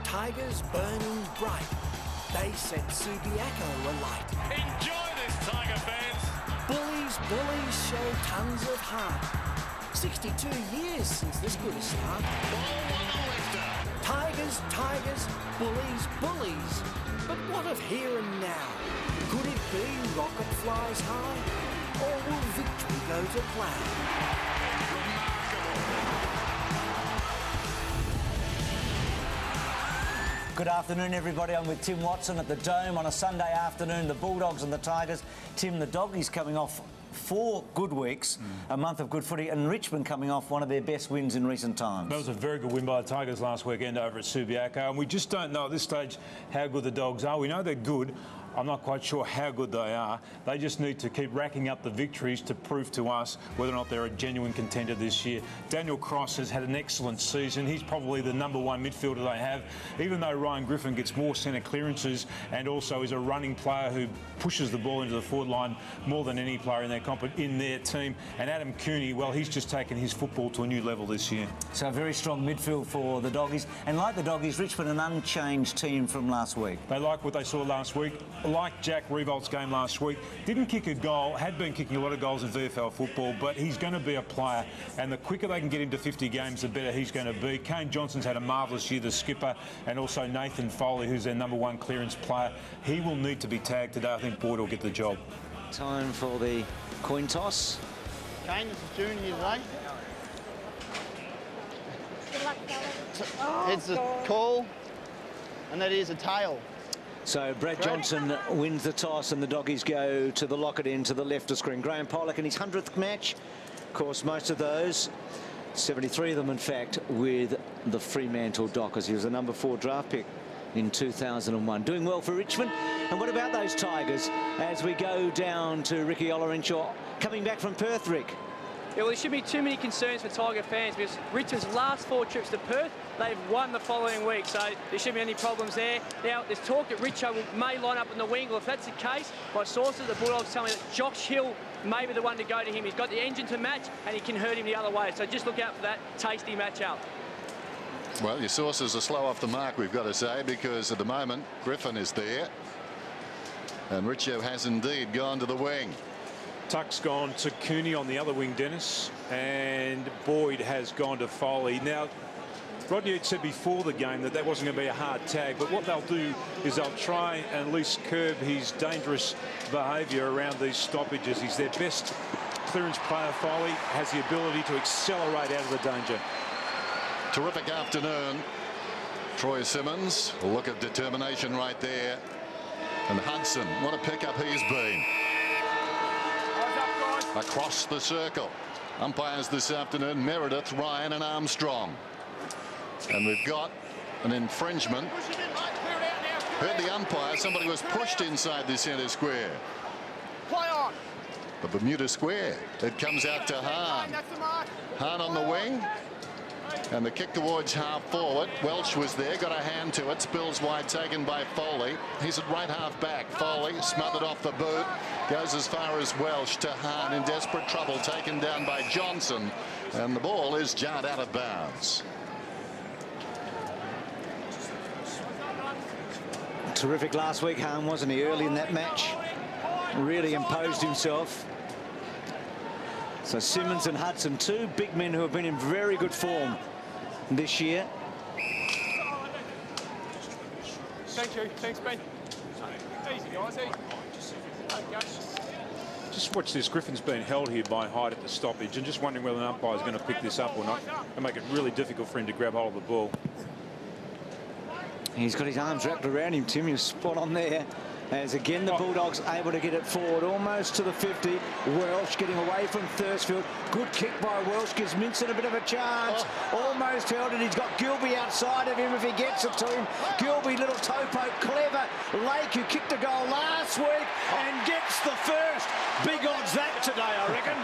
Tigers burning bright. They set Subiaco alight. Enjoy this, Tiger fans. Bullies show tons of heart. 62 years since this good a start. Ball one a lifter. Tigers, bullies. But what of here and now? Could it be rocket flies high? Or will victory go to plan? Good afternoon, everybody. I'm with Tim Watson at the Dome on a Sunday afternoon. The Bulldogs and the Tigers. Tim, the Doggies coming off 4 good weeks, a month of good footy, and Richmond coming off one of their best wins in recent times. That was a very good win by the Tigers last weekend over at Subiaco, and we just don't know at this stage how good the Dogs are. We know they're good. I'm not quite sure how good they are. They just need to keep racking up the victories to prove to us whether or not they're a genuine contender this year. Daniel Cross has had an excellent season. He's probably the #1 midfielder they have, even though Ryan Griffin gets more centre clearances and also is a running player who pushes the ball into the forward line more than any player in their team. And Adam Cooney, well, he's just taken his football to a new level this year. So a very strong midfield for the Doggies. And like the Doggies, Richmond an unchanged team from last week. They like what they saw last week. Like Jack Revolt's game last week, didn't kick a goal, had been kicking a lot of goals in VFL football, but he's going to be a player, and the quicker they can get him to 50 games, the better he's going to be. Kane Johnson's had a marvellous year, the skipper, and also Nathan Foley, who's their #1 clearance player. He will need to be tagged today. I think Boyd will get the job. Time for the coin toss. Kane, this is junior today. Good luck, fellas. It's a call, and that is a tail. So Brad Johnson wins the toss and the Doggies go to the locket end to the left of screen. Graham Pollock in his 100th match. Of course, most of those, 73 of them in fact, with the Fremantle Dockers. He was a #4 draft pick in 2001. Doing well for Richmond. And what about those Tigers as we go down to Ricky Olorenshaw coming back from Perth, Rick? Yeah, well, there shouldn't be too many concerns for Tiger fans because Richmond's last 4 trips to Perth, they've won the following week, so there shouldn't be any problems there. Now, there's talk that Richo may line up in the wing. Well, if that's the case, my sources, the Bulldogs tell me that Josh Hill may be the one to go to him. He's got the engine to match and he can hurt him the other way, so just look out for that tasty match-up. Well, your sources are slow off the mark, we've got to say, because at the moment Griffin is there and Richo has indeed gone to the wing. Tuck's gone to Cooney on the other wing, Dennis, and Boyd has gone to Foley. Now, Rodney had said before the game that wasn't going to be a hard tag, but what they'll do is they'll try and at least curb his dangerous behaviour around these stoppages. He's their best clearance player. Foley has the ability to accelerate out of the danger. Terrific afternoon. Troy Simmons, a look of determination right there. And Hudson, what a pickup he's been. Across the circle. Umpires this afternoon, Meredith, Ryan and Armstrong. And we've got an infringement. Heard the umpire, somebody was pushed inside the centre square. The Bermuda square. It comes out to Hahn. Hahn on the wing. And the kick towards half forward. Welsh was there, got a hand to it. Spills wide, taken by Foley. He's at right half back. Foley smothered off the boot. Goes as far as Welsh to Hahn in desperate trouble. Taken down by Johnson. And the ball is jarred out of bounds. Terrific last week, Hahn, wasn't he, early in that match? Really imposed himself. So Simmons and Hudson, 2 big men who have been in very good form this year. Thank you. Thanks, Ben. Easy, guys. Just watch this. Griffin's been held here by Hyde at the stoppage and just wondering whether an umpire is going to pick this up or not and make it really difficult for him to grab hold of the ball. He's got his arms wrapped around him, Tim. You're spot on there. As again the Bulldogs able to get it forward almost to the 50. Welsh getting away from Thursfield. Good kick by Welsh, gives Minson a bit of a chance. Almost held it. He's got Gilby outside of him if he gets it to him. Gilby, little toe poke, clever. Lake, who kicked a goal last week and gets the first. Big odds that today, I reckon.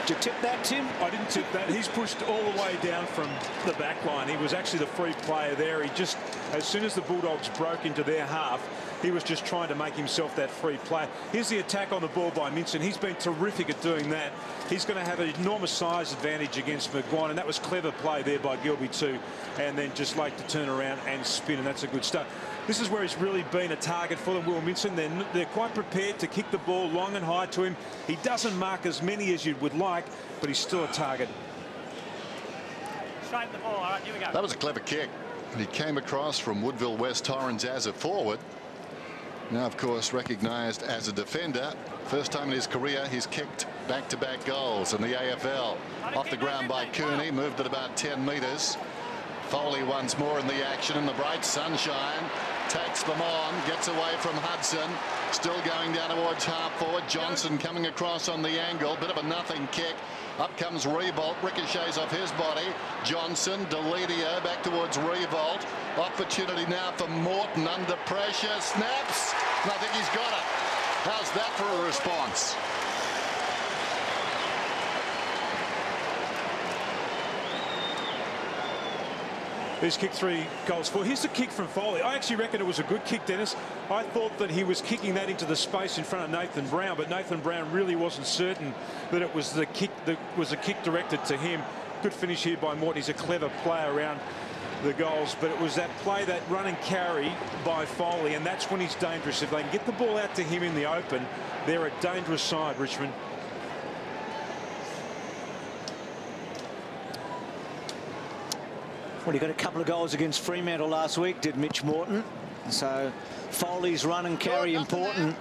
Did you tip that, Tim? I didn't tip that. He's pushed all the way down from the back line. He was actually the free player there. He just As soon as the Bulldogs broke into their half, he was just trying to make himself that free play. Here's the attack on the ball by Minson. He's been terrific at doing that. He's going to have an enormous size advantage against McGuire, and that was clever play there by Gilby too. And then just like to turn around and spin, and that's a good start. This is where he's really been a target for them, Will Minson. They're quite prepared to kick the ball long and high to him. He doesn't mark as many as you would like, but he's still a target. Straighten the ball. All right, here we go. That was a clever kick. He came across from Woodville West Torrens as a forward. Now, of course, recognised as a defender. First time in his career he's kicked back-to-back goals in the AFL. Off the ground by Cooney, moved at about 10 metres. Foley once more in the action in the bright sunshine. Takes them on, gets away from Hudson. Still going down towards half forward. Johnson coming across on the angle. Bit of a nothing kick. Up comes Revolt, ricochets off his body. Johnson, Deledio back towards Revolt. Opportunity now for Morton under pressure. Snaps. And I think he's got it. How's that for a response? He's kicked 3 goals for. Here's the kick from Foley. I actually reckon it was a good kick, Dennis. I thought that he was kicking that into the space in front of Nathan Brown, but Nathan Brown really wasn't certain that it was the kick that was a kick directed to him. Good finish here by Morton. He's a clever player around the goals, but it was that play, that run and carry by Foley, and that's when he's dangerous. If they can get the ball out to him in the open, they're a dangerous side, Richmond. Well, he got a couple of goals against Fremantle last week, did Mitch Morton. So Foley's run and carry important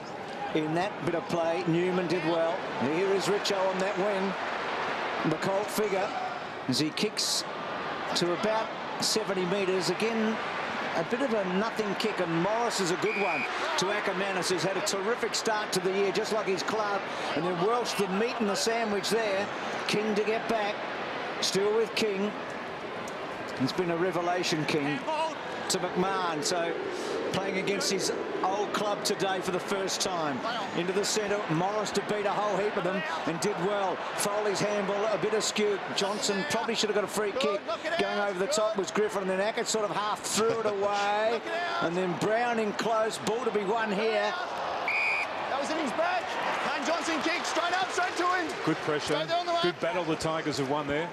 in that bit of play. Newman did well. Here is Richo on that wing. The Colt figure as he kicks to about 70 metres. Again, a bit of a nothing kick, and Morris is a good one to Ackermanis, who's had a terrific start to the year, just like his club. And then Welsh, the meat and the sandwich there. King to get back. Still with King. He's been a revelation, King, to McMahon. So playing against his old club today for the first time. Into the centre, Morris to beat a whole heap of them and did well. Foley's handball a bit askew. Johnson probably should have got a free kick. Going over the top was Griffin, and then Ackett sort of half threw it away. And then Brown in close. Ball to be won here. That was in his back. Kane Johnson kick straight up, straight to him. Good pressure. Good battle the Tigers have won there.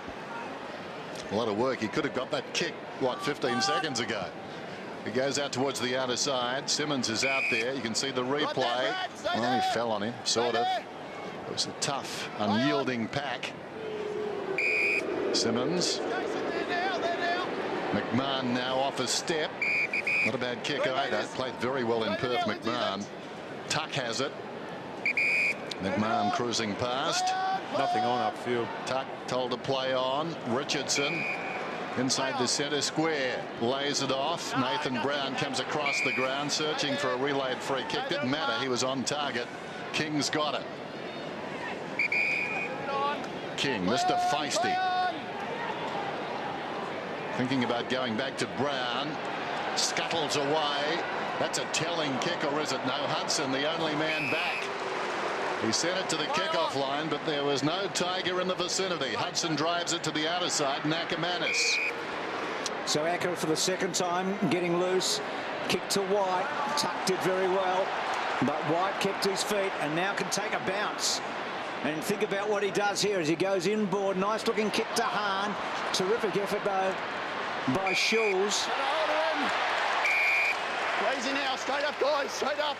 A lot of work. He could have got that kick, what, 15 seconds ago. He goes out towards the outer side. Simmons is out there. You can see the replay. Well, he fell on him, sort of. It was a tough, unyielding pack. Simmons. McMahon now off a step. Not a bad kick either. Played very well in Perth, McMahon. Tuck has it. McMahon cruising past. Nothing on upfield. Tuck told to play on. Richardson inside the centre square. Lays it off. Nathan Brown comes across the ground searching for a relayed free kick. Didn't matter. He was on target. King's got it. King, Mr. Feisty. Thinking about going back to Brown. Scuttles away. That's a telling kick, or is it? No, Hudson, the only man back. He sent it to the kickoff line, but there was no Tiger in the vicinity. Hudson drives it to the outer side, and Ackermanis. So Acker for the second time getting loose. Kick to White. Tuck did very well, but White kept his feet and now can take a bounce. And think about what he does here as he goes inboard. Nice looking kick to Hahn. Terrific effort though by Schulz. Crazy now, straight up guys, straight up.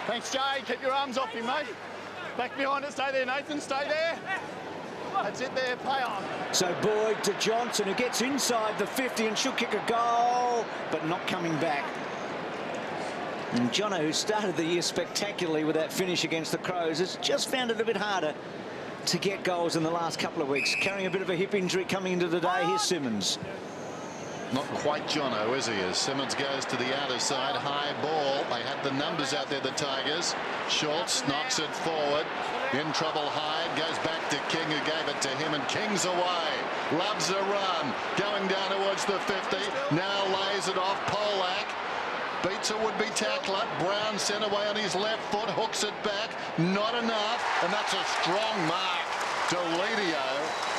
Thanks Jay, keep your arms off him mate. Back behind it, stay there Nathan, stay there. That's it there, play on. So Boyd to Johnson, who gets inside the 50 and should kick a goal, but not coming back. And Jono, who started the year spectacularly with that finish against the Crows, has just found it a bit harder to get goals in the last couple of weeks. Carrying a bit of a hip injury coming into the day. Here's Simmons. Not quite Jono, is he? As Simmons goes to the outer side, high ball. They had the numbers out there, the Tigers. Schultz knocks it forward. In trouble, Hyde goes back to King, who gave it to him, and King's away. Loves a run. Going down towards the 50. Now lays it off. Polak beats a would-be tackler. Brown sent away on his left foot. Hooks it back. Not enough. And that's a strong mark. Deledio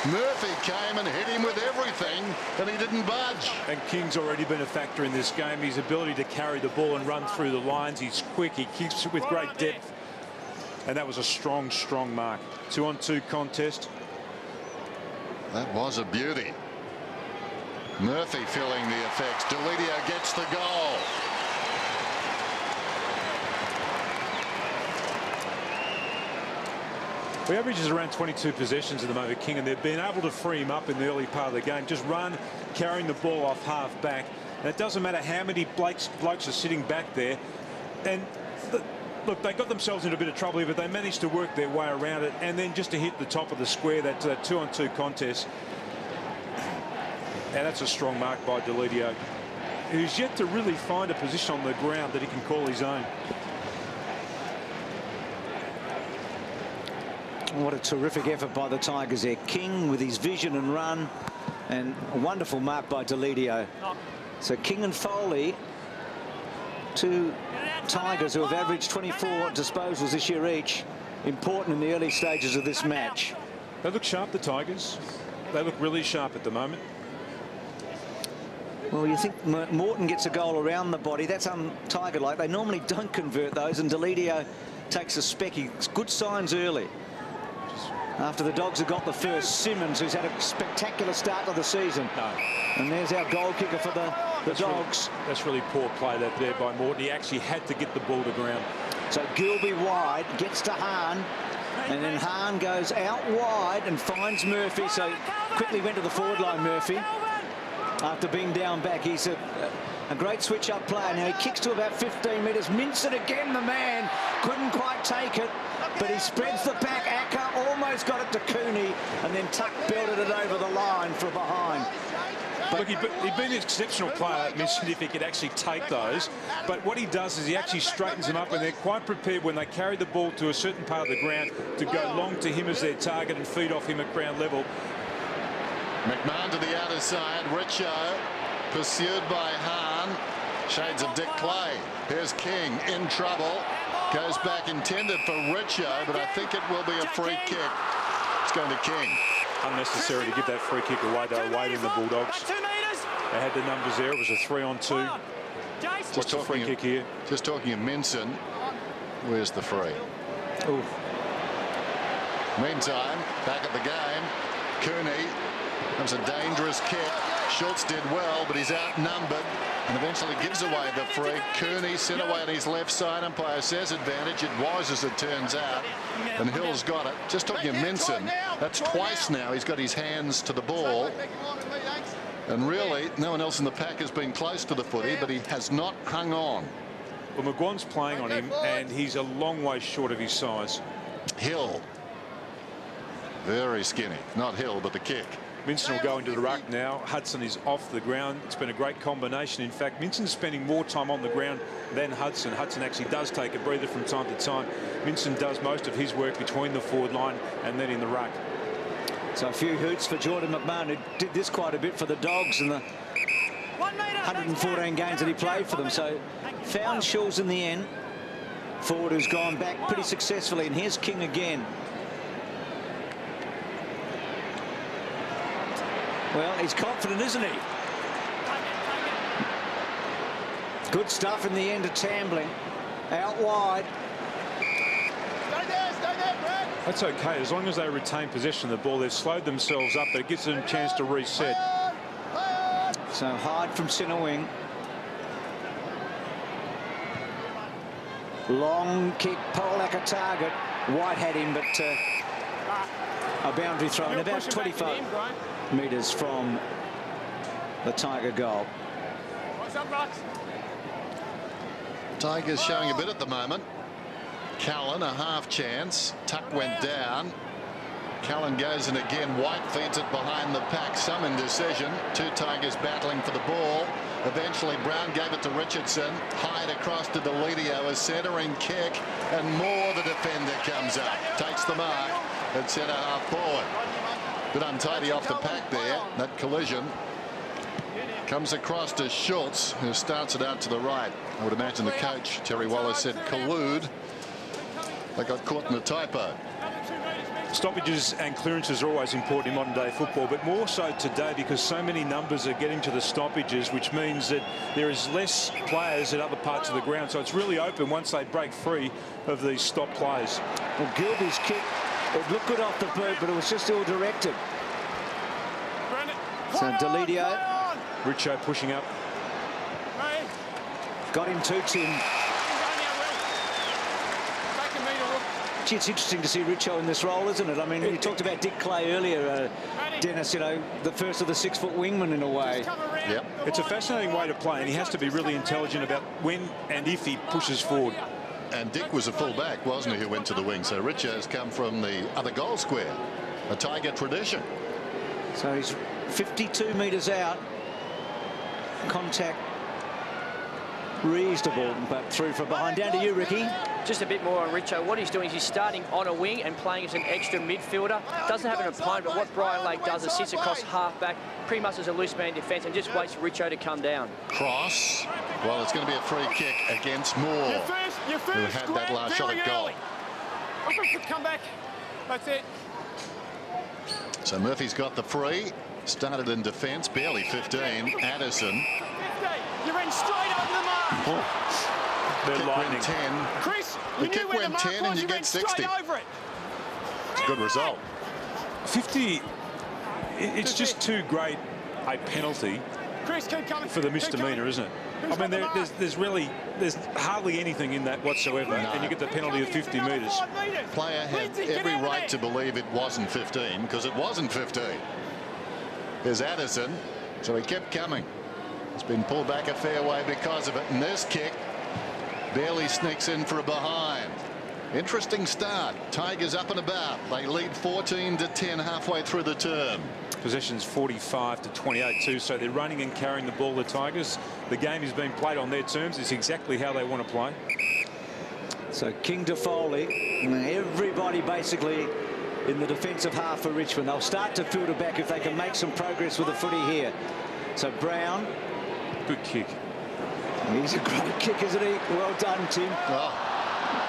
Murphy came and hit him with everything, and he didn't budge. And King's already been a factor in this game. His ability to carry the ball and run through the lines. He's quick. He keeps it with great depth. And that was a strong, strong mark. 2-on-2 contest. That was a beauty. Murphy feeling the effects. Deledio gets the goal. He averages around 22 possessions at the moment, King, and they've been able to free him up in the early part of the game. Just run, carrying the ball off half back. And it doesn't matter how many blokes are sitting back there. And look, they got themselves into a bit of trouble here, but they managed to work their way around it. And then just to hit the top of the square, that 2-on-2 contest. And that's a strong mark by Deledio, who's yet to really find a position on the ground that he can call his own. What a terrific effort by the Tigers there. King with his vision and run, and a wonderful mark by Deledio. So King and Foley, two Tigers who have averaged 24 disposals this year each, important in the early stages of this match. They look sharp, the Tigers. They look really sharp at the moment. Well, you think Morton gets a goal around the body. That's un-Tiger-like. They normally don't convert those, and Deledio takes a specky. It's good signs early. After the Dogs have got the first, Simmons, who's had a spectacular start of the season. No. And there's our goal kicker for the Dogs. That's really poor play there by Morton. He actually had to get the ball to ground. So Gilby wide, gets to Hahn, and then Hahn goes out wide and finds Murphy. So quickly went to the forward line, Murphy. After being down back, he's a great switch-up player. Now he kicks to about 15 metres. Minson again, the man, couldn't quite take it, but he spreads the pack. Acker almost got it to Cooney, and then Tuck belted it over the line from behind. Look, he'd been an exceptional player, Minson, if he could actually take those. But what he does is he actually straightens them up, and they're quite prepared when they carry the ball to a certain part of the ground to go long to him as their target and feed off him at ground level. McMahon to the outer side. Richo pursued by Hahn. Shades of Dick Clay. Here's King in trouble. Goes back intended for Richo, but I think it will be a free kick. It's going to King. Unnecessary to give that free kick away. They were waiting, the Bulldogs. They had the numbers there. It was a 3-on-2. What's the free kick here? Just talking of Minson. Where's the free? Ooh. Meantime, back at the game, Cooney. That was a dangerous kick. Schultz did well, but he's outnumbered and eventually gives away the free. Cooney sent away on his left side. Umpire says advantage. It was, as it turns out. And Hill's got it. Just talking of Minson, that's twice now he's got his hands to the ball. And really, no one else in the pack has been close to the footy, but he has not hung on. Well, McGuan's playing on him, and he's a long way short of his size. Hill. Very skinny. Not Hill, but the kick. Minson will go into the ruck now. Hudson is off the ground. It's been a great combination. In fact, Minson's spending more time on the ground than Hudson. Hudson actually does take a breather from time to time. Minson does most of his work between the forward line and then in the ruck. So a few hoots for Jordan McMahon, who did this quite a bit for the Dogs in the 114 games that he played for them. So found Schultz in the end. Forward who's gone back pretty successfully. And here's King again. Well, he's confident, isn't he? Good stuff in the end of Tambling. Out wide. Stay there, Brad. That's okay, as long as they retain possession of the ball. They've slowed themselves up, but it gives them a chance to reset. So hard from centre wing. Long kick, Polak a target. White had him, but a boundary throw in about 25 metres from the Tiger goal. What's up, Rocks? Tigers showing a bit at the moment. Callan a half chance. Tuck went down. Callan goes in again. White feeds it behind the pack. Some indecision. Two Tigers battling for the ball. Eventually Brown gave it to Richardson. Hyde across to Deledio. A centering kick, and Moore, the defender, comes up. Takes the mark at centre half forward. Bit untidy off the pack there. That collision comes across to Schultz, who starts it out to the right. I would imagine the coach, Terry Wallace, said collude. They got caught in a typo. Stoppages and clearances are always important in modern day football, but more so today because so many numbers are getting to the stoppages, which means that there is less players at other parts of the ground. So it's really open once they break free of these stop plays. Well, Gilby's kick, it looked good off the boot, but it was just ill directed. So Delidio. Richo pushing up. Got him too, Tim. Gee, it's interesting to see Richo in this role, isn't it? I mean, you talked about Dick Clay earlier, Dennis, you know, the first of the 6-foot wingmen in a way. Yep. It's a fascinating way to play, and he has to be really intelligent about when and if he pushes forward. And Dick was a full-back, wasn't he, who went to the wing? So Richo's come from the other goal square, a Tiger tradition. So he's 52 metres out. Contact reasonable, but through from behind. Down to you, Ricky. Just a bit more on Richo. What he's doing is he's starting on a wing and playing as an extra midfielder. Doesn't have an opponent, but what Brian Lake does is sits across half-back, pretty much as a loose man defence, and just waits for Richo to come down. Cross. Well, it's going to be a free kick against Moore, who had that last shot at goal. Come back. That's it. So Murphy's got the free. Started in defence, barely 15. Addison. You're in straight over the mark. Kick went 10. Chris, the kick went 10 and you get 60. Over it. It's a good result. 50, it's just too great a penalty Chris, keep coming. for the misdemeanor, isn't it? I mean, there's hardly anything in that whatsoever, and you get the penalty of 50 metres. Player had every right to believe it wasn't 15, because it wasn't 15. There's Addison, so he kept coming. It's been pulled back a fair way because of it, and this kick barely sneaks in for a behind. Interesting start. Tigers up and about. They lead 14-10 halfway through the term. Possession's 45-28 too, so they're running and carrying the ball, the Tigers. The game is being played on their terms. It's exactly how they want to play. So King to Foley, everybody basically in the defensive half for Richmond. They'll start to filter back if they can make some progress with the footy here. So Brown. Good kick. He's a great kick, isn't he? Well done, Tim. Oh.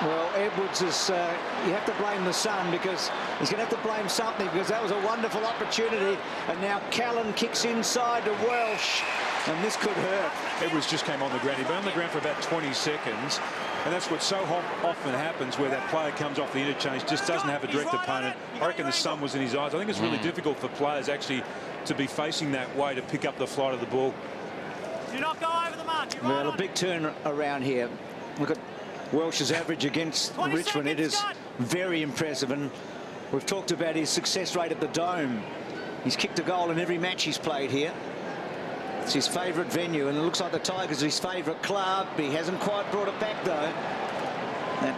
Well, Edwards is, you have to blame the sun, because he's going to have to blame something, because that was a wonderful opportunity. And now Callan kicks inside to Welsh, and this could hurt. Edwards just came on the ground. He'd been on the ground for about 20 seconds. And that's what so often happens, where that player comes off the interchange, just doesn't have a direct opponent. I reckon the sun was in his eyes. I think it's really difficult for players actually to be facing that way to pick up the flight of the ball. Do not go over the mark. Well, a big turn around here. Look at Welsh's average against Richmond. It is very impressive, and we've talked about his success rate at the Dome. He's kicked a goal in every match he's played here. It's his favourite venue, and it looks like the Tigers are his favourite club. He hasn't quite brought it back, though. That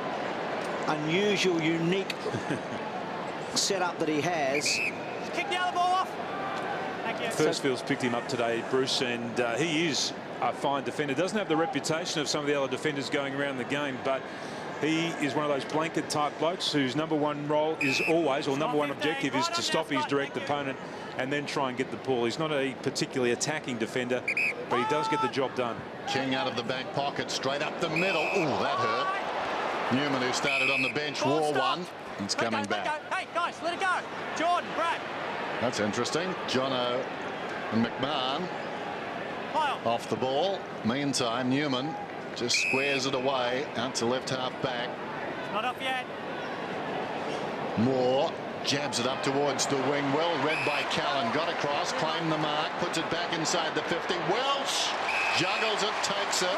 unusual, unique setup that he has. Kick the other ball off. Thank you. Firstfield's picked him up today, Bruce, and he is a fine defender. Doesn't have the reputation of some of the other defenders going around the game, but he is one of those blanket type blokes whose #1 role is always, or #1 objective is to stop his direct opponent and then try and get the ball. He's not a particularly attacking defender, but he does get the job done. King out of the back pocket, straight up the middle. Ooh, that hurt. Newman, who started on the bench, wore one. He's coming back. Hey, guys, let it go. Jordan, Brad. That's interesting. Jono and McMahon off the ball. Meantime, Newman just squares it away out to left half back. Not up yet. Moore jabs it up towards the wing. Well read by Callan. Got across, claimed the mark, puts it back inside the 50. Welsh juggles it, takes it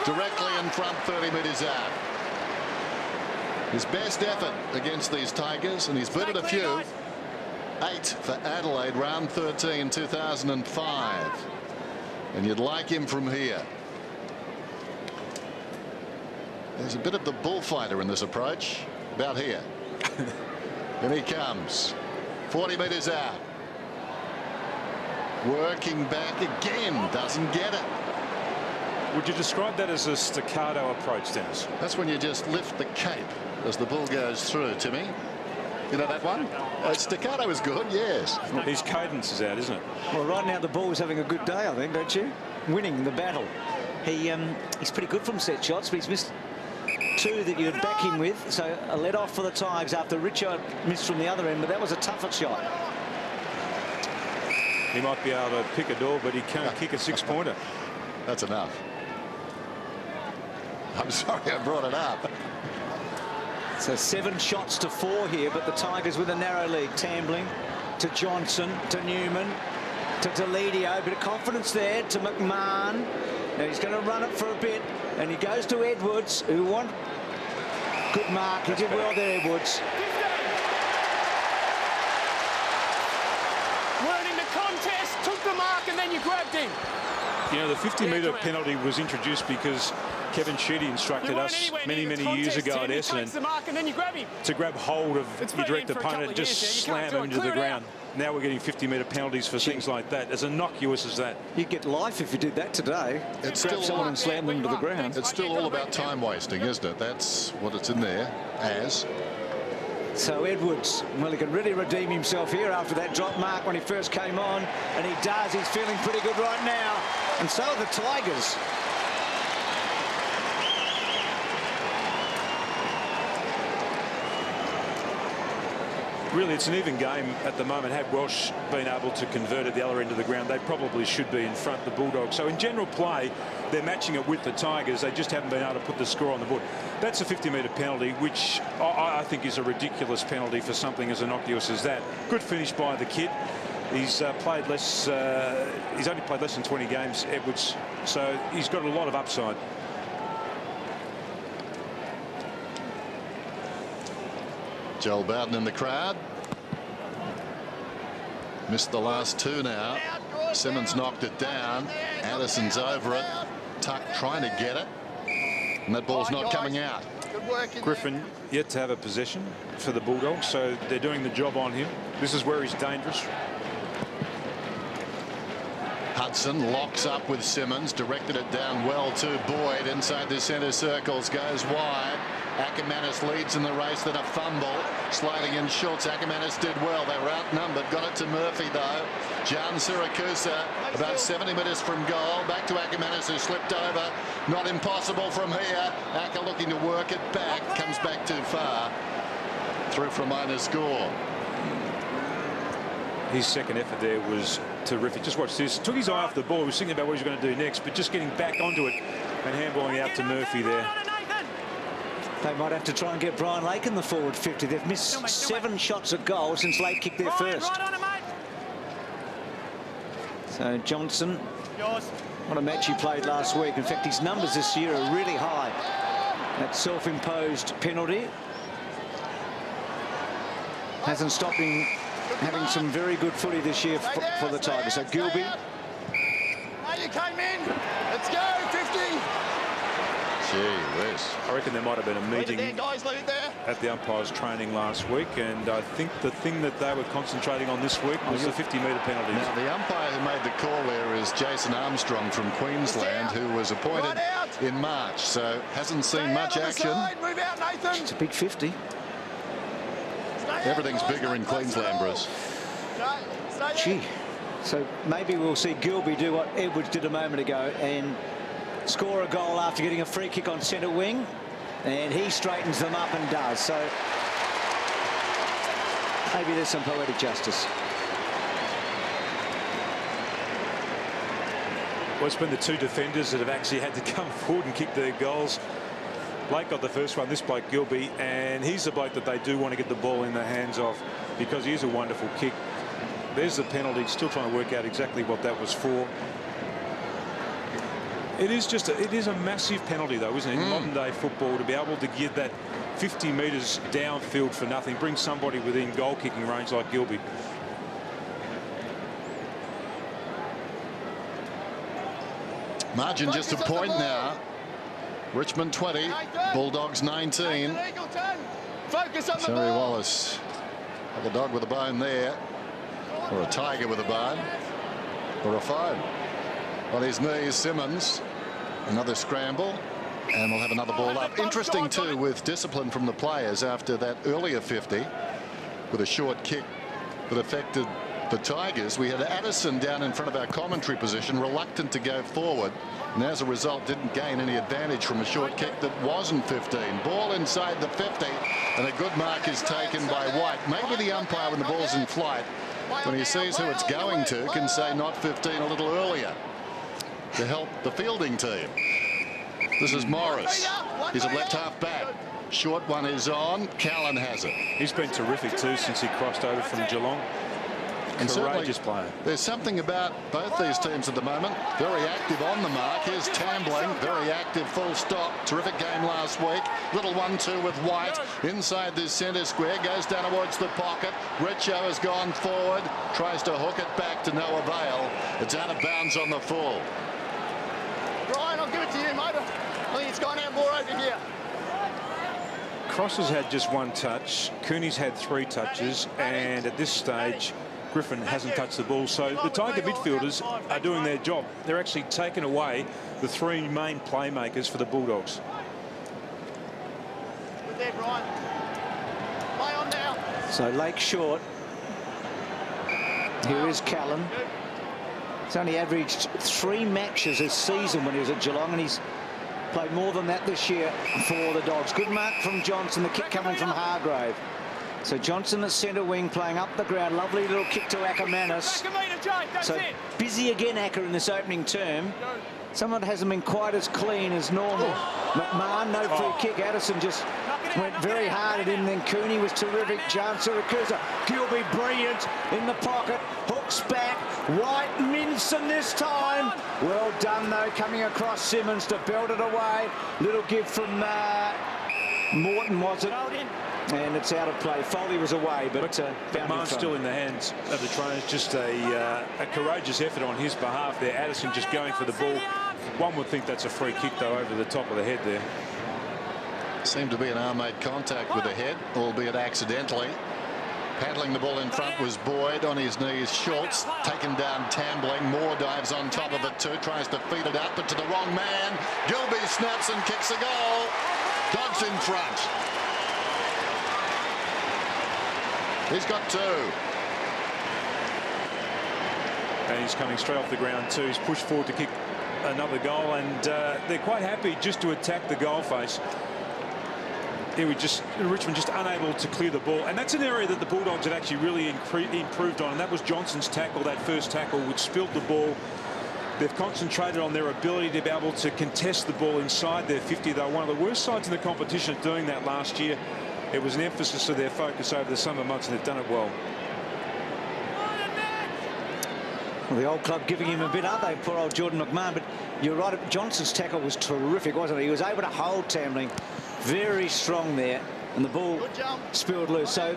directly in front, 30 metres out. His best effort against these Tigers, and he's booted a few. 8 for Adelaide, round 13, 2005. And you'd like him from here. There's a bit of the bullfighter in this approach. About here. And he comes. 40 metres out. Working back again. Doesn't get it. Would you describe that as a staccato approach, Dennis? That's when you just lift the cape as the ball goes through, Timmy. You know that one? Staccato is good, yes. His cadence is out, isn't it? Well, right now the Bulls having a good day, I think, don't you? Winning the battle. He's pretty good from set shots, but he's missed two that you'd back him with. So a let off for the Tigers after Richard missed from the other end, but that was a tougher shot. He might be able to pick a door, but he can't kick a 6-pointer. That's enough. I'm sorry I brought it up. So 7 shots to 4 here, but the Tigers with a narrow lead. Tambling to Johnson, to Newman, to Deledio. Bit of confidence there to McMahon. Now he's going to run it for a bit, and he goes to Edwards, who won. Good mark. He did well there, Edwards. Weren't in the contest, took the mark, and then you grabbed him. You know, the 50-metre penalty was introduced because Kevin Sheedy instructed us many years ago at Essendon to grab hold of your direct opponent and just slam him into the ground. Now we're getting 50-metre penalties for things like that. As innocuous as that. You'd get life if you did that today. It's grab still someone and slam them to the ground. It's still all about time wasting, isn't it? That's what it's in there as. So Edwards, well, he can really redeem himself here after that drop mark when he first came on, and he does. He's feeling pretty good right now, and so are the Tigers. Really, it's an even game at the moment. Had Welsh been able to convert at the other end of the ground, they probably should be in front of the Bulldogs. So in general play, they're matching it with the Tigers. They just haven't been able to put the score on the board. That's a 50-metre penalty, which I think is a ridiculous penalty for something as innocuous as that. Good finish by the kid. He's played less. He's only played less than 20 games, Edwards. So he's got a lot of upside. Joel Bowden in the crowd. Missed the last 2 now. Simmons knocked it down. Addison's over it. Tuck trying to get it. And that ball's not coming out. Griffin yet to have a possession for the Bulldogs, so they're doing the job on him. This is where he's dangerous. Hudson locks up with Simmons, directed it down well to Boyd inside the centre circles, goes wide. Ackermanis leads in the race, then a fumble. Sliding in Schultz. Ackermanis did well. They were outnumbered. Got it to Murphy, though. Jan Siracusa about 70 metres from goal. Back to Ackermanis, who slipped over. Not impossible from here. Acker looking to work it back. Comes back too far. Through from minor score. His second effort there was terrific. Just watch this. Took his eye off the ball. He was thinking about what he was going to do next, but just getting back onto it and handballing out to Murphy there. They might have to try and get Brian Lake in the forward 50. They've missed 7 shots at goal since Lake kicked their first. So Johnson, what a match he played last week. In fact, his numbers this year are really high. That self-imposed penalty hasn't stopped him having some very good footy this year for the Tigers. So Gilby. You came in. Let's go, 50. Gee whiz. I reckon there might have been a meeting at the umpires training last week, and I think the thing that they were concentrating on this week was the 50-metre penalty. Now the umpire who made the call there is Jason Armstrong from Queensland, who was appointed in March, so hasn't seen much action. It's a big 50. Everything's bigger in Queensland, Bruce. Gee. So maybe we'll see Gilby do what Edwards did a moment ago and score a goal after getting a free kick on centre wing, and he straightens them up and does. So maybe there's some poetic justice. Well, it's been the 2 defenders that have actually had to come forward and kick their goals. Blake got the first one, this bloke Gilby, and he's the bloke that they do want to get the ball in the hands of because he is a wonderful kick. There's the penalty, still trying to work out exactly what that was for. It is a massive penalty, though, isn't it, in modern day football, to be able to get that 50 metres downfield for nothing, bring somebody within goal kicking range like Gilby. Margin just a point now. Richmond 20, Bulldogs 19. Terry Wallace, like a dog with a bone there, or a tiger with a bone, or a phone. On his knees, Simmons, another scramble, and we'll have another ball up. Interesting too, with discipline from the players after that earlier 50, with a short kick that affected the Tigers. We had Addison down in front of our commentary position, reluctant to go forward, and as a result didn't gain any advantage from a short kick that wasn't 15. Ball inside the 50, and a good mark is taken by White. Maybe the umpire, when the ball's in flight, when he sees who it's going to, can say not 15 a little earlier to help the fielding team. This is Morris. He's a left half back. Short one is on. Callan has it. He's been terrific too since he crossed over from Geelong. And courageous player. There's something about both these teams at the moment. Very active on the mark. Here's Tambling. Very active, full stop. Terrific game last week. Little 1-2 with White. Inside this centre square. Goes down towards the pocket. Richo has gone forward. Tries to hook it back to no avail. It's out of bounds on the full. Brian, I'll give it to you, mate. I think it's gone out more over here. Cross has had just one touch. Cooney's had 3 touches. And at this stage, Griffin hasn't touched the ball. So the Tiger midfielders are doing their job. They're actually taking away the 3 main playmakers for the Bulldogs. Good there, Brian. Play on now. So Lake short. Here is Callan. He's only averaged 3 matches this season when he was at Geelong, and he's played more than that this year for the Dogs. Good mark from Johnson. The kick coming from Hargrave. So Johnson at centre wing, playing up the ground. Lovely little kick to Ackermanis. So busy again, Acker, in this opening term. Someone hasn't been quite as clean as normal. McMahon, no free kick. Addison just went very hard at him. Then Cooney was terrific. Jan Siracusa. Gilby brilliant in the pocket. Hooks back. White Minson this time. Well done, though, coming across Simmons to belt it away. Little give from Morton, was it? And it's out of play. Foley was away, but McMahon's still in the hands of the trainers. Just a courageous effort on his behalf there. Addison just going for the ball. One would think that's a free kick, though, over the top of the head there. Seemed to be an arm-made contact with the head, albeit accidentally. Paddling the ball in front was Boyd. On his knees, Schultz. Taken down Tambling. Moore dives on top of it too. Tries to feed it out, but to the wrong man. Gilby snaps and kicks a goal. Dogs in front. He's got 2. And he's coming straight off the ground too. He's pushed forward to kick another goal, and they're quite happy just to attack the goal face. Richmond just unable to clear the ball, and that's an area that the Bulldogs had actually really improved on, and that was Johnson's tackle, that first tackle, which spilled the ball. They've concentrated on their ability to be able to contest the ball inside their 50. They were one of the worst sides in the competition at doing that last year. It was an emphasis of their focus over the summer months, and they've done it well. Well, the old club giving him a bit, aren't they? Poor old Jordan McMahon. But you're right, Johnson's tackle was terrific, wasn't it? He was able to hold Tambling very strong there, and the ball spilled loose. So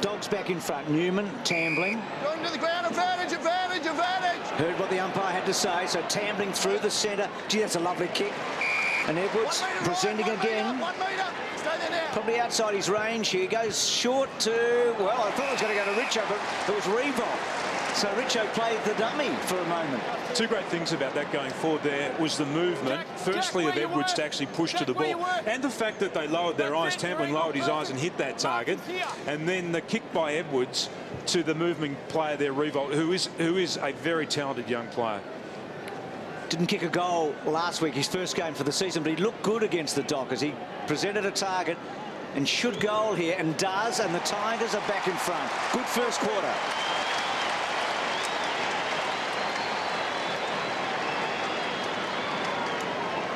Dogs back in front. Newman, Tambling. Going to the ground, advantage, advantage, advantage. Heard what the umpire had to say. So Tambling through the centre. Gee, that's a lovely kick. And Edwards presenting again. 1 metre. Stay there now. Probably outside his range here. Goes short to, well, I thought it was going to go to Richo, but it was Revolt. So Richo played the dummy for a moment. 2 great things about that going forward there was the movement, firstly of Edwards to actually push to the ball, and the fact that they lowered their eyes. Tambling lowered his eyes and hit that target, and then the kick by Edwards to the moving player there, Revolt, who is a very talented young player. Didn't kick a goal last week, his first game for the season, but he looked good against the Dockers. He presented a target and should goal here, and does, and the Tigers are back in front. Good first quarter.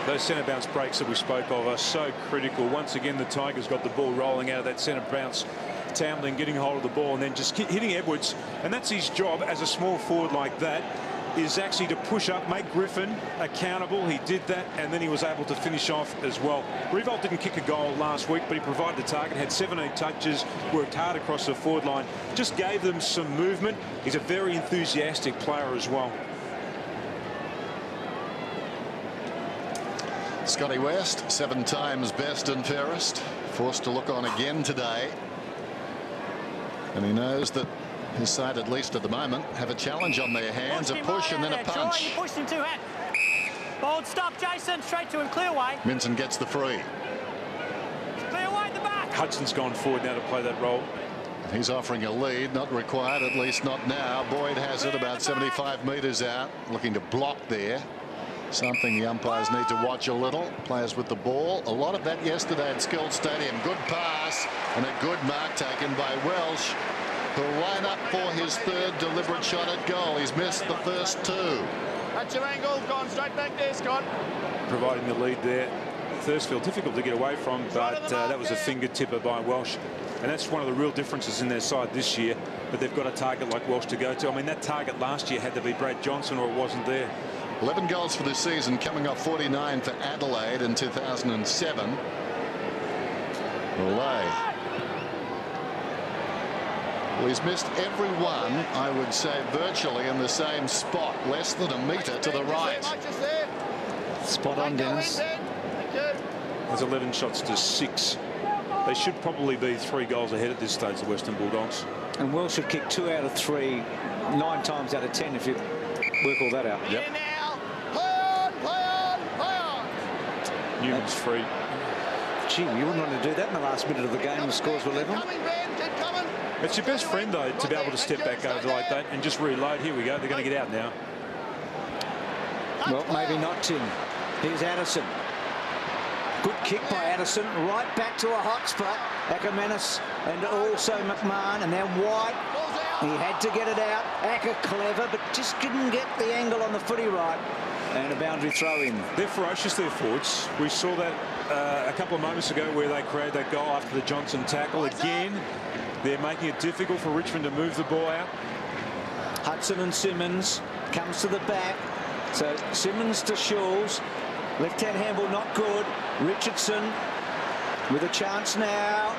Those centre bounce breaks that we spoke of are so critical. Once again, the Tigers got the ball rolling out of that centre bounce. Tambling getting hold of the ball and then just hitting Edwards. And that's his job as a small forward like that, is actually to push up, make Griffin accountable. He did that, and then he was able to finish off as well. Revolt didn't kick a goal last week, but he provided the target, had 17 touches, worked hard across the forward line, just gave them some movement. He's a very enthusiastic player as well. Scotty West, 7 times best and fairest, forced to look on again today, and he knows that his side, at least at the moment, have a challenge on their hands, a push and then a punch. You pushed him too hard. Bold stop, Jason, straight to him, clear away. Minson gets the free. Clear away at the back. Hudson's gone forward now to play that role. He's offering a lead, not required, at least not now. Boyd has it about 75 metres out, looking to block there. Something the umpires need to watch a little. Players with the ball. A lot of that yesterday at Skilled Stadium. Good pass and a good mark taken by Welsh, who'll line up for his third deliberate shot at goal. He's missed the first two. That's your angle. Gone straight back there, Scott. Providing the lead there. Thursfield difficult to get away from, but that was a fingertipper by Welsh. And that's one of the real differences in their side this year. But they've got a target like Welsh to go to. I mean, that target last year had to be Brad Johnson or it wasn't there. 11 goals for this season, coming off 49 for Adelaide in 2007. Well, he's missed every one, I would say, virtually in the same spot, less than a metre to the right. Spot on, Dennis. There's 11 shots to 6. They should probably be 3 goals ahead at this stage, the Western Bulldogs. And Welsh should kick 2 out of 3, 9 times out of 10 if you work all that out. Yep. Newman's free. Gee, you wouldn't want to do that in the last minute of the game. The scores were level. It's your best friend, though, to be able to step back over like that and just reload. Here we go. They're going to get out now. Well, maybe not, Tim. Here's Addison. Good kick by Addison. Right back to a hot spot. Ackermanis and also McMahon. And then White. He had to get it out. Acker clever, but just didn't get the angle on the footy right. And a boundary throw in. They're ferocious, their forwards. We saw that a couple of moments ago where they created that goal after the Johnson tackle. Again, they're making it difficult for Richmond to move the ball out. Hudson and Simmons comes to the back. So Simmons to Schulz. Left-hand handball not good. Richardson with a chance now.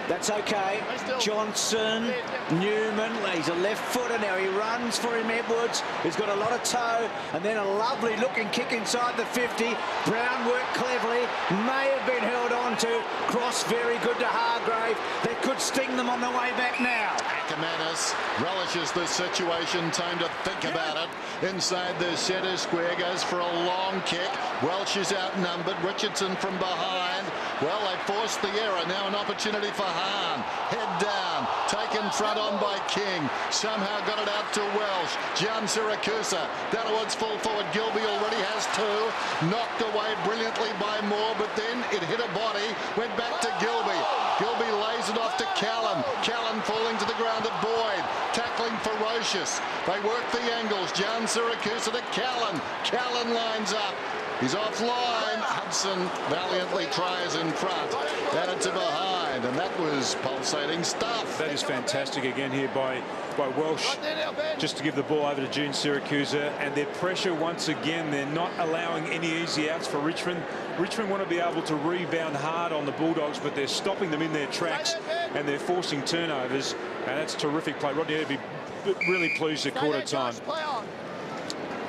That's okay. Johnson, Newman, he's a left footer now. He runs for him, Edwards. He's got a lot of toe, and then a lovely looking kick inside the 50. Brown worked cleverly, may have been held on to. Cross very good to Hargrave. That could sting them on the way back now. Ackermanis relishes the situation. Time to think about it. Inside the centre square, goes for a long kick. Welsh is outnumbered. Richardson from behind. Well, they forced the error. Now an opportunity for Hahn. Head down. Taken front on by King. Somehow got it out to Welsh. Gian Siracusa. Downwards full forward. Gilby already has 2. Knocked away brilliantly by Moore, but then it hit a body. Went back to Gilby. Gilby lays it off to Callan. Callan falling to the ground at Boyd. Tackling ferocious. They work the angles. Gian Siracusa to Callan. Callan lines up. He's offline. Hudson valiantly tries in front. And it's behind. And that was pulsating stuff. That is fantastic again here by Welsh. Just to give the ball over to June Siracusa. And their pressure once again. They're not allowing any easy outs for Richmond. Richmond want to be able to rebound hard on the Bulldogs, but they're stopping them in their tracks. And they're forcing turnovers. And that's terrific play. Rodney would be really pleased at quarter time.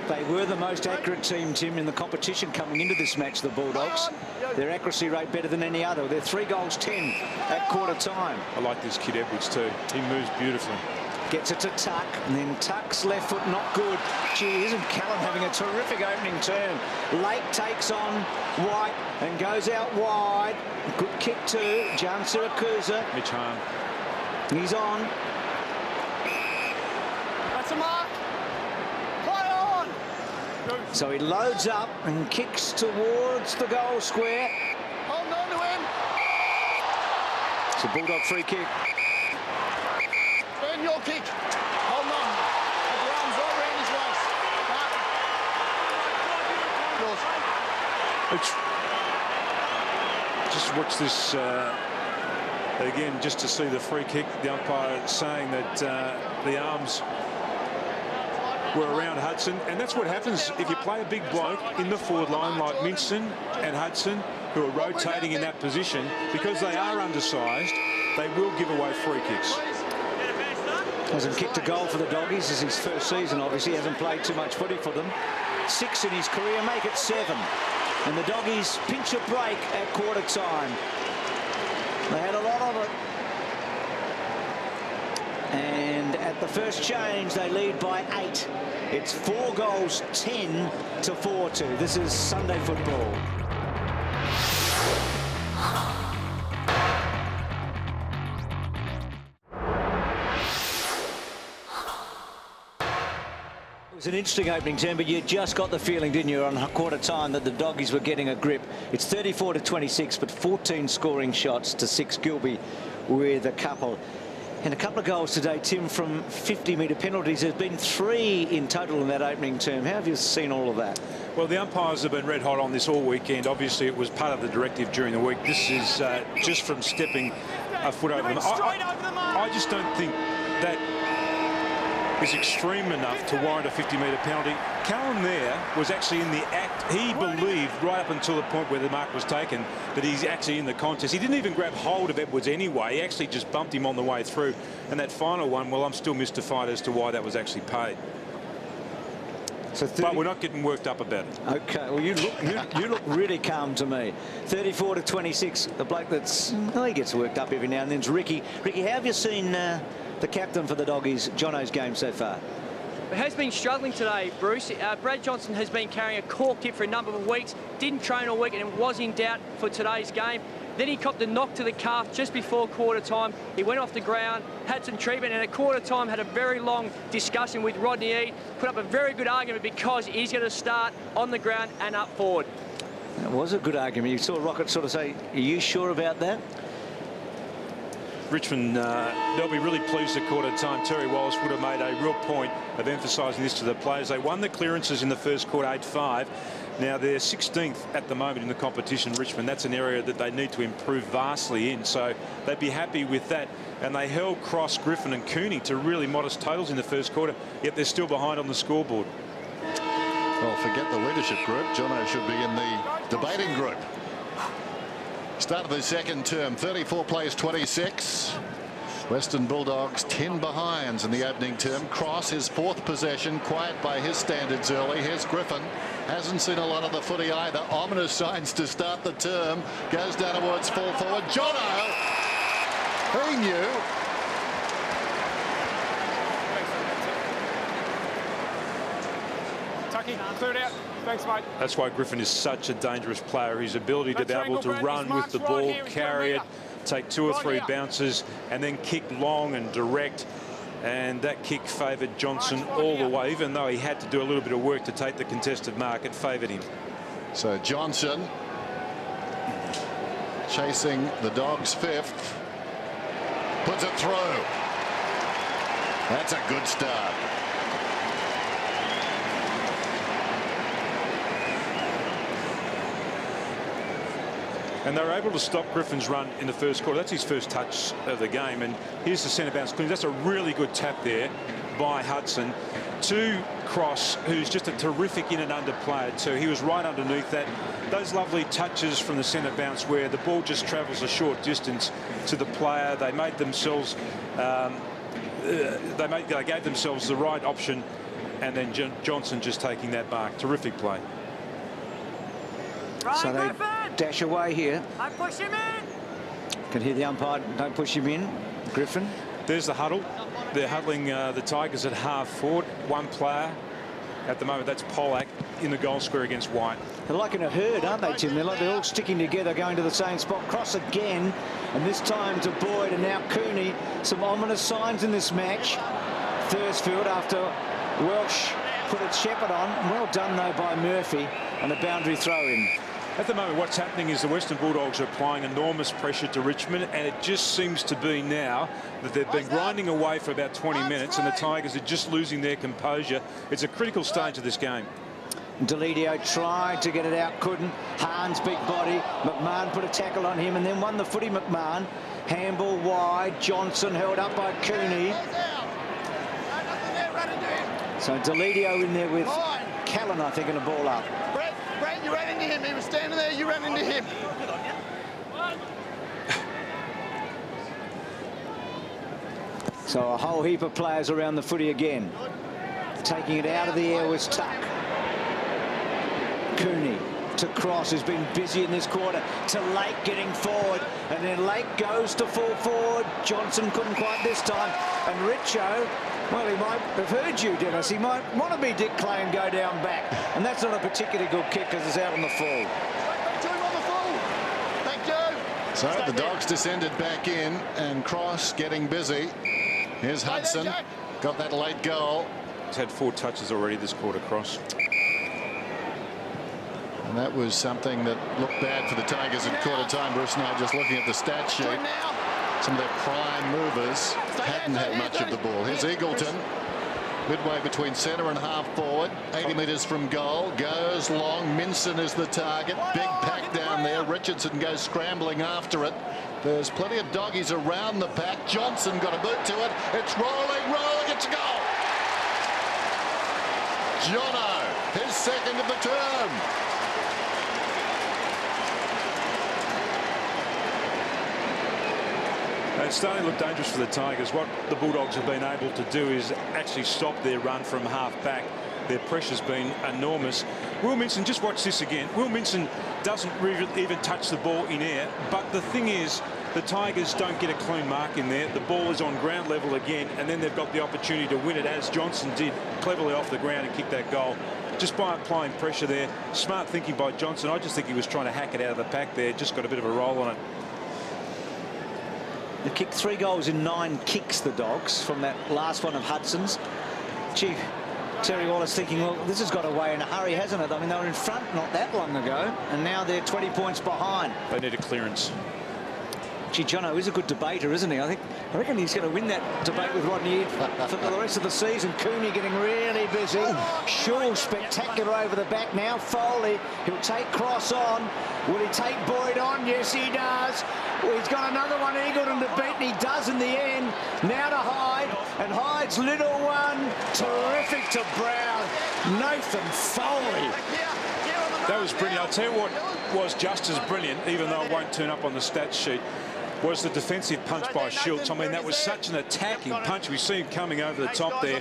They were the most accurate team, Tim, in the competition coming into this match, the Bulldogs. Their accuracy rate better than any other. They're 3 goals 10 at quarter time. I like this kid Edwards too. He moves beautifully. Gets it to Tuck, and then Tuck's left foot not good. Gee, isn't Callan having a terrific opening turn? Lake takes on White and goes out wide. Good kick to Gian Siracusa. Mitch Hahn. He's on. That's a mark. So he loads up and kicks towards the goal square. Hold on to him. It's a Bulldog free kick. Burn your kick. Hold on. The arms all around his waist. Just watch this again, just to see the free kick. The umpire saying that the arms were around Hudson, and that's what happens if you play a big bloke in the forward line like Mincin and Hudson, who are rotating in that position. Because they are undersized, they will give away free kicks. Hasn't kicked a goal for the Doggies. This is his first season, obviously. Hasn't played too much footy for them. 6 in his career, make it 7. And the Doggies pinch a break at quarter time. They had a lot of it. And at the first change, they lead by 8. It's 4 goals, 10 to 4-2. This is Sunday football. It's an interesting opening term, but you just got the feeling, didn't you, on quarter time that the Doggies were getting a grip. It's 34-26, but 14 scoring shots to 6. Gilby with a couple. And a couple of goals today, Tim, from 50-metre penalties. There's been 3 in total in that opening term. How have you seen all of that? Well, the umpires have been red hot on this all weekend. Obviously, it was part of the directive during the week. This is just from stepping a foot over them. I just don't think that is extreme enough to warrant a 50-metre penalty. Callum there was actually in the act. He believed right up until the point where the mark was taken that he's actually in the contest. He didn't even grab hold of Edwards anyway. He actually just bumped him on the way through. And that final one, well, I'm still mystified as to why that was actually paid. So but we're not getting worked up about it. Okay, well, you look really calm to me. 34-26. The bloke that's he gets worked up every now and then is Ricky. Ricky, how have you seen the captain for the Doggies, Jono's game so far? It has been struggling today, Bruce. Brad Johnson has been carrying a cork hip for a number of weeks. Didn't train all week and was in doubt for today's game. Then he copped a knock to the calf just before quarter time. He went off the ground, had some treatment, and at quarter time had a very long discussion with Rodney Eade. Put up a very good argument because he's going to start on the ground and up forward. It was a good argument. You saw Rocket sort of say, are you sure about that? Richmond, they'll be really pleased at quarter time. Terry Wallace would have made a real point of emphasising this to the players. They won the clearances in the first quarter 8-5. Now they're 16th at the moment in the competition, Richmond. That's an area that they need to improve vastly in. So they'd be happy with that. And they held Cross, Griffin and Cooney to really modest totals in the first quarter, yet they're still behind on the scoreboard. Well, forget the leadership group. Jono should be in the debating group. Start of the second term, 34 plays 26. Western Bulldogs 10 behinds in the opening term. Cross, his 4th possession, quiet by his standards early. Here's Griffin. Hasn't seen a lot of the footy either. Ominous signs to start the term. Goes down towards full forward. Jono, he knew. Tucky, cleared out. Thanks, mate. That's why Griffin is such a dangerous player. His ability to be able to run with the ball, carry it, take 2 or 3 bounces, and then kick long and direct. And that kick favoured Johnson all the way, even though he had to do a little bit of work to take the contested mark. It favoured him. So Johnson chasing the Dogs' 5th. Puts it through. That's a good start. And they were able to stop Griffin's run in the first quarter. That's his first touch of the game. And here's the centre bounce clearance. That's a really good tap there by Hudson to Cross, who's just a terrific in and under player too. He was right underneath that. Those lovely touches from the centre bounce where the ball just travels a short distance to the player. They made themselves, they gave themselves the right option, and then Johnson just taking that mark. Terrific play. So they dash away here. Don't push him in. Can hear the umpire. Don't push him in. Griffin. There's the huddle. They're huddling the Tigers at half forward. One player at the moment. That's Pollack in the goal square against White. They're like in a herd, aren't they, Tim? They're all sticking together, going to the same spot. Cross again, and this time to Boyd and now Cooney. Some ominous signs in this match. Thursfield after Welsh put its shepherd on. Well done though by Murphy, and a boundary throw in. At the moment, what's happening is the Western Bulldogs are applying enormous pressure to Richmond, and it just seems to be now that they've been grinding away for about 20 minutes, and the Tigers are just losing their composure. It's a critical stage of this game. Deledio tried to get it out, couldn't. Hahn's big body. McMahon put a tackle on him and then won the footy. McMahon. Handball wide. Johnson held up by Cooney. So Deledio in there with Callan, I think, in a ball up. Brett, you ran into him. He was standing there. You ran into him. So a whole heap of players around the footy again. Taking it out of the air was Tuck. Cooney to Cross, who's been busy in this quarter, to Lake getting forward, and then Lake goes to full forward. Johnson couldn't quite this time, and Richo, well, he might have heard you, Dennis. He might want to be Dick Clay and go down back, and that's not a particularly good kick because it's out on the full. Thank you. So the Dogs descended back in, and Cross getting busy. Here's Hudson, got that late goal. He's had 4 touches already this quarter cross. And that was something that looked bad for the Tigers at quarter time. Bruce and I just looking at the stat sheet. Some of their prime movers hadn't had much of the ball. Here's Eagleton, midway between centre and half forward, 80 metres from goal, goes long. Minson is the target. Big pack down there. Richardson goes scrambling after it. There's plenty of doggies around the pack. Johnson got a boot to it. It's rolling, it's a goal. Jono, his second of the term. It's starting to look dangerous for the Tigers. What the Bulldogs have been able to do is actually stop their run from half back. Their pressure's been enormous. Will Minson, just watch this again. Will Minson doesn't really even touch the ball in air. But the thing is, the Tigers don't get a clean mark in there. The ball is on ground level again, and then they've got the opportunity to win it, as Johnson did cleverly off the ground and kick that goal. Just by applying pressure there. Smart thinking by Johnson. I just think he was trying to hack it out of the pack there. Just got a bit of a roll on it. They've kicked 3 goals in 9 kicks, the Dogs, from that last one of Hudson's. Gee, Terry Wallace thinking, well, this has got away in a hurry, hasn't it? I mean, they were in front not that long ago, and now they're 20 points behind. They need a clearance. Gee, Jono is a good debater, isn't he? I reckon he's going to win that debate with Rodney for the rest of the season. Cooney getting really busy. Shaw spectacular over the back now. Foley, he'll take Cross on. Will he take Boyd on? Yes, he does. Well, he's got another one, Eagleton, to beat, and he does in the end. Now to Hyde, and Hyde's little one. Terrific to Brown. Nathan Foley. That was brilliant. I'll tell you what was just as brilliant, even though it won't turn up on the stats sheet, was the defensive punch by Schultz. I mean, that was such an attacking punch. We see him coming over the top there.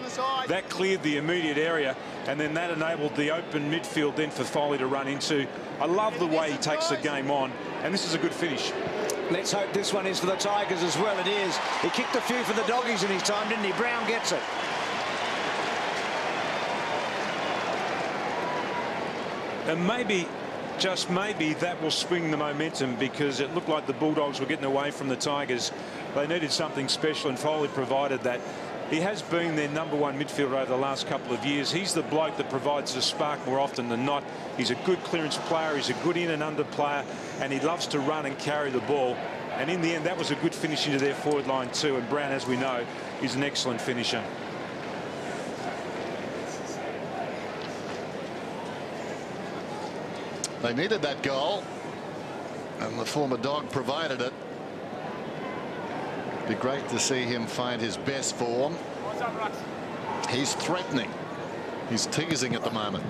That cleared the immediate area, and then that enabled the open midfield then for Foley to run into. I love the way he takes the game on, and this is a good finish. Let's hope this one is for the Tigers as well. It is. He kicked a few for the Doggies in his time, didn't he? Brown gets it. And maybe, just maybe, that will swing the momentum, because it looked like the Bulldogs were getting away from the Tigers. They needed something special, and Foley provided that. He has been their #1 midfielder over the last couple of years. He's the bloke that provides the spark more often than not. He's a good clearance player. He's a good in and under player, and he loves to run and carry the ball. And in the end, that was a good finish into their forward line too. And Brown, as we know, is an excellent finisher. They needed that goal, and the former Dog provided it. Be great to see him find his best form. He's threatening. He's teasing at the moment.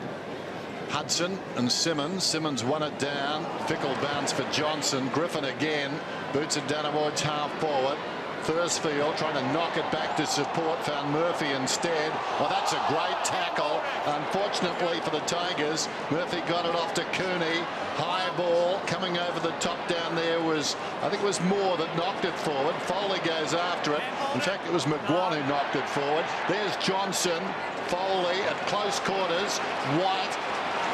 Hudson and Simmons. Simmons won it down. Fickle bounce for Johnson. Griffin again. Boots it down towards half forward. Thursfield trying to knock it back to support. Found Murphy instead. Well, that's a great tackle. Unfortunately for the Tigers, Murphy got it off to Cooney. High ball coming over the top down there was, I think it was Moore that knocked it forward. Foley goes after it. In fact, it was McGuan who knocked it forward. There's Johnson. Foley at close quarters. White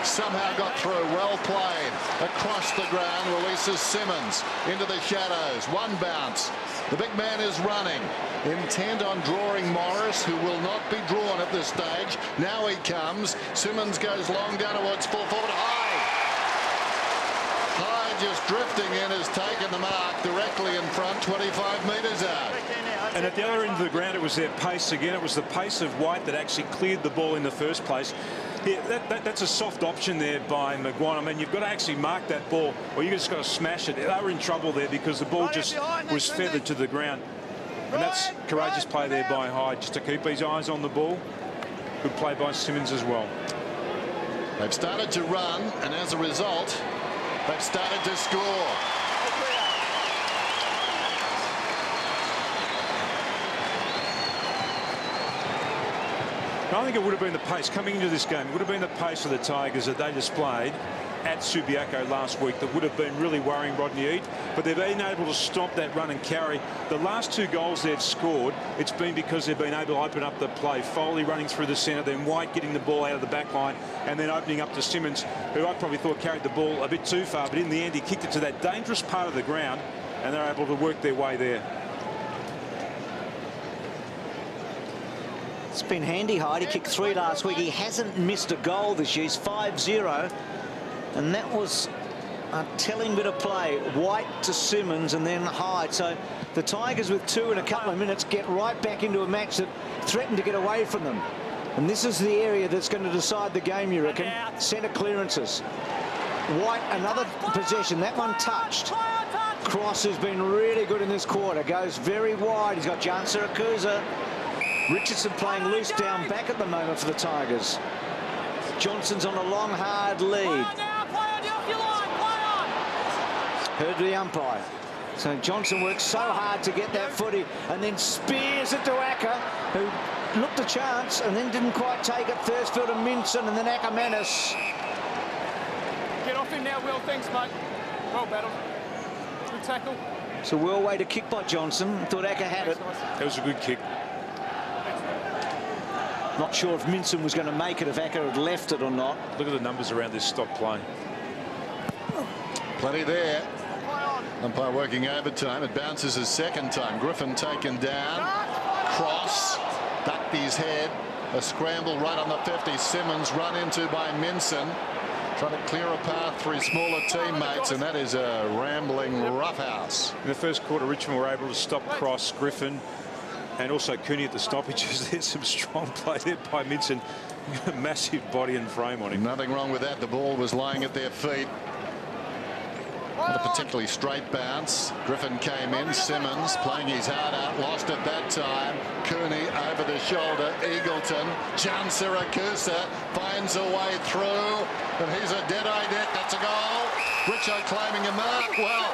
somehow got through. Well played. Across the ground releases Simmons into the shadows. One bounce. The big man is running, intent on drawing Morris, who will not be drawn at this stage. Now he comes. Simmons goes long down towards full forward. Hyde just drifting in, has taken the mark directly in front, 25 metres out. And at the other end of the ground, it was their pace again. It was the pace of White that actually cleared the ball in the first place. Yeah, that's a soft option there by McGuan. I mean, you've got to actually mark that ball, or you just got to smash it. They were in trouble there because the ball just was feathered to the ground. And that's courageous play there by Hyde, just to keep his eyes on the ball. Good play by Simmons as well. They've started to run, and as a result, they've started to score. I think it would have been the pace coming into this game. It would have been the pace of the Tigers that they displayed at Subiaco last week that would have been really worrying Rodney Eade. But they've been able to stop that run and carry. The last 2 goals they've scored, it's been because they've been able to open up the play. Foley running through the centre, then White getting the ball out of the back line, and then opening up to Simmons, who I probably thought carried the ball a bit too far. But in the end, he kicked it to that dangerous part of the ground, and they're able to work their way there. It's been handy, Hyde. He kicked 3 last week. He hasn't missed a goal this year. He's 5-0. And that was a telling bit of play. White to Simmons and then Hyde. So the Tigers with 2 in a couple of minutes get right back into a match that threatened to get away from them. And this is the area that's going to decide the game, you reckon? Centre clearances. White, another possession. That one touched. Cross has been really good in this quarter. Goes very wide. He's got Siracusa. Richardson playing loose down back at the moment for the Tigers. Johnson's on a long, hard lead. Heard the umpire. So Johnson works so hard to get that footy and then spears it to Acker, who looked a chance and then didn't quite take it. Thursfield and Minson and then Ackermanis. Get off him now, Will. Thanks, mate. Well battled. Good tackle. It's a well way to kick by Johnson. Thought Acker had it. That was a good kick. Not sure if Minson was going to make it, if Acker had left it or not. Look at the numbers around this stop play. Plenty there. Umpire working overtime. It bounces his second time. Griffin taken down. Cross. Ducked his head. A scramble right on the 50. Simmons run into by Minson. Trying to clear a path for his smaller teammates, and that is a rambling roughhouse. In the first quarter, Richmond were able to stop Cross, Griffin, and also Cooney at the stoppages. There's some strong play there by Minson. Massive body and frame on him. Nothing wrong with that. The ball was lying at their feet. Not a particularly straight bounce. Griffin came in. Simmons playing his heart out. Lost it that time. Cooney over the shoulder. Eagleton. Siracusa finds a way through. And he's a dead-eye net. That's a goal. Richo claiming a mark. Well,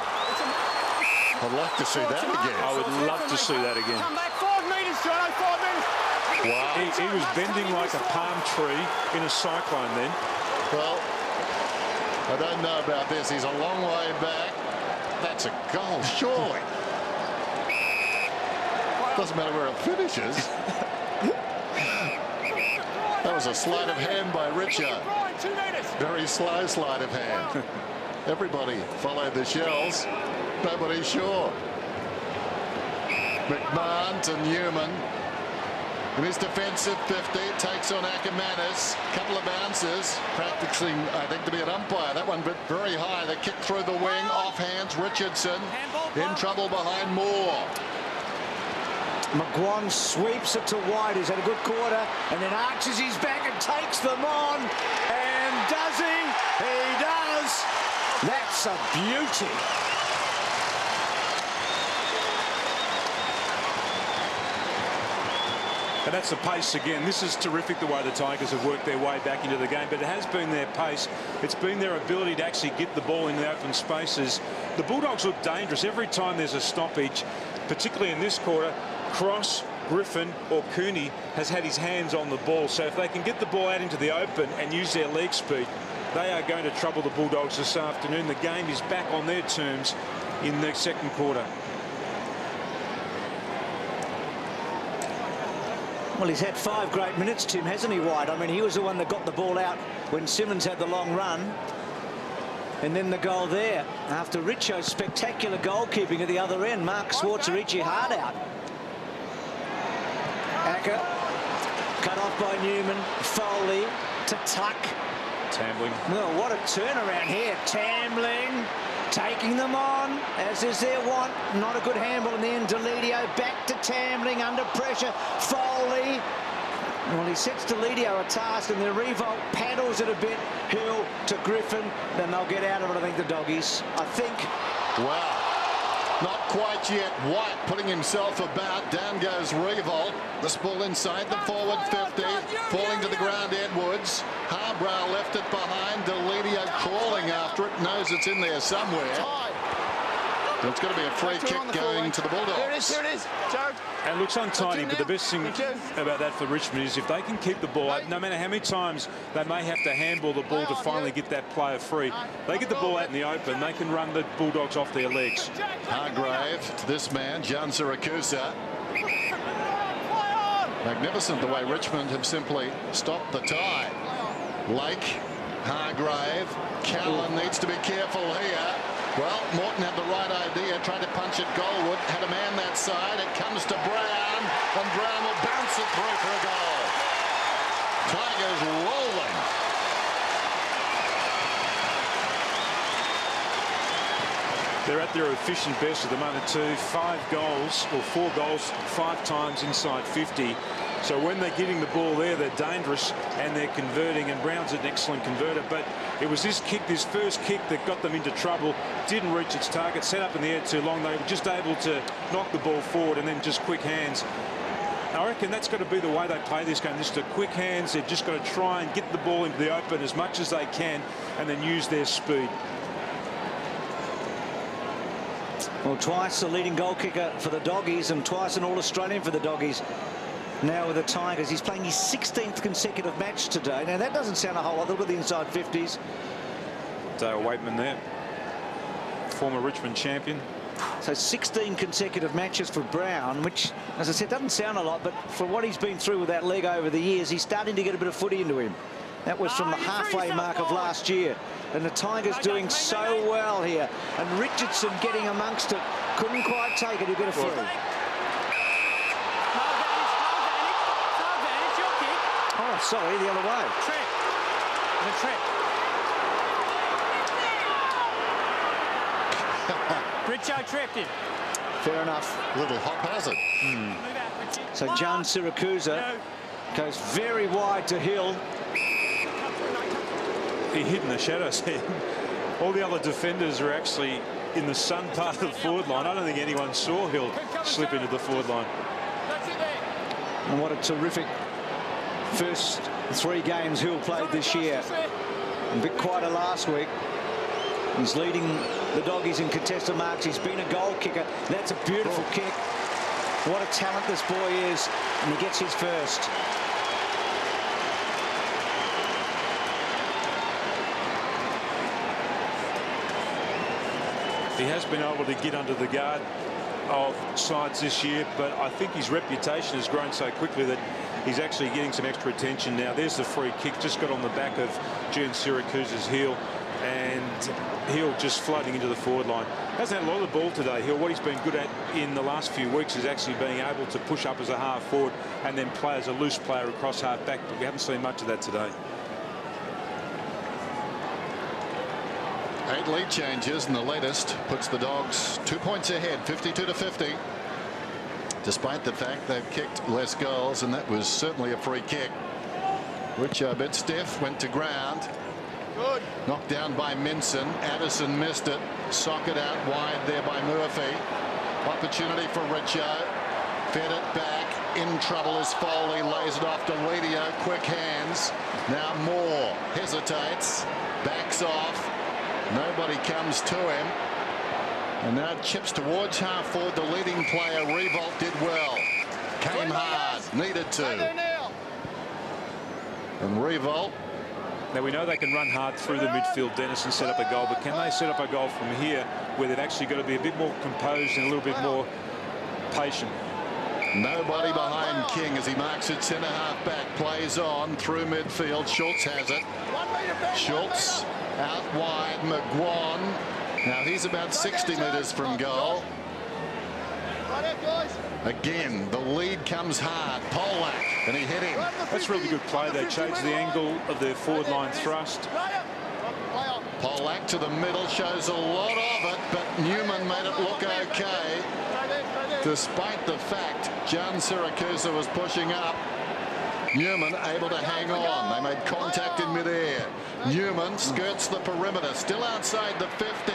I'd like to see that again. I would love to see that again. Come back 5 metres, Jono, 5 metres. Wow. He was bending like a palm tree in a cyclone then. Well, I don't know about this. He's a long way back. That's a goal, surely. Doesn't matter where it finishes. That was a sleight of hand by Richard. Very slow sleight of hand. Everybody followed the shells. Nobody's sure. McMahon to Newman. In his defensive 50, takes on Ackermanis. Couple of bounces. Practicing, I think, to be an umpire. That one bit very high. The kick through the wing. Off hands Richardson. In trouble behind Moore. McGuan sweeps it to White, who's had a good quarter, and then arches his back and takes them on. And does he? He does. That's a beauty. And that's the pace again. This is terrific, the way the Tigers have worked their way back into the game, but it has been their pace. It's been their ability to actually get the ball in the open spaces. The Bulldogs look dangerous every time there's a stoppage, particularly in this quarter. Cross, Griffin or Cooney has had his hands on the ball, so if they can get the ball out into the open and use their leg speed, they are going to trouble the Bulldogs this afternoon. The game is back on their terms in the second quarter. Well, he's had 5 great minutes, Tim, hasn't he, White? I mean, he was the one that got the ball out when Simmons had the long run. And then the goal there after Richo's spectacular goalkeeping at the other end. Mark Schwarzer reached your heart out. Acker cut off by Newman. Foley to Tuck. Tambling. Well, what a turnaround here. Tambling taking them on, as is their want. Not a good handball in the end. Deledio back to Tambling under pressure. Foley. Well, he sets Deledio a task, and the revolt paddles it a bit. Hill to Griffin. Then they'll get out of it, I think, the doggies. I think. Wow. Not quite yet. White putting himself about. Down goes Revolt. This ball inside the forward 50. Falling to the ground, Edwards. Harbrow left it behind. Deledio crawling after it. Knows it's in there somewhere. It's going to be a free kick going to the Bulldogs. Here it is, Joe. And it looks untidy, but the best thing about that for Richmond is if they can keep the ball out, no matter how many times they may have to handball the ball to finally get that player free, they get the ball out in the open, they can run the Bulldogs off their legs. Hargrave to this man, Siracusa. Magnificent the way Richmond have simply stopped the tie. Lake, Hargrave, Callan needs to be careful here. Well, Morton had the right idea, tried to punch it goalward, had a man that side. It comes to Brown. Brown, and Brown will bounce it through for a goal. Tigers rolling. They're at their efficient best at the moment too. 5 goals, or 4 goals, 5 times inside 50. So when they're getting the ball there, they're dangerous and they're converting. And Brown's an excellent converter. But it was this kick, this first kick, that got them into trouble. Didn't reach its target, set up in the air too long. They were just able to knock the ball forward and then just quick hands. I reckon that's got to be the way they play this game. Just a quick hands. They've just got to try and get the ball into the open as much as they can and then use their speed. Well, twice the leading goal kicker for the Doggies and twice an All-Australian for the Doggies. Now with the Tigers, he's playing his 16th consecutive match today. Now that doesn't sound a whole lot. Look at the inside 50s. Dale Waitman there, former Richmond champion. So 16 consecutive matches for Brown, which, as I said, doesn't sound a lot, but for what he's been through with that leg over the years, he's starting to get a bit of footy into him. That was from the halfway mark of last year. And the Tigers doing so well here. And Richardson getting amongst it. Couldn't quite take it. He'll get a free. Oh, sorry, the other way. Trip. The trip. Richo tripped him. Fair enough. Little haphazard. So John Siracusa goes very wide to Hill. He hid in the shadows here. All the other defenders are actually in the sun part of the forward line. I don't think anyone saw Hill slip into the forward line. And what a terrific first 3 games Hill played this year. A bit quieter last week. He's leading the Doggies in contested marks. He's been a goal kicker. That's a beautiful kick. What a talent this boy is. And he gets his first. He has been able to get under the guard of sides this year, but I think his reputation has grown so quickly that he's actually getting some extra attention now. There's the free kick, just got on the back of June Siracusa's heel, and Hill just floating into the forward line. Hasn't had a lot of the ball today, Hill. What he's been good at in the last few weeks is actually being able to push up as a half forward and then play as a loose player across half back, but we haven't seen much of that today. 8 lead changes, and the latest puts the Dogs 2 points ahead, 52-50. Despite the fact they've kicked less goals, and that was certainly a free kick. Which a bit stiff, went to ground. Good. Knocked down by Minson. Addison missed it. Socket out wide there by Murphy. Opportunity for Richo. Fed it back. In trouble is Foley. Lays it off to Ledio. Quick hands. Now Moore hesitates. Backs off. Nobody comes to him. And now chips towards half forward. The leading player, Revolt, did well. Came hard. Needed to. And Revolt. Now we know they can run hard through the midfield, Dennis, and set up a goal, but can they set up a goal from here where they've actually got to be a bit more composed and a little bit more patient? Nobody behind King as he marks it centre half back. Plays on through midfield. Schultz has it. Schultz out wide. McGuan. Now he's about 60 metres from goal. Again, the lead comes hard. Polak, and he hit him. That's really good play. They changed the angle of their forward line thrust. Polak to the middle, shows a lot of it, but Newman made it look okay. Despite the fact John Siracusa was pushing up, Newman able to hang on. They made contact in midair. Newman skirts the perimeter, still outside the 50.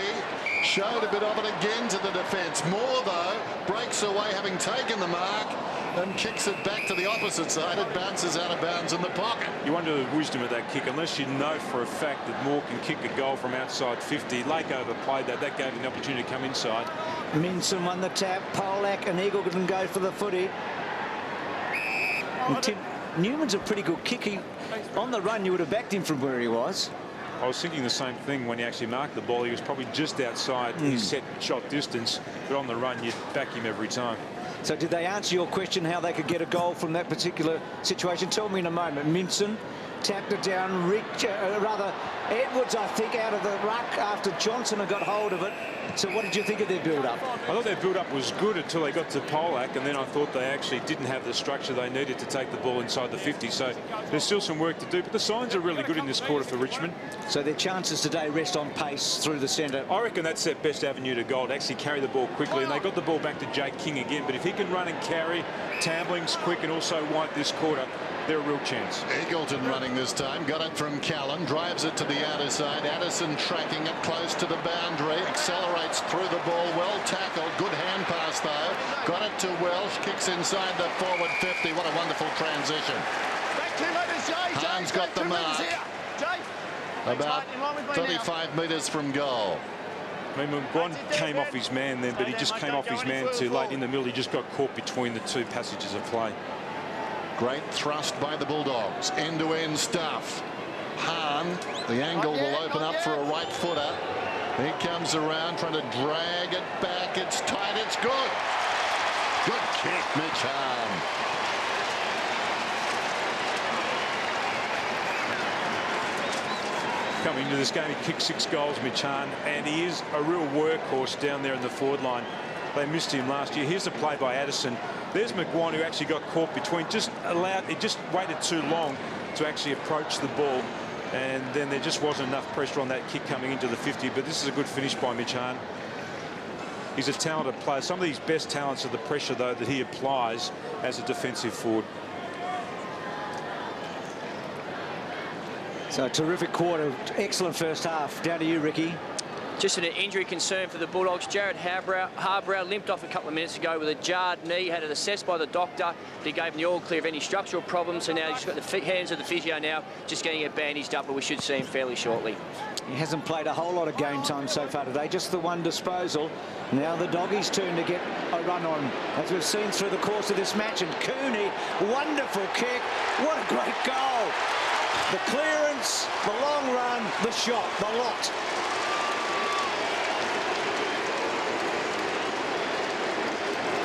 Showed a bit of it again to the defence. Moore, though, breaks away having taken the mark and kicks it back to the opposite side. It bounces out of bounds in the pocket. You wonder the wisdom of that kick, unless you know for a fact that Moore can kick a goal from outside 50. Lake overplayed that. That gave him the opportunity to come inside. Minson won the tap. Polak and Eagle didn't go for the footy. And Newman's a pretty good kicker. On the run, you would have backed him from where he was. I was thinking the same thing when he actually marked the ball. He was probably just outside his set shot distance, but on the run, you'd back him every time. So did they answer your question how they could get a goal from that particular situation? Tell me in a moment. Minson tapped it down. Edwards, I think, out of the ruck after Johnson had got hold of it. So what did you think of their build-up? I thought their build-up was good until they got to Polak, and then I thought they actually didn't have the structure they needed to take the ball inside the 50. So there's still some work to do, but the signs are really good in this quarter for Richmond. So their chances today rest on pace through the centre. I reckon that's their best avenue to goal, to actually carry the ball quickly, and they got the ball back to Jake King again. But if he can run and carry, Tambling's quick and also White this quarter, they're a real chance. Eagleton running this time, got it from Callan, drives it to the outer side. Addison tracking it close to the boundary, accelerates through the ball, well tackled, good hand pass though. Got it to Welsh, kicks inside the forward 50. What a wonderful transition. Hahn's got the mark. About 35 metres from goal. I mean, McGuan came off his man then, but he just came off his man too late in the middle. He just got caught between the two passages of play. Great thrust by the Bulldogs. End-to-end stuff. Hahn, the angle will open up for a right footer. He comes around trying to drag it back. It's tight. It's good. Good kick, Mitch Hahn. Coming into this game, he kicked 6 goals, Mitch Hahn, and he is a real workhorse down there in the forward line. They missed him last year. Here's a play by Addison. There's McGuan, who actually got caught between, he just waited too long to actually approach the ball, and then there just wasn't enough pressure on that kick coming into the 50. But this is a good finish by Mitch Hahn. He's a talented player. Some of his best talents are the pressure, though, that he applies as a defensive forward. So a terrific quarter, excellent first half. Down to you, Ricky. Just an injury concern for the Bulldogs. Jared Harbrow limped off a couple of minutes ago with a jarred knee, had it assessed by the doctor. He gave him the all clear of any structural problems, so now he's got the hands of the physio now, just getting it bandaged up, but we should see him fairly shortly. He hasn't played a whole lot of game time so far today, just the one disposal. Now the Doggies' turn to get a run on, as we've seen through the course of this match. And Cooney, wonderful kick. What a great goal. The clearance, the long run, the shot, the lot.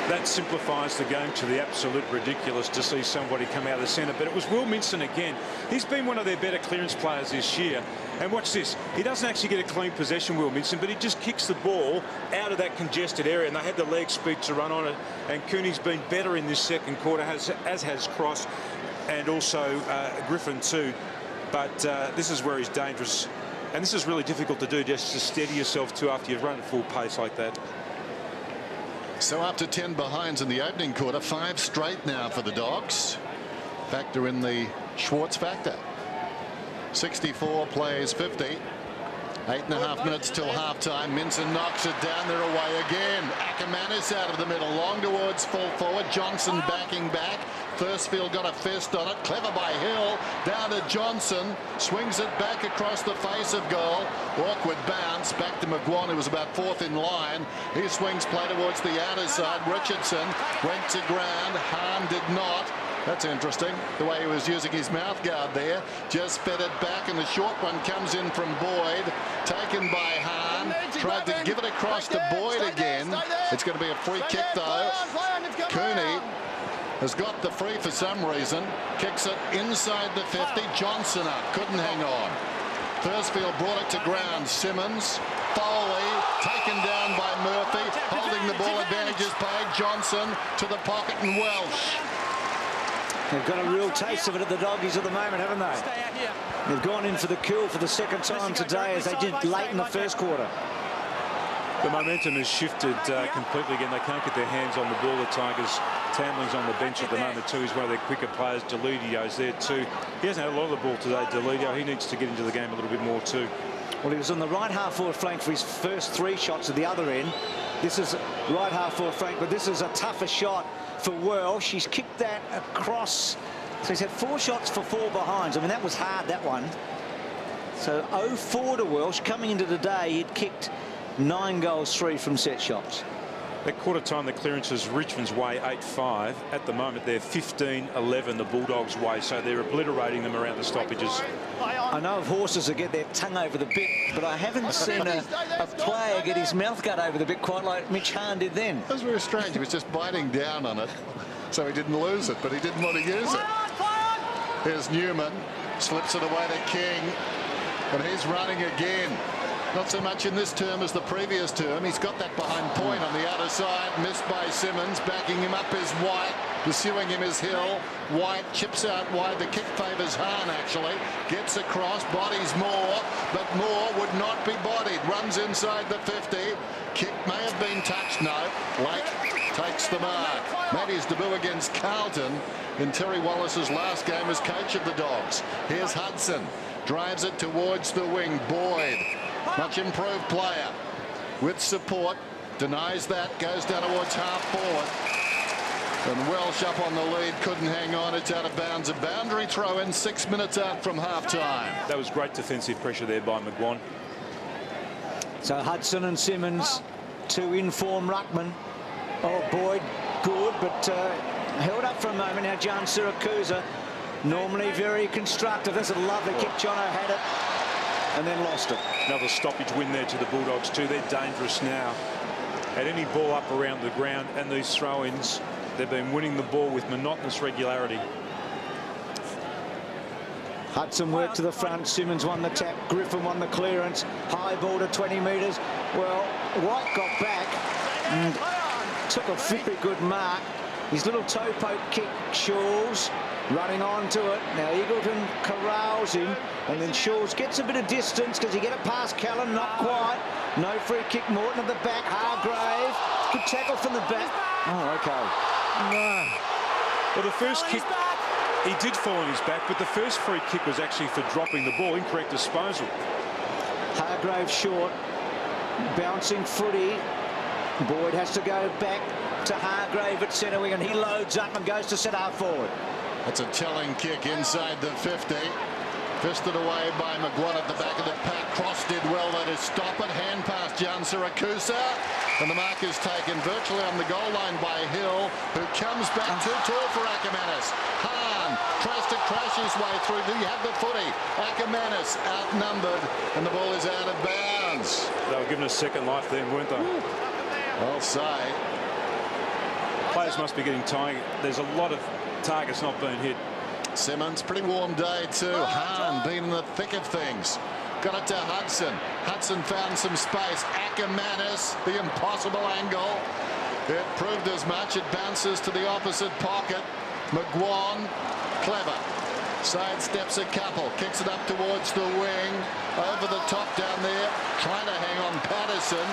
That simplifies the game to the absolute ridiculous to see somebody come out of the centre. But it was Will Minson again. He's been one of their better clearance players this year. And watch this. He doesn't actually get a clean possession, Will Minson, but he just kicks the ball out of that congested area. And they had the leg speed to run on it. And Cooney's been better in this second quarter, as has Cross and also Griffin too. But this is where he's dangerous. And this is really difficult to do, just to steady yourself to after you've run at full pace like that. So after 10 behinds in the opening quarter, 5 straight now for the Dogs. Factor in the Schwartz factor. 64 plays 50. 8.5 minutes till halftime. Minson knocks it down. They're away again. Ackermanis out of the middle, long towards full forward. Johnson backing back. Thursfield got a fist on it. Clever by Hill. Down to Johnson. Swings it back across the face of goal. Awkward bounce. Back to McGuan, who was about 4th in line. He swings play towards the outer side. Richardson went to ground. Hahn did not. That's interesting, the way he was using his mouth guard there. Just fed it back, and the short one comes in from Boyd. Taken by Hahn. Tried to give it across to Boyd again. It's going to be a free kick, though. Cooney has got the free for some reason. Kicks it inside the 50. Johnson up. Couldn't hang on. Thursfield brought it to ground. Simmons. Foley taken down by Murphy. Holding the ball, advantages paid. Johnson to the pocket, and Welsh. They've got a real taste of it at the Doggies at the moment, haven't they? They've gone in for the kill for the second time today, as they did late in the first quarter. The momentum has shifted completely again. They can't get their hands on the ball, the Tigers. Tamlin's on the bench at the moment too. He's one of their quicker players. Delidio's there too. He hasn't had a lot of the ball today, Delidio. He needs to get into the game a little bit more too. Well, he was on the right half forward flank for his first 3 shots at the other end. This is right half forward flank, but this is a tougher shot for Welsh. He's kicked that across. So he's had 4 shots for 4 behinds. I mean, that was hard, that one. So 0-4 to Welsh. Coming into today, he'd kicked 9 goals, 3 from set shots. At quarter time, the clearance is Richmond's way 8-5. At the moment, they're 15-11 the Bulldogs' way, so they're obliterating them around the stoppages. I know of horses that get their tongue over the bit, but I haven't seen a player get his mouth gut over the bit quite like Mitch Hahn did then. That was very strange. He was just biting down on it, so he didn't lose it, but he didn't want to use it. Here's Newman. Slips it away to King. And he's running again. Not so much in this term as the previous term. He's got that behind point on the outer side. Missed by Simmons. Backing him up is White. Pursuing him is Hill. White chips out wide. The kick favours Hahn, actually. Gets across. Bodies Moore. But Moore would not be bodied. Runs inside the 50. Kick may have been touched. No. Lake takes the mark. Made his debut against Carlton in Terry Wallace's last game as coach of the Dogs. Here's Hudson. Drives it towards the wing. Boyd. Much improved player. With support. Denies that. Goes down towards half forward. And Welsh up on the lead. Couldn't hang on. It's out of bounds. A boundary throw in 6 minutes out from half time. That was great defensive pressure there by McGuan. So Hudson and Simmons, two in-form ruckmen. Oh, Boyd, good, but held up for a moment. Now John Siracusa, normally very constructive. That's a lovely kick. Jono had it and then lost it. Another stoppage win there to the Bulldogs too. They're dangerous now. At any ball up around the ground and these throw-ins, they've been winning the ball with monotonous regularity. Hudson worked to the front. Simmons won the tap. Griffin won the clearance. High ball to 20 metres. Well, White got back and took a very good mark. His little toe poke kick, Shaw's running onto it. Now Eagleton corrals him, and then Shaw's gets a bit of distance. Does he get it past Callan? Not quite. No free kick. Morton at the back. Hargrave. Good tackle from the back. Oh, okay. No. Well, the first kick, he did fall on his back, but the first free kick was actually for dropping the ball. Incorrect disposal. Hargrave short. Bouncing footy. Boyd has to go back to Hargrave at centre wing, and he loads up and goes to centre half forward. That's a telling kick inside the 50. Fisted away by McGuan at the back of the pack. Cross did well though to stop it. Hand pass John Siracusa. And the mark is taken virtually on the goal line by Hill, who comes back too tall for Ackermanis. Hahn tries to crash his way through. Do you have the footy? Ackermanis outnumbered, and the ball is out of bounds. They were given a second life then, weren't they? I'll say. Players must be getting tired. There's a lot of targets not being hit. Simmons, pretty warm day too. Hahn been in the thick of things. Got it to Hudson. Hudson found some space. Ackermanis, the impossible angle. It proved as much. It bounces to the opposite pocket. McGuan, clever. Sidesteps a couple. Kicks it up towards the wing. Over the top down there. Trying to hang on Patterson.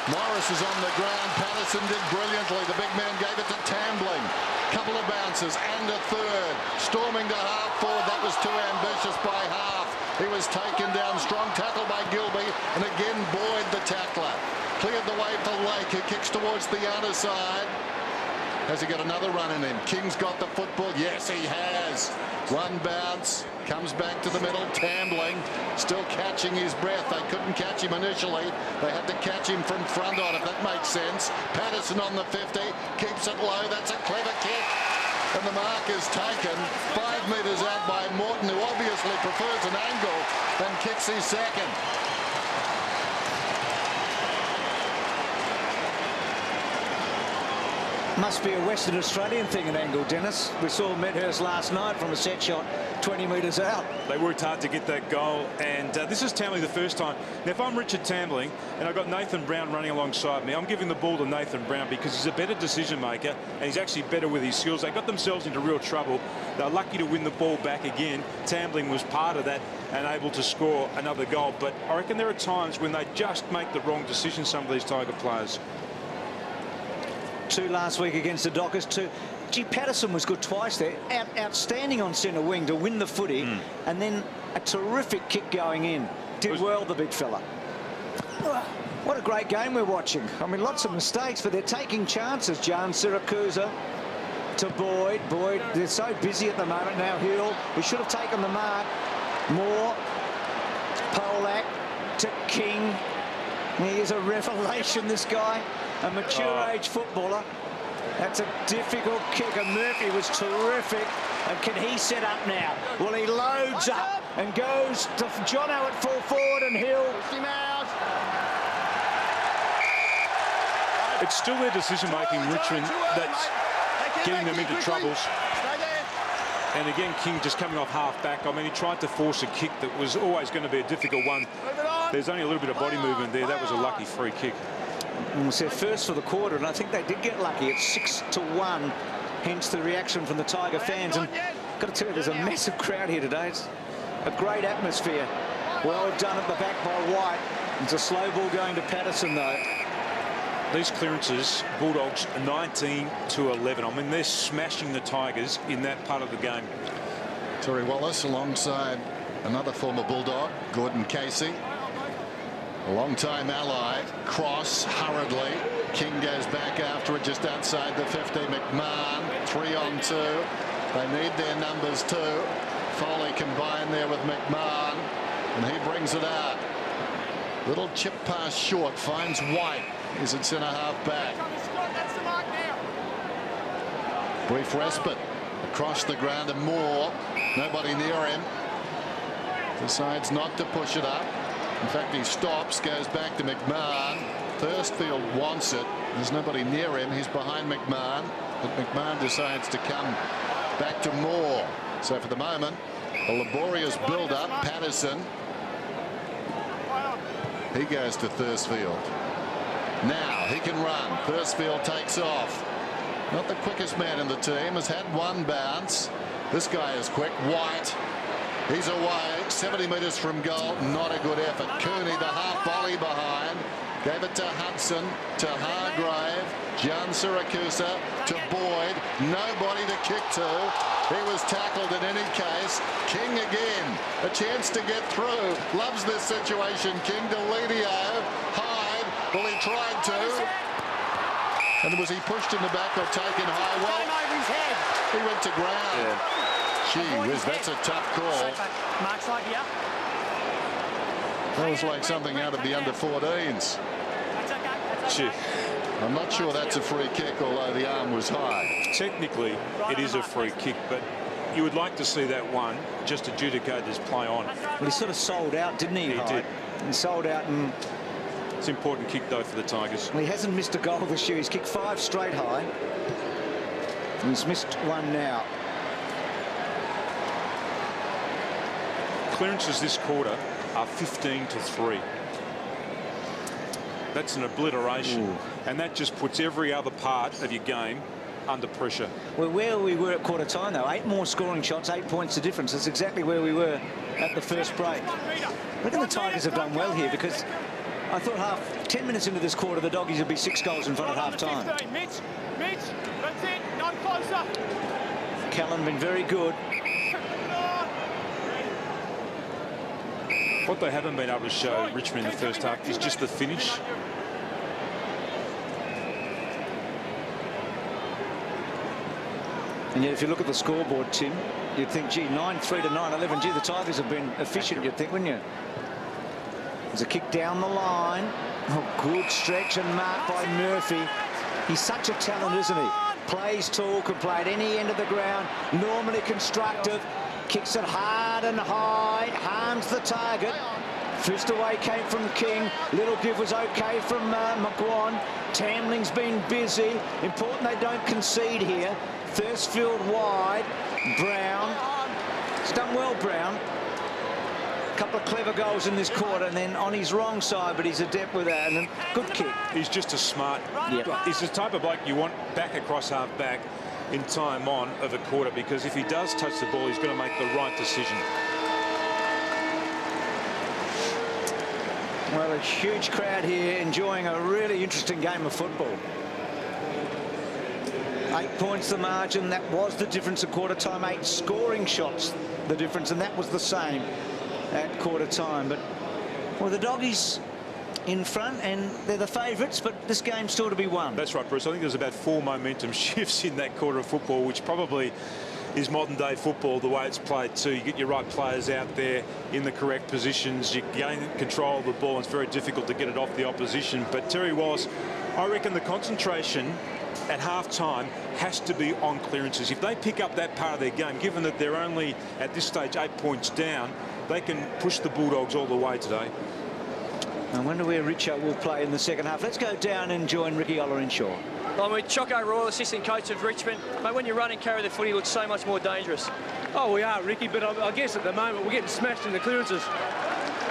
Morris is on the ground. Patterson did brilliantly. The big man gave it to Tambling. Couple of bounces and a third. Storming to half forward. That was too ambitious by half. He was taken down. Strong tackle by Gilby. And again Boyd the tackler. Cleared the way for Lake, who kicks towards the outer side. Has he got another run in him? King's got the football. Yes, he has. One bounce. Comes back to the middle. Tambling still catching his breath. They couldn't catch him initially. They had to catch him from front on, if that makes sense. Patterson on the 50. Keeps it low. That's a clever kick. And the mark is taken 5 metres out by Morton, who obviously prefers an angle and kicks his second. Must be a Western Australian thing, an angle, Dennis. We saw Medhurst last night from a set shot 20 metres out. They worked hard to get that goal, and this is Tambling the first time. Now, if I'm Richard Tambling and I've got Nathan Brown running alongside me, I'm giving the ball to Nathan Brown because he's a better decision maker and he's actually better with his skills. They got themselves into real trouble. They're lucky to win the ball back again. Tambling was part of that and able to score another goal. But I reckon there are times when they just make the wrong decision, some of these Tiger players. 2 last week against the Dockers. 2. Gee, Patterson was good twice there. Outstanding on centre wing to win the footy. And then a terrific kick going in. Did well, the big fella. What a great game we're watching. I mean, lots of mistakes, but they're taking chances. John Siracusa to Boyd. Boyd, they're so busy at the moment now. Hill, he should have taken the mark. Moore. Polak to King. He is a revelation, this guy. A mature age footballer. That's a difficult kick, and Murphy was terrific. And can he set up now? Well, he loads up and goes to Jono at full forward, and Hill. It's still their decision making, Richmond, that's getting them into troubles. And again, King just coming off half-back. I mean, he tried to force a kick that was always going to be a difficult one. There's only a little bit of body movement there. That was a lucky free kick. It was their first for the quarter, and I think they did get lucky. It's 6-1, hence the reaction from the Tiger fans. And I've got to tell you, there's a massive crowd here today. It's a great atmosphere. Well done at the back by White. It's a slow ball going to Patterson, though. These clearances, Bulldogs 19-11. I mean, they're smashing the Tigers in that part of the game. Terry Wallace alongside another former Bulldog, Gordon Casey. A long-time ally. Cross hurriedly. King goes back after it just outside the 50. McMahon 3-on-2. They need their numbers too. Foley combined there with McMahon, and he brings it out. Little chip pass short, finds White. He's at centre half back. Brief respite across the ground and Moore. Nobody near him. Decides not to push it up. In fact, he stops, goes back to McMahon. Thursfield wants it. There's nobody near him. He's behind McMahon, but McMahon decides to come back to Moore. So for the moment, a laborious build-up. Patterson. He goes to Thursfield. Now he can run. Thursfield takes off. Not the quickest man in the team. Has had one bounce. This guy is quick. White. He's away. 70 metres from goal. Not a good effort. Cooney, the half volley behind. Gave it to Hudson, to Hargrave, John Siracusa, to Boyd. Nobody to kick to. He was tackled in any case. King again. A chance to get through. Loves this situation. King to Ledio. Hyde. Well, he tried to. And was he pushed in the back or taken high? Well, he went to ground. Yeah. Gee whiz, that's a tough call. Mark's like, yeah. That was like something out of the under-14s. Gee. I'm not sure that's a free kick, although the arm was high. Technically, it is a free kick, but you would like to see that one just adjudicate this play on. Well, he sort of sold out, didn't he? He did. He sold out, and it's an important kick, though, for the Tigers. Well, he hasn't missed a goal this year. He's kicked 5 straight high. And he's missed one now. Clearances this quarter are 15-3. That's an obliteration. Ooh. And that just puts every other part of your game under pressure. Well, where we were at quarter time, though, 8 more scoring shots, 8 points the difference. That's exactly where we were at the first break. I reckon the Tigers have done well here, because I thought 10 minutes into this quarter, the Doggies would be 6 goals in front at half time. Mitch, that's it, no closer. Callan been very good. What they haven't been able to show Richmond in the first half is just the finish. And yet, if you look at the scoreboard, Tim, you'd think, gee, 9-3 to 9-11. Gee, the Tigers have been efficient, you'd think, wouldn't you? There's a kick down the line. Oh, good stretch and mark by Murphy. He's such a talent, isn't he? Plays tall, can play at any end of the ground. Normally constructive. Kicks it hard and high. Harms the target. Fist away came from King. Little give was okay from McGuan. Tamling's been busy. Important they don't concede here. Thursfield wide. Brown. He's done well, Brown. A couple of clever goals in this quarter, and then on his wrong side, but he's adept with that. And a good kick. He's just a smart. Yep. He's the type of bloke you want back across half back in time on of a quarter, because if he does touch the ball, he's going to make the right decision. Well, a huge crowd here enjoying a really interesting game of football. 8 points the margin. That was the difference at quarter time. 8 scoring shots the difference, and that was the same at quarter time. But well, the Doggies in front, and they're the favourites, but this game's still to be won. That's right, Bruce. I think there's about 4 momentum shifts in that quarter of football, which probably is modern day football, the way it's played too. You get your right players out there in the correct positions, you gain control of the ball, and it's very difficult to get it off the opposition. But Terry Wallace, I reckon the concentration at half time has to be on clearances. If they pick up that part of their game, given that they're only at this stage 8 points down, they can push the Bulldogs all the way today. I wonder where Richo will play in the second half. Let's go down and join Ricky Ollerenshaw. I mean, Choco Royal, assistant coach of Richmond. Mate, when you run and carry the footy, it looks so much more dangerous. Oh, we are, Ricky, but I guess at the moment we're getting smashed in the clearances.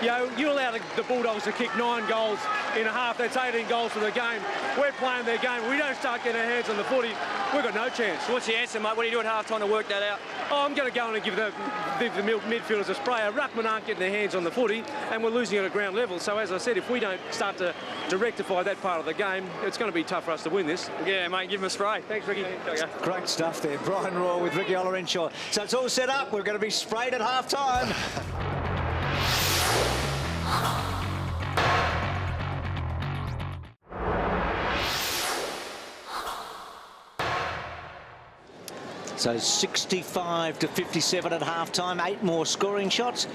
You know, you allow the Bulldogs to kick 9 goals in a half. That's 18 goals for the game. We're playing their game. We don't start getting our hands on the footy, we've got no chance. What's the answer, mate? What do you do at half-time to work that out? Oh, I'm going to go in and give the midfielders a spray. Ruckman aren't getting their hands on the footy, and we're losing it at ground level. So, as I said, if we don't start to rectify that part of the game, it's going to be tough for us to win this. Yeah, mate, give him a spray. Thanks, Ricky. Great stuff there. Brian Royal with Ricky Ollerenshaw. So it's all set up. We're going to be sprayed at half-time. So 65 to 57 at half-time. 8 more scoring shots.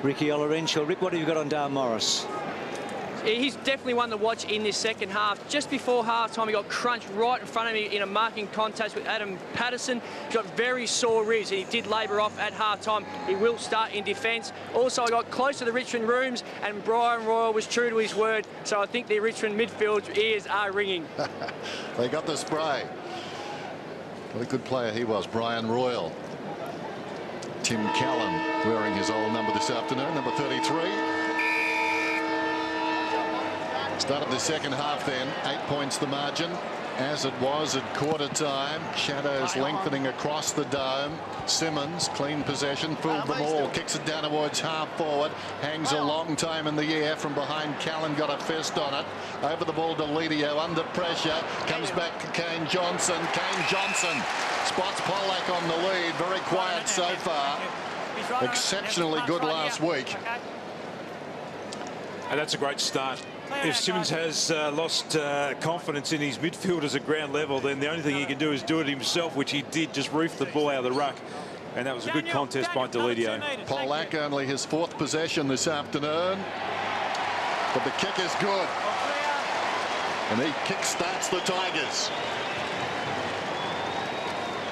Ricky Ollerenshaw. Rick, what have you got on Dale Morris? He's definitely one to watch in this second half. Just before half-time, he got crunched right in front of me in a marking contest with Adam Patterson. He got very sore ribs, and he did labour off at half-time. He will start in defence. Also, I got close to the Richmond rooms, and Brian Royal was true to his word. So I think the Richmond midfield ears are ringing. They got the spray. What a good player he was, Brian Royal. Tim Callan wearing his old number this afternoon, number 33. Started the second half then, 8 points the margin, as it was at quarter time. Shadows lengthening across the dome. Simmons, clean possession, fooled them all, kicks it down towards half forward, hangs a long time in the air from behind. Callan got a fist on it. Over the ball to Lidio, under pressure, comes back to Kane Johnson. Kane Johnson spots Pollack on the lead, very quiet so far. Exceptionally good last week. And that's a great start. If Simmons has lost confidence in his midfielders at ground level, then the only thing he can do is do it himself, which he did, just roof the ball out of the ruck. And that was a good contest by Delidio. Pollack only his 4th possession this afternoon, but the kick is good. And he kick-starts the Tigers.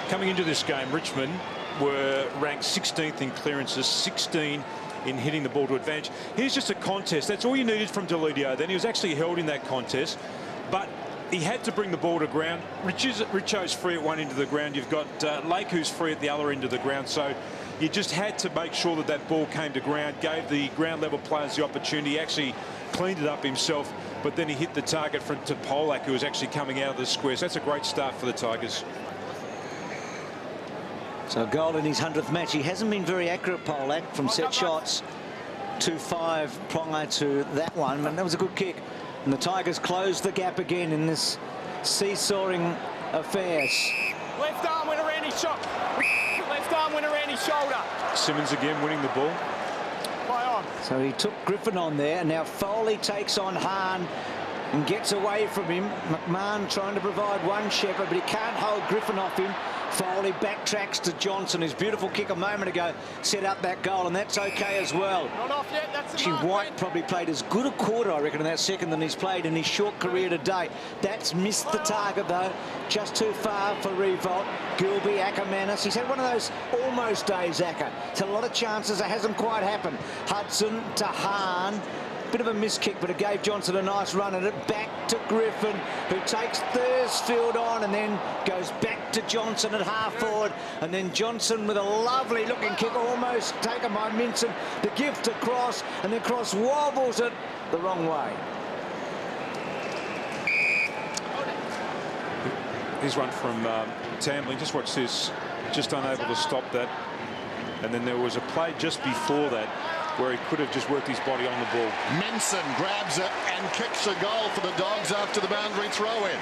Coming into this game, Richmond were ranked 16th in clearances, 16 in hitting the ball to advantage. Here's just a contest. That's all you needed from Delidio. Then he was actually held in that contest, but he had to bring the ball to ground. Richo's free at one end of the ground. You've got Lake who's free at the other end of the ground. So you just had to make sure that that ball came to ground, gave the ground level players the opportunity. He actually cleaned it up himself, but then he hit the target to Pollack, who was actually coming out of the square. So that's a great start for the Tigers. So a goal in his 100th match. He hasn't been very accurate, Pollack, from set shots. 2-5 prior to that one, but that was a good kick. And the Tigers closed the gap again in this seesawing affair. Left arm went around his shot. Left arm went around his shoulder. Simmons again winning the ball. Play on. So he took Griffin on there, and now Foley takes on Hahn and gets away from him. McMahon trying to provide one shepherd, but he can't hold Griffin off him. Foley backtracks to Johnson. His beautiful kick a moment ago set up that goal, and that's okay as well. Not off yet. That's Actually, White probably played as good a quarter, I reckon, in that second than he's played in his short career to date. That's missed the target, though. Just too far for Revolt. Gilby, Ackermanis. He's had one of those almost days, Acker. It's a lot of chances. It hasn't quite happened. Hudson to Hahn. Bit of a miss kick, but it gave Johnson a nice run at it. Back to Griffin, who takes Thursfield on and then goes back to Johnson at half forward. And then Johnson with a lovely looking kick, almost taken by Minson. The gift to Cross, and then Cross wobbles it the wrong way. Here's one from Tambling. Just watch this. Just unable to stop that. And then there was a play just before that where he could have just worked his body on the ball. Minson grabs it and kicks a goal for the Dogs after the boundary throw-in.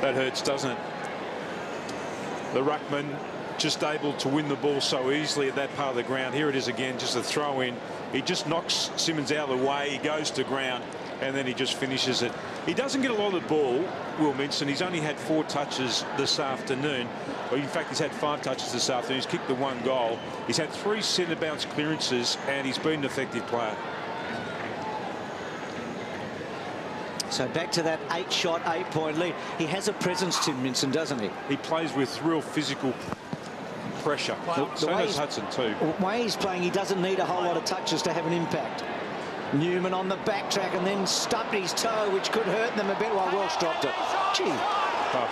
That hurts, doesn't it? The ruckman just able to win the ball so easily at that part of the ground. Here it is again, just a throw-in. He just knocks Simmons out of the way. He goes to ground, and then he just finishes it. He doesn't get a lot of the ball, Will Minson. He's only had 4 touches this afternoon. Or in fact, he's had 5 touches this afternoon. He's kicked the 1 goal. He's had 3 centre bounce clearances, and he's been an effective player. So back to that 8-shot, 8-point lead. He has a presence, Tim Minson, doesn't he? He plays with real physical pressure. The So way does Hudson too. The way he's playing, he doesn't need a whole lot of touches to have an impact. Newman on the backtrack and then stubbed his toe, which could hurt them a bit while Welsh dropped it. Gee. Oh.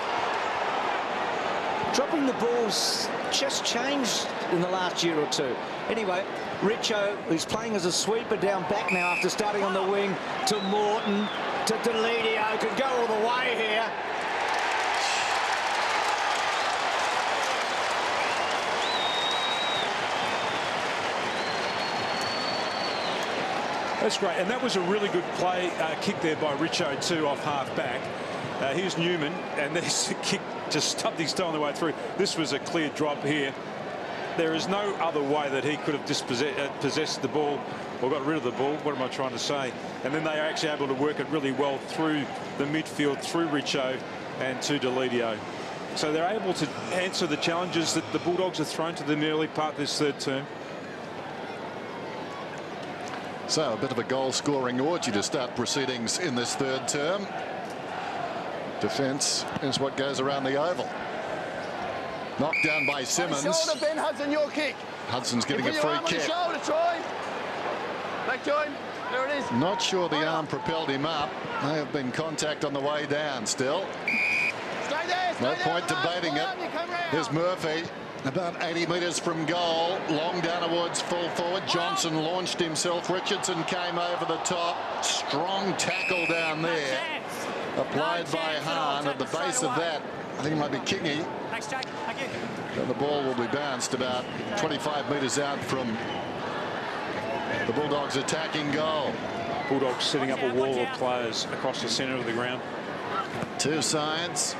Dropping the balls just changed in the last year or two. Anyway, Richo, who's playing as a sweeper down back now after starting on the wing, to Morton, to Deledio, could go all the way here. That's great, and that was a really good play, kick there by Richo too, off half back. Here's Newman, and this kick just stubbed his toe on the way through. This was a clear drop here. There is no other way that he could have possessed the ball or got rid of the ball. What am I trying to say? And then they are actually able to work it really well through the midfield, through Richo and to Deledio. So they're able to answer the challenges that the Bulldogs have thrown to them in the early part of this third term. So a bit of a goal scoring orgy to start proceedings in this third term. Defence is what goes around the oval. Knocked down by Simmons. Shoulder, Ben Hudson, your kick. Hudson's getting a free kick. Shoulder, Troy. Back to him. There it is. Not sure the arm propelled him up. May have been contact on the way down still. Stay there. No point debating it. Here's Murphy. About 80 metres from goal. Long down towards full forward. Johnson launched himself. Richardson came over the top. Strong tackle down there. Applied by Hahn. At the base of that, I think it might be Kingy. And the ball will be bounced about 25 metres out from the Bulldogs' attacking goal. Bulldogs setting up a wall of players across the centre of the ground. Two sides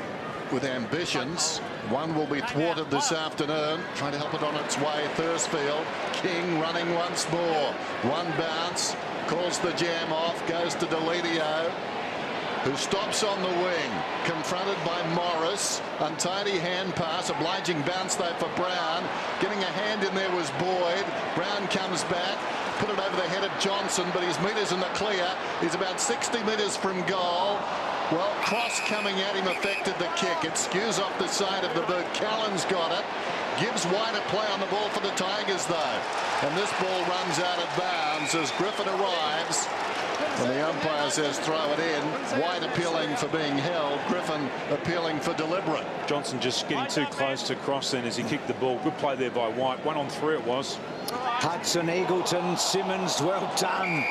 with ambitions. One will be thwarted this afternoon, trying to help it on its way. Thursfield, King running once more. One bounce, calls the jam off, goes to Deledio, who stops on the wing, confronted by Morris. Untidy hand pass, obliging bounce though for Brown. Getting a hand in there was Boyd. Brown comes back, put it over the head of Johnson, but his metres in the clear. He's about 60 metres from goal. Well, cross coming at him affected the kick. It skews off the side of the boot. Callan's got it. Gives White a play on the ball for the Tigers, though. And this ball runs out of bounds as Griffin arrives. And the umpire says throw it in. White appealing for being held. Griffin appealing for deliberate. Johnson just getting too close to cross then as he kicked the ball. Good play there by White. 1 on 3 it was. Hudson, Eagleton, Simmons, well done.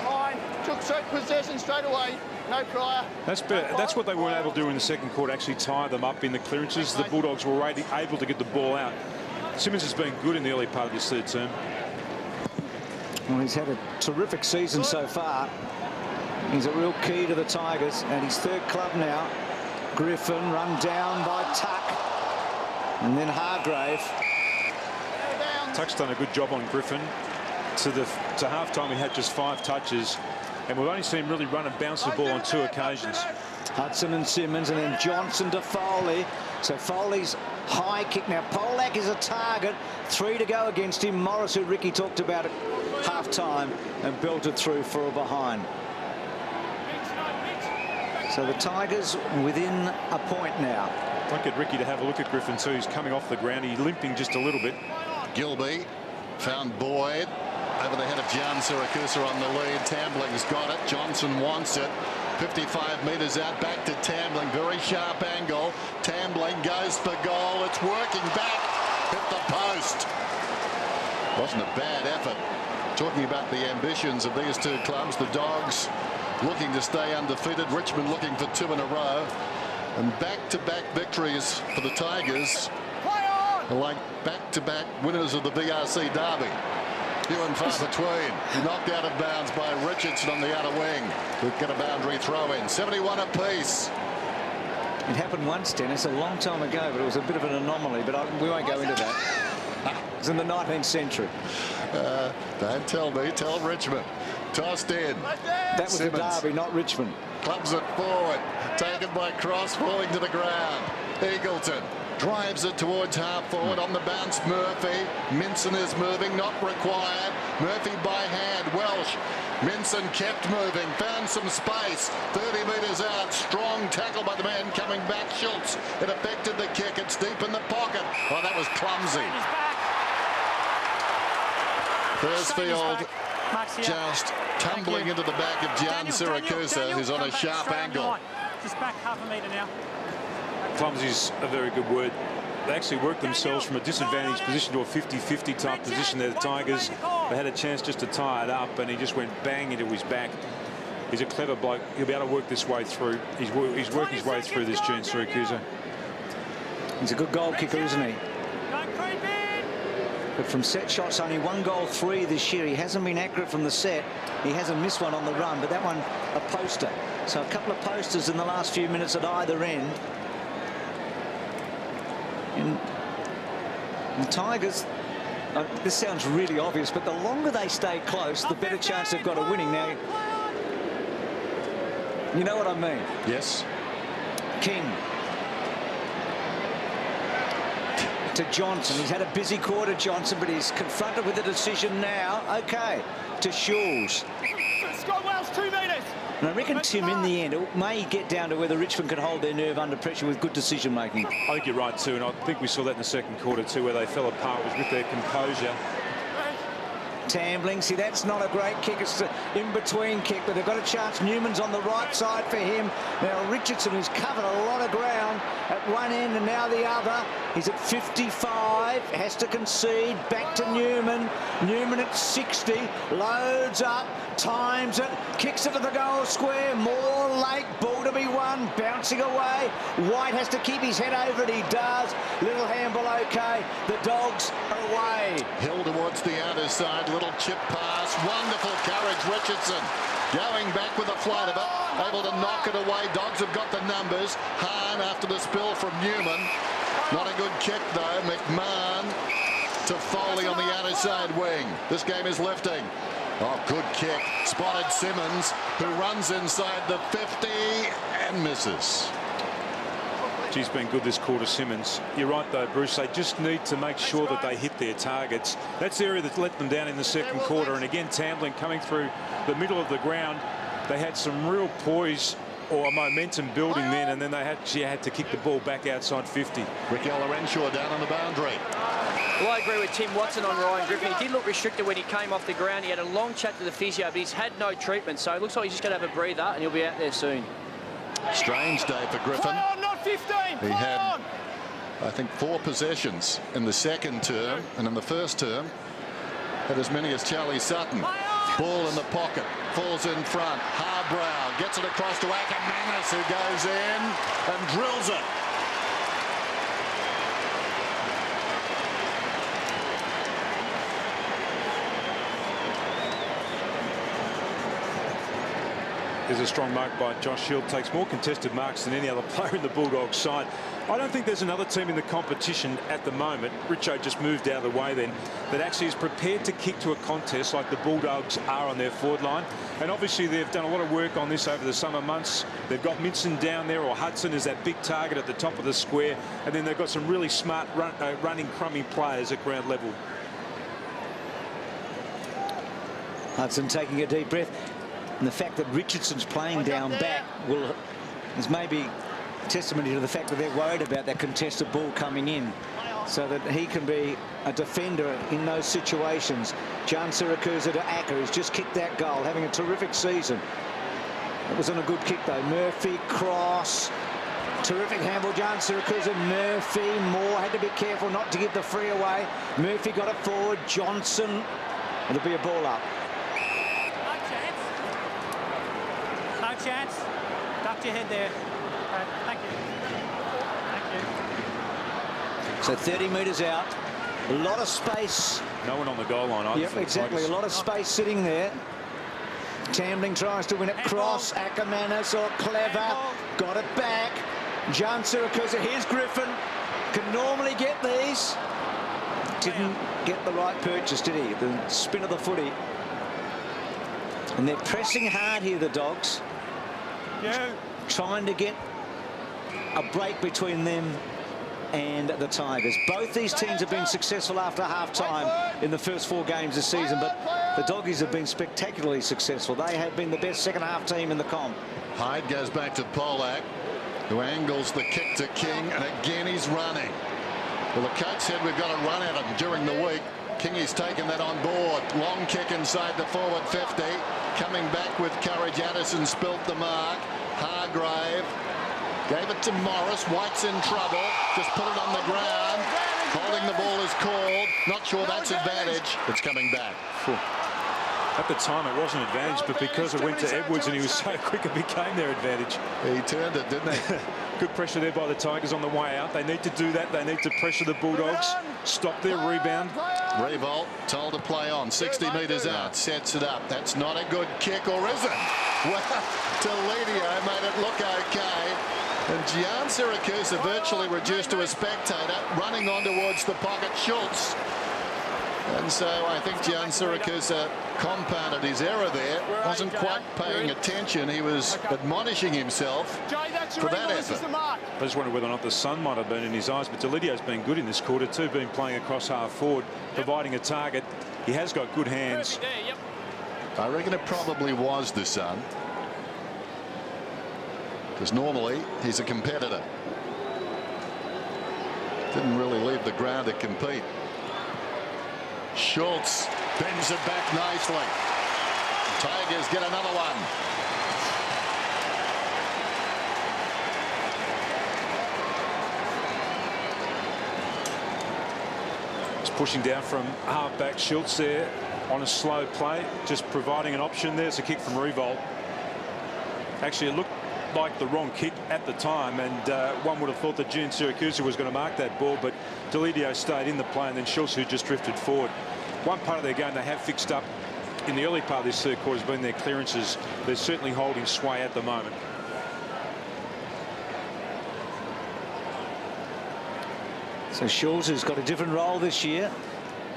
Fine. Took straight possession straight away. No prior. That's better. That's what they weren't able to do in the second quarter, actually tie them up in the clearances. The Bulldogs were able to get the ball out. Simmons has been good in the early part of this third term. Well, he's had a terrific season so far. He's a real key to the Tigers, and his third club now. Griffin run down by Tuck, and then Hargrave. Tuck's done a good job on Griffin. To half-time, he had just 5 touches, and we've only seen him really run and bounce the ball on 2 occasions. Hudson and Simmons, and then Johnson to Foley. So Foley's high kick. Now Polak is a target. 3 to go against him. Morris, who Ricky talked about at half-time, and belted through for a behind. So the Tigers within a point now. I'd get Ricky to have a look at Griffin too. He's coming off the ground. He's limping just a little bit. Gilby found Boyd over the head of Jan Siracusa on the lead. Tambling's got it. Johnson wants it. 55 metres out, back to Tambling. Very sharp angle. Tambling goes for goal. It's working back. Hit the post. Wasn't a bad effort. Talking about the ambitions of these two clubs. The Dogs looking to stay undefeated. Richmond looking for 2 in a row. And back-to-back victories for the Tigers. Like back-to-back winners of the VRC Derby. Few and far between. Knocked out of bounds by Richardson on the outer wing. We've got a boundary throw in. 71 apiece. It happened once, Dennis, a long time ago, but it was a bit of an anomaly. But we won't go into that. It was in the 19th century. Don't tell me. Tell Richmond. Tossed in. That was Simmons. the Derby, not Richmond. Clubs it forward. Taken by Cross, falling to the ground. Eagleton drives it towards half forward. On the bounce, Murphy. Minson is moving, not required. Murphy by hand. Welsh. Minson kept moving, found some space. 30 metres out. Strong tackle by the man coming back. Schultz. It affected the kick. It's deep in the pocket. Oh, that was clumsy. Thursfield just tumbling into the back of Jan Siracusa, who's on a sharp angle. Just back half a metre now. Clumsy's a very good word. They actually worked themselves from a disadvantaged position to a 50-50 type position there. The Tigers, they had a chance just to tie it up, and he just went bang into his back. He's a clever bloke. He'll be able to work this way through. He's worked his way through this, Jan Siracusa. He's a good goal kicker, isn't he? But from set shots, only 1 goal 3 this year. He hasn't been accurate from the set. He hasn't missed one on the run, but that one a poster. So a couple of posters in the last few minutes at either end. And the Tigers, this sounds really obvious, but the longer they stay close, the better chance they've got of winning. Now, you know what I mean? Yes. King. To Johnson. He's had a busy quarter, Johnson, but he's confronted with a decision now. OK. To Schulz. Scott Wells, 2 metres. And I reckon, Tim, in the end, it may get down to whether Richmond can hold their nerve under pressure with good decision-making. I think you're right, too, and I think we saw that in the second quarter, too, where they fell apart was with their composure. Tambling, see, that's not a great kick. It's an in-between kick, but they've got a chance. Newman's on the right side for him. Now Richardson, who's covered a lot of ground at one end and now the other. He's at 55, has to concede. Back to Newman. Newman at 60, loads up, times it, kicks it to the goal square. More late, ball to be won, bouncing away. White has to keep his head over it. He does. Little handball, OK. The Dogs are away. Hill towards the outer side. Little chip pass. Wonderful courage. Richardson going back with a flight of it. Able to knock it away. Dogs have got the numbers. Hahn after the spill from Newman. Not a good kick, though. McMahon to Foley on the outer side wing. This game is lifting. Oh, good kick. Spotted Simmons, who runs inside the 50 and misses. He's been good this quarter, Simmons. You're right, though, Bruce. They just need to make sure that they hit their targets. That's the area that let them down in the second quarter. And again, Tambling coming through the middle of the ground. They had some real poise or momentum building then, and then they actually had to kick the ball back outside 50. Ricky Olorenshaw down on the boundary. Well, I agree with Tim Watson on Ryan Griffin. He did look restricted when he came off the ground. He had a long chat to the physio, but he's had no treatment. So it looks like he's just going to have a breather, and he'll be out there soon. Strange day for Griffin. Not 15. He had, I think, 4 possessions in the second term, and in the first term had as many as Charlie Sutton. Ball in the pocket, falls in front. Harbrow gets it across to Ackermanis, who goes in and drills it. There's a strong mark by Josh Hill. Takes more contested marks than any other player in the Bulldogs side. I don't think there's another team in the competition at the moment. Richo just moved out of the way then, that actually is prepared to kick to a contest like the Bulldogs are on their forward line. And obviously they've done a lot of work on this over the summer months. They've got Minson down there, or Hudson is that big target at the top of the square. And then they've got some really smart running crummy players at ground level. Hudson taking a deep breath. And the fact that Richardson's playing down back is maybe testimony to the fact that they're worried about that contested ball coming in, so that he can be a defender in those situations. Jan Siracusa to Acker, who's just kicked that goal, having a terrific season. It wasn't a good kick, though. Murphy, cross. Terrific handball, Jan Siracusa. Murphy, Moore had to be careful not to give the free away. Murphy got it forward. Johnson. It'll be a ball up. No chance. Duck your head there. Right, thank you. Thank you. So 30 metres out. A lot of space. No one on the goal line. Yep, exactly. A lot of space sitting there. Tambling tries to win it. Cross. Ackermanis or Clever. Got it back. Jan Siracusa. Here's Griffin. Can normally get these. Didn't get the right purchase, did he? The spin of the footy. And they're pressing hard here, the Dogs. Yeah. Trying to get a break between them and the Tigers. Both these teams have been successful after half-time in the first 4 games this season, but the Doggies have been spectacularly successful. They have been the best second-half team in the comp. Hyde goes back to Polak, who angles the kick to King, and again he's running. Well, the coach said we've got to run at him during the week. King has taken that on board. Long kick inside the forward 50. Coming back with courage. Addison spilt the mark. Hargrave gave it to Morris. White's in trouble. Just put it on the ground. Holding the ball is called. Not sure that's advantage. It's coming back. At the time it wasn't advantage, but because it went to Edwards and he was so quick, it became their advantage. He turned it, didn't he? Good pressure there by the Tigers on the way out. They need to do that. They need to pressure the Bulldogs, stop their rebound. Revolt told to play on. 60 metres out. Sets it up. That's not a good kick, or is it? Well, Deledio made it look okay. And Gian Syracuse virtually reduced to a spectator, running on towards the pocket. Schultz. And so I think Gian Syracuse compounded his error there. Wasn't quite paying attention. He was admonishing himself for that effort. I just wonder whether or not the sun might have been in his eyes, but Delidio's been good in this quarter too, been playing across half forward, providing a target. He has got good hands. I reckon it probably was the sun, because normally he's a competitor. Didn't really leave the ground to compete. Schultz bends it back nicely. Tigers get another one. He's pushing down from half-back. Schultz there on a slow play, just providing an option. There's a kick from Revolt. Actually, it looked like the wrong kick at the time, and one would have thought that Gian Syracuse was going to mark that ball, but Deledio stayed in the play, and then Schultz, who just drifted forward. One part of their game they have fixed up in the early part of this third quarter has been their clearances. They're certainly holding sway at the moment. So Schultz has got a different role this year,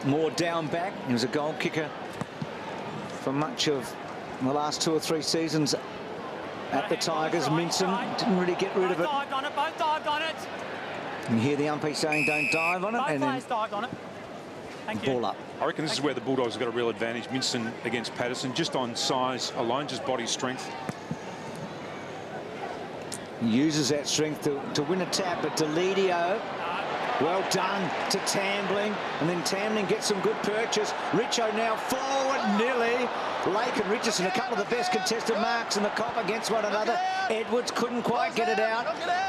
more down back. He was a goal kicker for much of the last 2 or 3 seasons at the Tigers. Minson didn't really get rid of it. Both dived on it. You hear the umpire saying don't dive on it, and then dived on it. Thank you. Ball up. I reckon this is where the Bulldogs have got a real advantage. Minson against Patterson, just on size alone, just body strength. He uses that strength to win a tap, but Deledio, well done to Tambling, and then Tambling gets some good purchase. Richo now forward, nearly. Lake and Richardson, a couple of the best contested marks in the comp against one another. Edwards couldn't quite get it out.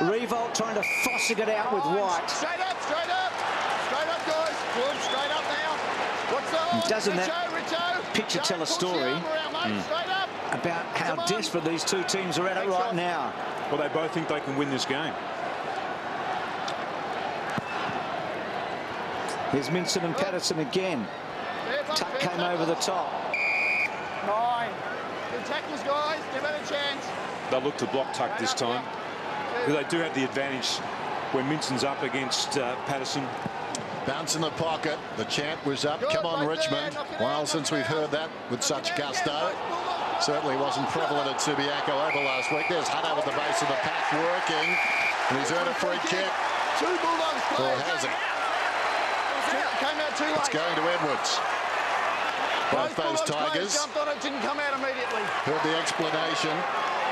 Revolt trying to fossing it out with White. Straight up, straight up. Straight up, guys. Good, straight up now. What's that? Doesn't that picture tell a story about how desperate these two teams are at it right now? Well, they both think they can win this game. Here's Minson and Patterson again. Tuck came over the top. 9. Good tackles, guys. Give it a chance. They'll look to block Tuck this time. They do have the advantage when Minson's up against Patterson. Bounce in the pocket. The chant was up. Come on, Richmond. While since we've heard that with such gusto. Certainly wasn't prevalent at Subiaco over last week. There's Hunter with the base of the pack working. And he's earned a free kick. 2 Bulldogs players. Or has he? Came out too late. It's going to Edwards. Both those Tigers jumped on it, didn't come out immediately. Heard the explanation.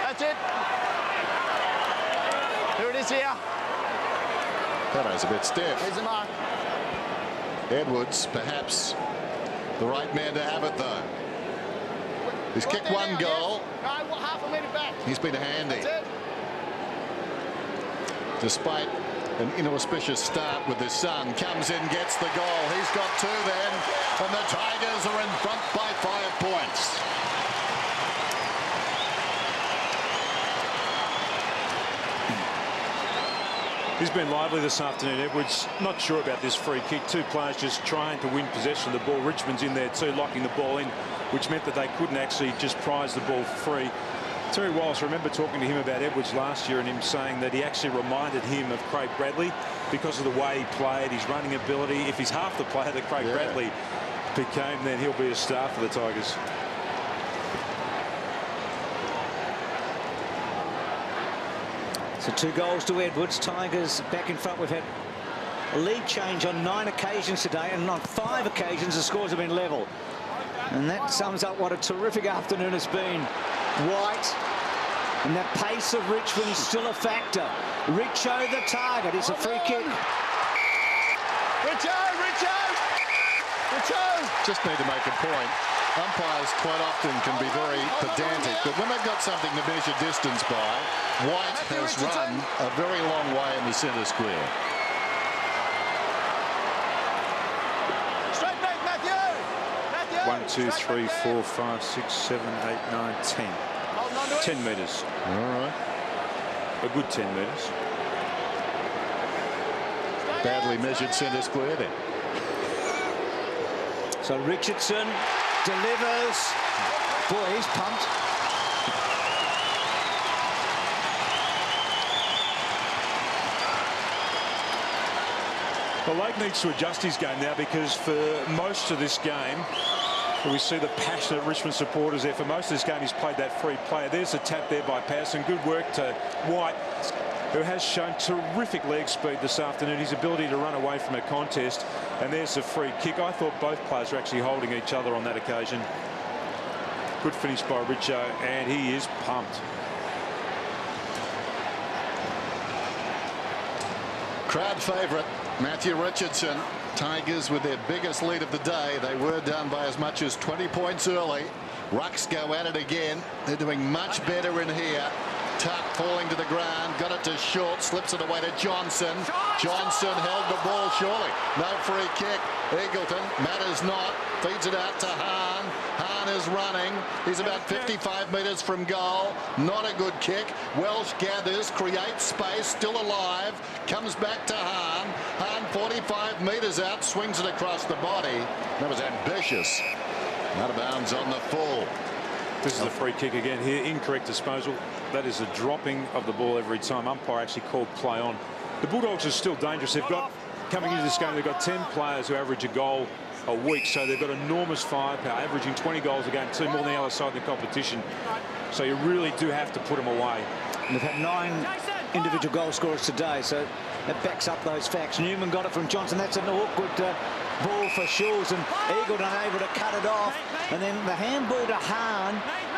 That's it. Here it is here. That was a bit stiff. Here's the mark. Edwards, perhaps the right man to have it, though. He's kicked one goal. No, half a minute back. He's been handy. That's it. Despite an inauspicious start with the sun, comes in, gets the goal. He's got 2 then, and the Tigers are in front by 5 points. He's been lively this afternoon, Edwards. Not sure about this free kick. 2 players just trying to win possession of the ball. Richmond's in there too, locking the ball in, which meant that they couldn't actually just prize the ball free. Terry Wallace, I remember talking to him about Edwards last year and him saying that he actually reminded him of Craig Bradley because of the way he played, his running ability. If he's half the player that Craig Bradley became, then he'll be a star for the Tigers. So 2 goals to Edwards. Tigers back in front. We've had lead change on 9 occasions today, and on 5 occasions the scores have been level. And that sums up what a terrific afternoon it's been. White, and the pace of Richmond is still a factor. Richo the target. It's a free kick. Richo! Just need to make a point. Umpires quite often can be very pedantic, but when they've got something to measure distance by, White has run a very long way in the centre square. Straight back, Matthew! 1, 2, 3, 4, 5, 6, 7, 8, 9, 10. 10 metres. All right. A good 10 metres. Badly measured centre square there. So Richardson delivers. Boy, he's pumped. Well, Lake needs to adjust his game now, because for most of this game, we see the passionate Richmond supporters there. For most of this game, he's played that free player. There's a tap there by Patterson. Good work to White, who has shown terrific leg speed this afternoon. His ability to run away from a contest. And there's a free kick. I thought both players were actually holding each other on that occasion. Good finish by Richo, and he is pumped. Crowd favourite, Matthew Richardson. Tigers with their biggest lead of the day. They were down by as much as 20 points early. Rucks go at it again. They're doing much better in here. Tuck falling to the ground, got it to Short, slips it away to Johnson. Johnson held the ball surely. No free kick. Eagleton, matters not, feeds it out to Hahn. Hahn is running. He's about 55 metres from goal. Not a good kick. Welsh gathers, creates space, still alive. Comes back to Hahn. Hahn 45 metres out, swings it across the body. That was ambitious. Out of bounds on the full. This is a free kick again here. Incorrect disposal. That is a dropping of the ball every time. Umpire actually called play on. The Bulldogs are still dangerous. They've got, coming into this game, they've got 10 players who average a goal a week. So they've got enormous firepower, averaging 20 goals a game, 2 more than the other side of the competition. So you really do have to put them away. And they've had 9 individual goal scorers today, so that backs up those facts. Newman got it from Johnson. That's an awkward ball for Schulz, and Eagle unable to cut it off. And then the handball to Hahn,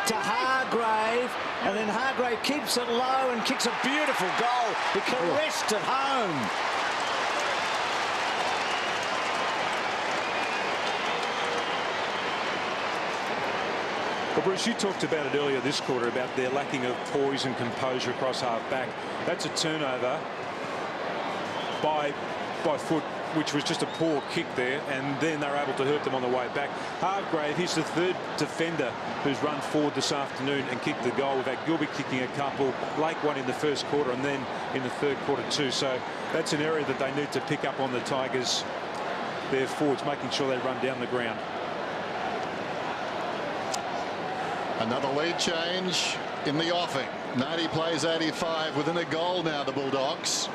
to Hargrave, and then Hargrave keeps it low and kicks a beautiful goal. He caressed it home. Well, Bruce, you talked about it earlier this quarter about their lacking of poise and composure across half-back. That's a turnover by foot, which was just a poor kick there, and then they're able to hurt them on the way back. Hargrave, he's the 3rd defender who's run forward this afternoon and kicked the goal. We've had Gilby kicking a couple, Lake one in the first quarter, and then in the 3rd quarter too. So that's an area that they need to pick up on the Tigers, their forwards, making sure they run down the ground. Another lead change in the offing. 90 plays 85 within a goal now, the Bulldogs.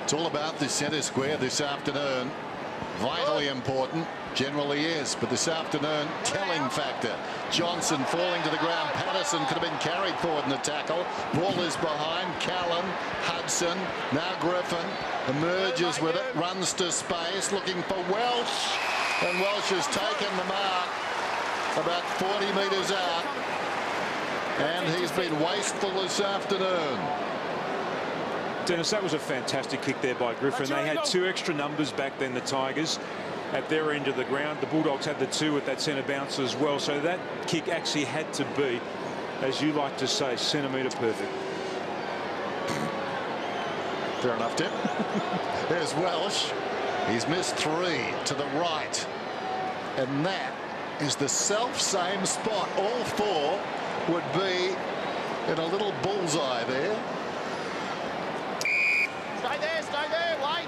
It's all about the centre square this afternoon. Vitally important, generally is, but this afternoon, telling factor. Johnson falling to the ground. Patterson could have been carried forward in the tackle. Ball is behind. Callan, Hudson, now Griffin emerges with it, runs to space, looking for Welsh, and Welsh has taken the mark about 40 metres out, and he's been wasteful this afternoon. Dennis, that was a fantastic kick there by Griffin. They had 2 extra numbers back then, the Tigers, at their end of the ground. The Bulldogs had the 2 at that centre bounce as well. So that kick actually had to be, as you like to say, centimetre perfect. Fair enough, Tim. There's Welsh. He's missed 3 to the right. And that is the self-same spot. All 4 would be in a little bullseye there. Stay there, wait.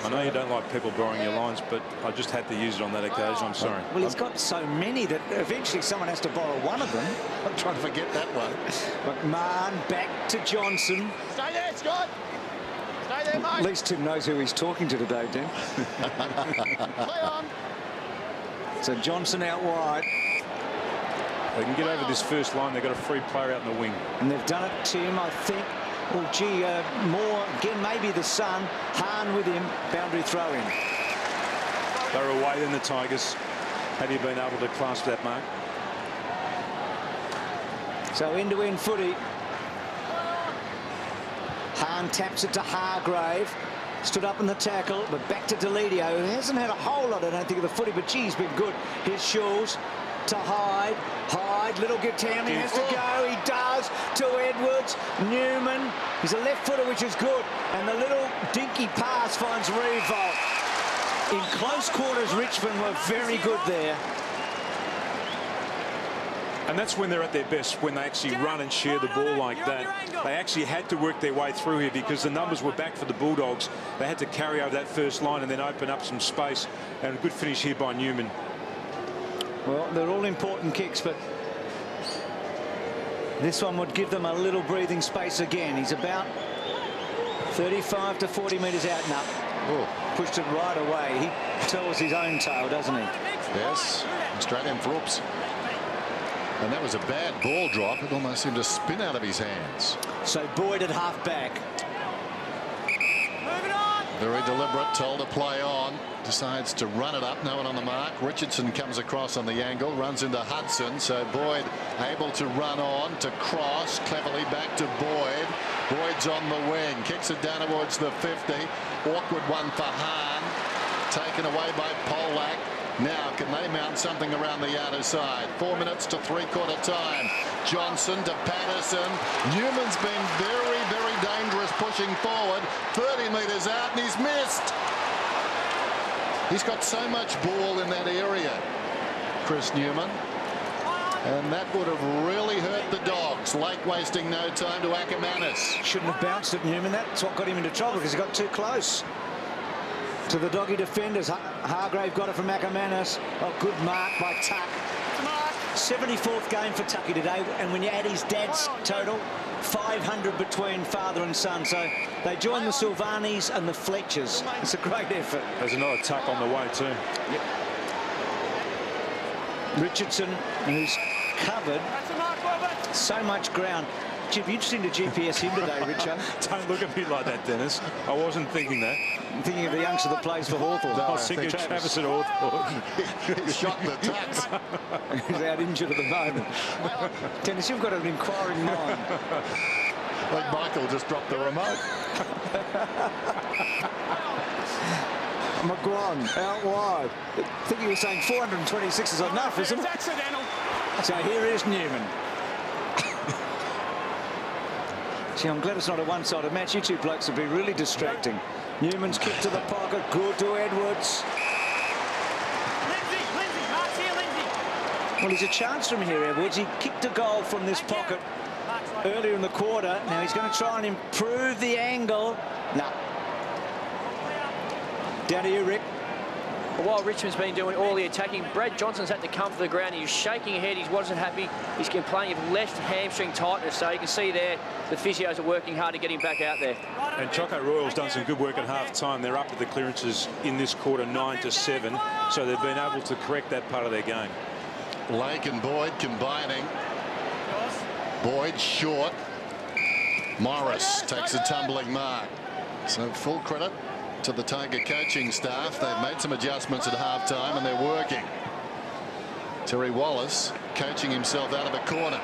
I know you don't like people borrowing your lines, but I just had to use it on that occasion. I'm sorry. Well, he's got so many that eventually someone has to borrow one of them. I'm trying to forget that one. McMahon back to Johnson. Stay there, Scott. Stay there, mate. At least Tim knows who he's talking to today, Dan. Play on. So Johnson out wide. They can get over this first line. They've got a free player out in the wing. And they've done it, Tim, I think, Oh, gee, more again, maybe the son. Hahn with him. Boundary throw in. They're away than the Tigers. Have you been able to clasp that mark? So end-to-end footy. Hahn taps it to Hargrave. Stood up in the tackle, but back to Deledio, who hasn't had a whole lot, I don't think, of the footy, but gee, he's been good. Here's Schulz to Hyde. Hyde, little Gattani has to go. He does to Edwards. Newman. He's a left footer, which is good. And the little dinky pass finds Revolt. In close quarters, Richmond were very good there. And that's when they're at their best, when they actually run and share the ball like that. They actually had to work their way through here because the numbers were back for the Bulldogs. They had to carry over that first line and then open up some space. And a good finish here by Newman. Well, they're all important kicks, but this one would give them a little breathing space again. He's about 35 to 40 metres out now. Oh. Pushed it right away. He tells his own tale, doesn't he? Yes, Australian Brooks. And that was a bad ball drop. It almost seemed to spin out of his hands. So Boyd at half back. Very deliberate, told to play on. Decides to run it up. No one on the mark. Richardson comes across on the angle. Runs into Hudson. So Boyd able to run on to cross. Cleverly back to Boyd. Boyd's on the wing. Kicks it down towards the 50. Awkward one for Hahn. Taken away by Polak. Now, can they mount something around the outer side? 4 minutes to three-quarter time. Johnson to Patterson. Newman's been very, very dangerous pushing forward. 30 metres out, and he's missed. He's got so much ball in that area, Chris Newman. And that would have really hurt the Dogs. Lake wasting no time to Ackermanis. Shouldn't have bounced at Newman. That's what got him into trouble because he got too close to the doggy defenders. Hargrave got it from Ackermanis. Oh, good mark by Tuck. 74th game for Tucky today, and when you add his dad's total, 500 between father and son. So they join the Silvanis and the Fletchers. It's a great effort. There's another Tuck on the way too. Yep. Richardson, who's covered so much ground. It'd be interesting to GPS him today, Richard. Don't look at me like that, Dennis. I wasn't thinking that. I'm thinking of the youngster that plays for Hawthorn. No, I was thinking Travis at Hawthorn. He shot the Tucks. He's out injured at the moment. Dennis, you've got an inquiring mind. Like Michael just dropped the remote. McGuan out wide. I think you were saying 426 is enough, isn't it? Accidental. So here is Newman. Gee, I'm glad it's not a one-sided match. You two blokes would be really distracting. Newman's kick to the pocket. Good to Edwards. Well, he's a chance from here, Edwards. He kicked a goal from this pocket earlier in the quarter. Now he's going to try and improve the angle. No. Down to you, Rick. While Richmond's been doing all the attacking, Brad Johnson's had to come for the ground. He was shaking ahead. He wasn't happy. He's complaining of left hamstring tightness. So you can see there the physios are working hard to get him back out there. And Choco Royal's done some good work at half-time. They're up at the clearances in this quarter 9-7. So they've been able to correct that part of their game. Lake and Boyd combining. Boyd short. Morris takes a tumbling mark. So full credit to the Tiger coaching staff. They've made some adjustments at half-time and they're working. Terry Wallace coaching himself out of the corner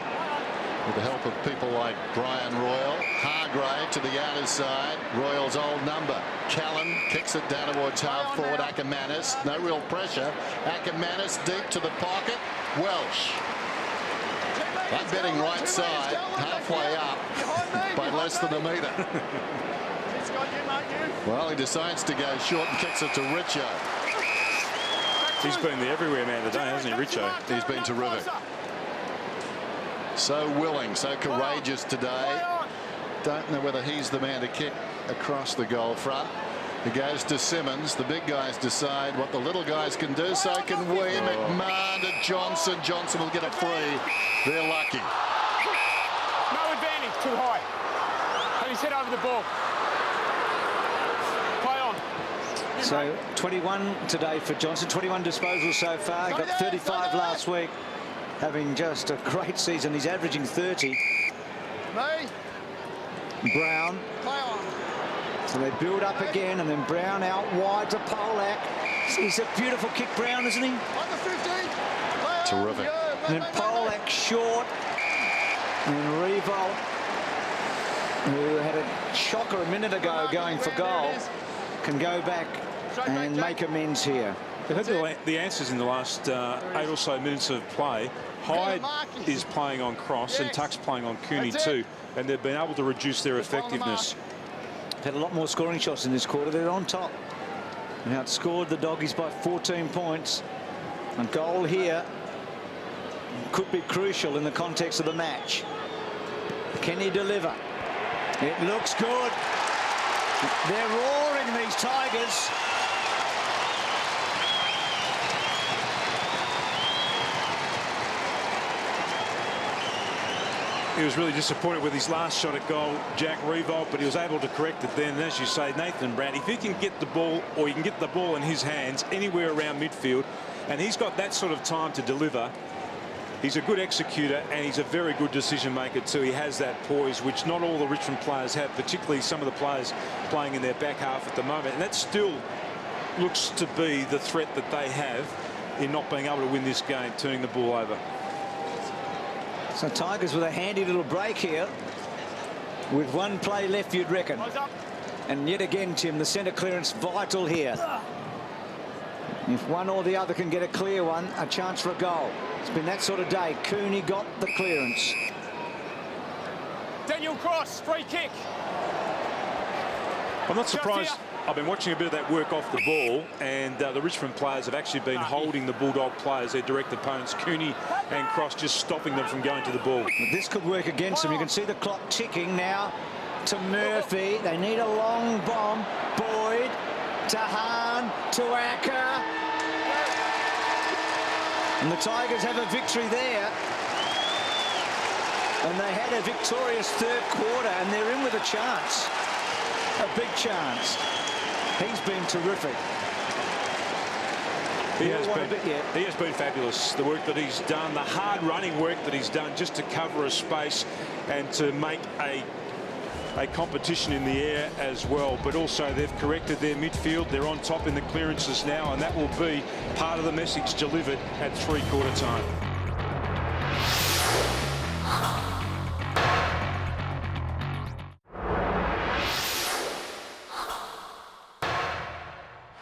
with the help of people like Brian Royal. Hargrave to the outer side. Royal's old number. Callan kicks it down towards half forward. Ackermanis. No real pressure. Ackermanis deep to the pocket. Welsh. That betting right side halfway up by less than a metre. Well, he decides to go short and kicks it to Richo. He's been the everywhere man today, hasn't he, Richo? He's been terrific. So willing, so courageous today. Don't know whether he's the man to kick across the goal front. It goes to Simmons. The big guys decide what the little guys can do. So can we. McMahon to Johnson. Johnson will get a free. They're lucky. No advantage. Too high. Have his head over the ball. So 21 today for Johnson, 21 disposals so far. He got 35 last week, having just a great season. He's averaging 30. Brown. So they build up again, and then Brown out wide to Polak. He's a beautiful kick, Brown, isn't he? Terrific. And then Polak short. And Revolt, who had a shocker a minute ago going for goal, can go back and make amends here. They've had the answers in the last 8 or so minutes of play. Hyde is playing on Cross and Tuck's playing on Cooney too, and they've been able to reduce their effectiveness. Had a lot more scoring shots in this quarter. They're on top. And outscored the Doggies by 14 points. A goal here could be crucial in the context of the match. Can he deliver? It looks good. They're roaring, these Tigers. He was really disappointed with his last shot at goal, Jack Revolt, but he was able to correct it then. And as you say, Nathan Brown, if he can get the ball, or you can get the ball in his hands anywhere around midfield, and he's got that sort of time to deliver, he's a good executor and he's a very good decision maker too. He has that poise, which not all the Richmond players have, particularly some of the players playing in their back half at the moment. And that still looks to be the threat that they have in not being able to win this game, turning the ball over. So Tigers with a handy little break here. With one play left, you'd reckon. And yet again, Tim, the centre clearance vital here. If one or the other can get a clear one, a chance for a goal. It's been that sort of day. Cooney got the clearance. Daniel Cross, free kick. I'm not surprised. I've been watching a bit of that work off the ball, and the Richmond players have actually been holding the Bulldog players, their direct opponents, Cooney and Cross, just stopping them from going to the ball. But this could work against them. You can see the clock ticking now to Murphy. They need a long bomb. Boyd to Hahn to Acker. And the Tigers have a victory there. And they had a victorious third quarter, and they're in with a chance. A big chance. He's been terrific. He has been fabulous. The work that he's done, the hard running work that he's done just to cover a space and to make a competition in the air as well. But also they've corrected their midfield. They're on top in the clearances now, and that will be part of the message delivered at three-quarter time.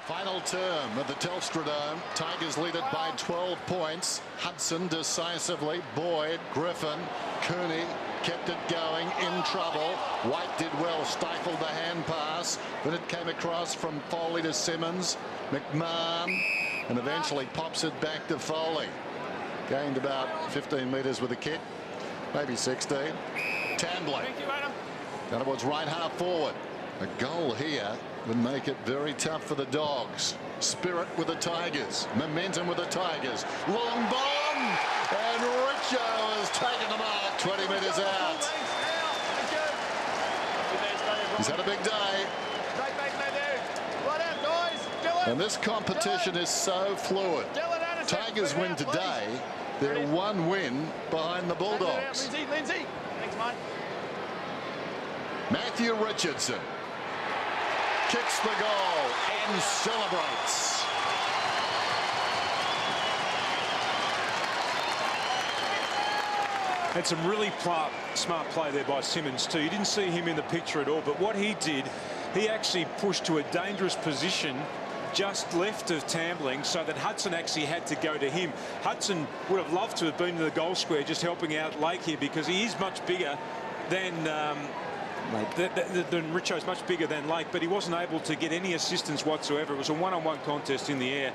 Final term at the Telstra Dome. Tigers lead it by 12 points. Hudson decisively. Boyd, Griffin, Cooney kept it going, in trouble. White did well, stifled the hand pass. Then it came across from Foley to Simmons. McMahon, and eventually pops it back to Foley. Gained about 15 metres with a kick, maybe 16. Tambling down towards right half forward. A goal here would make it very tough for the Dogs. Spirit with the Tigers, momentum with the Tigers. Long bomb, and Richo has taken the mark 20 metres out. He's had a big day. And this competition is so fluid. Tigers win today. They're one win behind the Bulldogs. Lindsay. Thanks, mate. Matthew Richardson kicks the goal and celebrates. Had some really smart play there by Simmons too. You didn't see him in the picture at all, but what he did, he actually pushed to a dangerous position just left of Tambling, so that Hudson actually had to go to him. Hudson would have loved to have been in the goal square just helping out Lake here, because he is much bigger than Richo's much bigger than Lake, but he wasn't able to get any assistance whatsoever. It was a one-on-one contest in the air.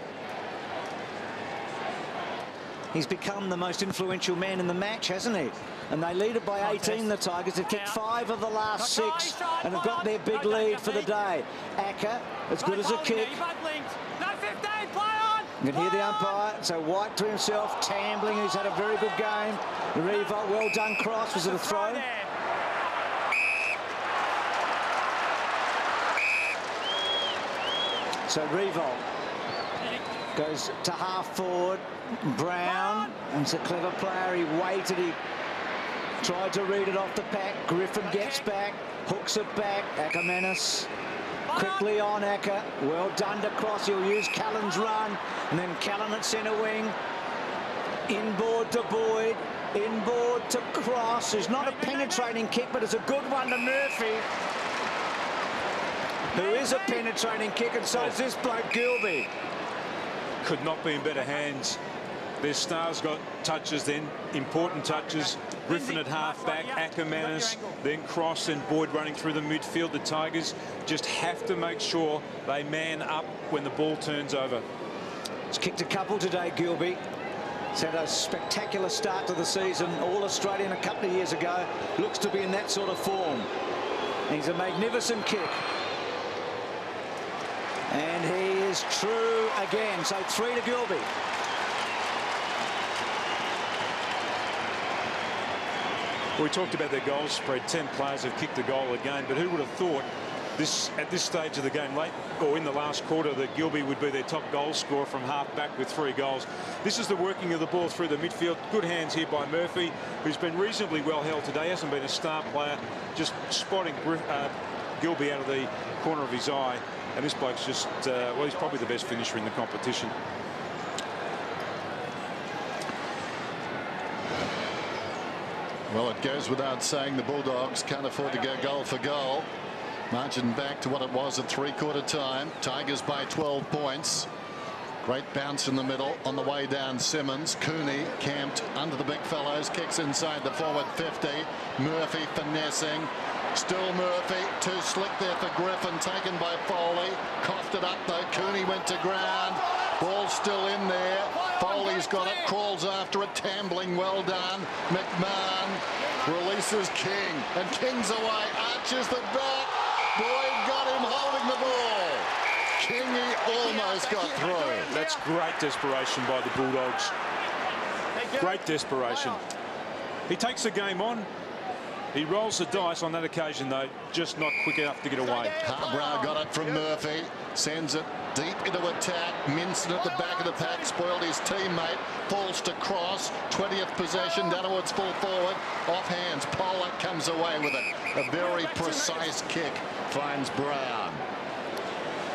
He's become the most influential man in the match, hasn't he? And they lead it by 18, the Tigers. They've kicked 5 of the last 6 and have got their big lead for the day. Acker, as good as a kick. You can hear the umpire. So White to himself, Tambling, who's had a very good game. Revolt, well done, Cross. Was it a throw? So Revolt goes to half forward. Brown, he's a clever player. He waited, he Tried to read it off the pack. Griffin gets back. Hooks it back. Ackermanis quickly on Acker. Well done to cross. He'll use Callan's run. And then Callan at centre wing. Inboard to Boyd. Inboard to Cross. It's not a penetrating kick, but it's a good one to Murphy, who is a penetrating kick, and so is this bloke Gilby. Could not be in better hands. Their stars got touches then, important touches. Griffin at half-back, Ackermanis, then Cross and Boyd running through the midfield. The Tigers just have to make sure they man up when the ball turns over. He's kicked a couple today, Gilby. He's had a spectacular start to the season. All-Australian a couple of years ago. Looks to be in that sort of form. He's a magnificent kick. And he is true again. So 3 to Gilby. We talked about their goal spread. 10 players have kicked a goal again, but who would have thought at this stage of the game, late or in the last quarter, that Gilby would be their top goal scorer from half back with 3 goals. This is the working of the ball through the midfield. Good hands here by Murphy, who's been reasonably well held today. Hasn't been a star player, just spotting Gilby out of the corner of his eye. And this bloke's just, well, he's probably the best finisher in the competition. Well, it goes without saying the Bulldogs can't afford to go goal for goal. Margin back to what it was at 3/4 time. Tigers by 12 points. Great bounce in the middle on the way down. Simmons, Cooney camped under the big fellows, kicks inside the forward 50. Murphy finessing. Still Murphy, too slick there for Griffin, taken by Foley. Coughed it up though. Cooney went to ground. Ball still in there. Foley's got it, crawls after it, tambling, well done. McMahon releases King, and King's away, arches the back. Boyd got him holding the ball. Kingy almost got through. That's great desperation by the Bulldogs. Great desperation. He takes the game on. He rolls the dice on that occasion, though, just not quick enough to get away. Harbrow got it from Murphy, sends it deep into attack. Minson at the back of the pack, spoiled his teammate, falls to Cross. 20th possession, down towards full forward, off hands. Pollack comes away with it. A very precise kick finds Brown.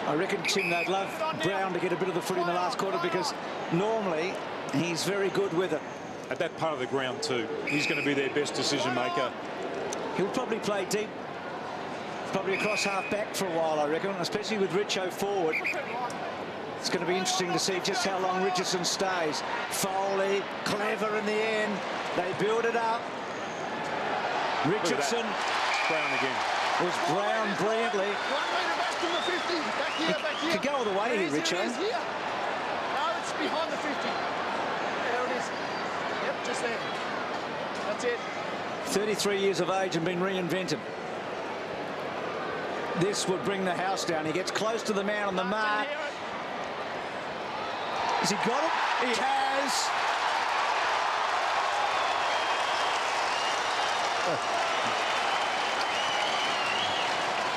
I reckon, Tim, they'd love Brown to get a bit of the foot in the last quarter, because normally he's very good with it. At that part of the ground too, he's going to be their best decision maker. He'll probably play deep, probably across half back for a while, I reckon, especially with Richo forward. It's going to be interesting to see just how long Richardson stays. Foley, clever in the end. They build it up. Richardson. Brown again. Was Brown brilliantly. 1 metre back from the 50. Back here, back here. Could go all the way here, Richo. It is here. No, it's behind the 50. There it is. Yep, just there. That's it. 33 years of age and been reinvented. This would bring the house down. He gets close to the man on the mark. Has he got it? He has.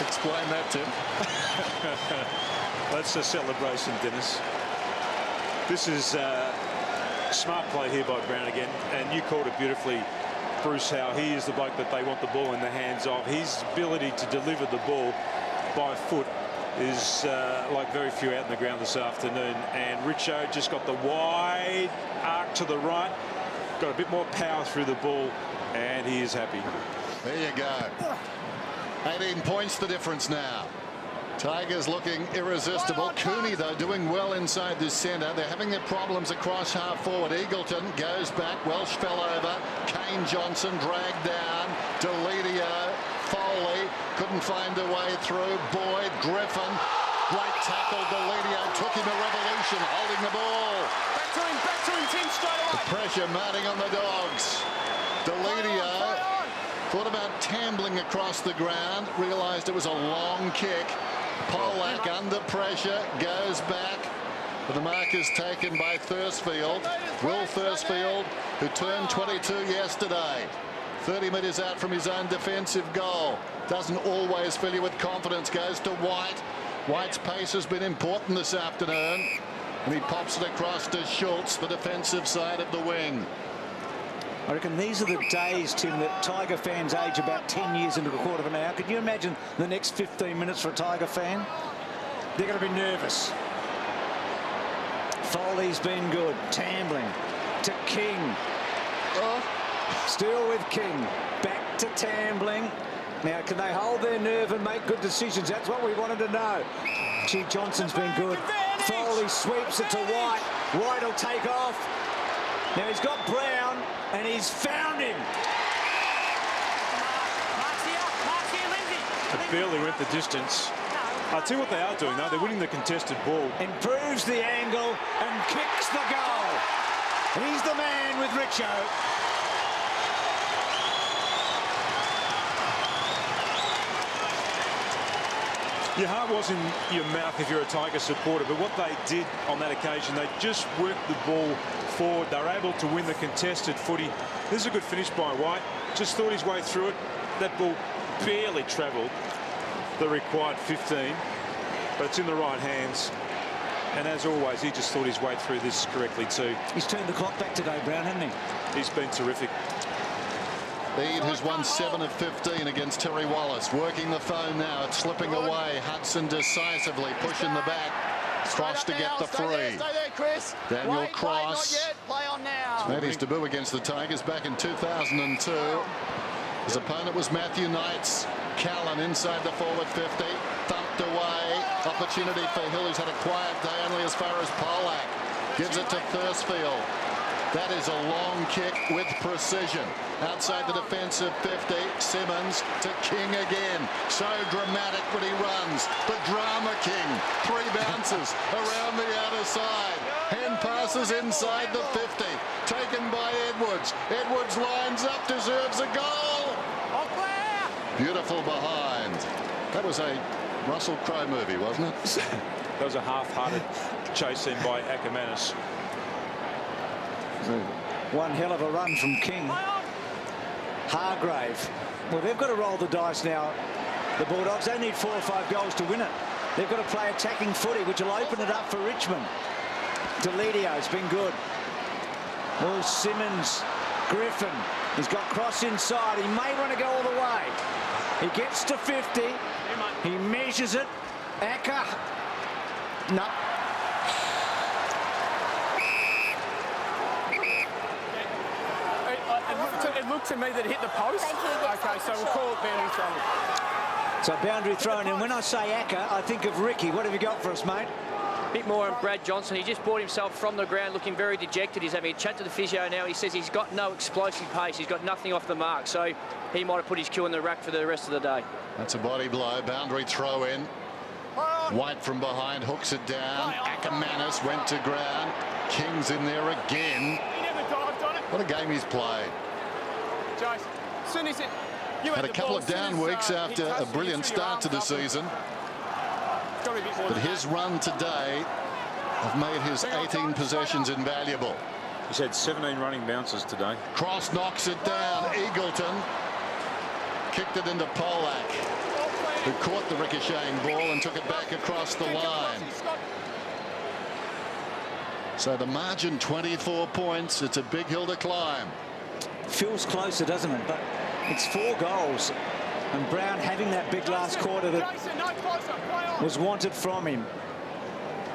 Explain that, Tim. That's a celebration, Dennis. This is smart play here by Brown again, and you called it beautifully, Bruce, how he is the bloke that they want the ball in the hands of. His ability to deliver the ball by foot is like very few out in the ground this afternoon. And Richo just got the wide arc to the right, got a bit more power through the ball, and he is happy. There you go. 18 points the difference now. Tigers looking irresistible. Cooney, though, doing well inside the centre. They're having their problems across half forward. Eagleton goes back. Welsh fell over. Kane Johnson dragged down. Deledio. Foley couldn't find a way through. Boyd. Griffin. Great tackle. Deledio took him a revolution, holding the ball. Back to him, Tim, straight away. The pressure mounting on the Dogs. Deledio thought about tambling across the ground, realised it was a long kick. Pollack under pressure, goes back. But the mark is taken by Thursfield. Will Thursfield, who turned 22 yesterday. 30 metres out from his own defensive goal. Doesn't always fill you with confidence. Goes to White. White's pace has been important this afternoon. And he pops it across to Schultz, the defensive side of the wing. I reckon these are the days, Tim, that Tiger fans age about 10 years into a quarter of an hour. Could you imagine the next 15 minutes for a Tiger fan? They're going to be nervous. Foley's been good. Tambling to King. Still with King. Back to Tambling. Now, can they hold their nerve and make good decisions? That's what we wanted to know. Gee, Johnson's been good. Foley sweeps it to White. White will take off. Now he's got Brown, and he's found him. It barely went the distance. I'll tell you what they are doing, though. They're winning the contested ball. Improves the angle and kicks the goal. He's the man with Richo. Your heart was in your mouth if you're a Tiger supporter, but what they did on that occasion, they just worked the ball forward. They were able to win the contested footy. This is a good finish by White. Just thought his way through it. That ball barely travelled the required 15, but it's in the right hands. And as always, he just thought his way through this correctly too. He's turned the clock back today, Brown, hasn't he? He's been terrific. Bede has won 7 of 15 against Terry Wallace. Working the phone now. It's slipping away. Hudson decisively pushing the back. Cross to get the free. Daniel Cross. Made his debut against the Tigers back in 2002. His opponent was Matthew Knights. Callan inside the forward 50. Thumped away. Opportunity for Hill, who's had a quiet day only as far as Polak. Gives it to Thursfield. That is a long kick with precision. Outside the defensive 50, Simmons to King again. So dramatic when he runs. The drama king. 3 bounces around the outer side. Hand passes inside the 50. Taken by Edwards. Edwards lines up, deserves a goal. Beautiful behind. That was a Russell Crowe movie, wasn't it? That was a half-hearted chase in by Ackermanis. One hell of a run from King. Hargrave. Well, they've got to roll the dice now. The Bulldogs, they need 4 or 5 goals to win it. They've got to play attacking footy, which will open it up for Richmond. Delidio's been good. Oh, Simmons. Griffin. He's got Cross inside. He may want to go all the way. He gets to 50. He measures it. Acker. No. It looked to me that it hit the post. Okay, so we'll call it boundary throw. So boundary thrown. And when I say Acker, I think of Ricky. What have you got for us, mate? A bit more on Brad Johnson. He just brought himself from the ground looking very dejected. He's having a chat to the physio now. He says he's got no explosive pace. He's got nothing off the mark. So he might have put his cue in the rack for the rest of the day. That's a body blow. Boundary throw in. White from behind hooks it down. Ackermanis went to ground. King's in there again. What a game he's played. Had a couple of down weeks after a brilliant start to the season. But his run today have made his 18 possessions invaluable. He's had 17 running bounces today. Cross knocks it down. Eagleton kicked it into Polak, who caught the ricocheting ball and took it back across the line. So the margin 24 points. It's a big hill to climb. Feels closer, doesn't it? But it's 4 goals. And Brown having that big last quarter that was wanted from him.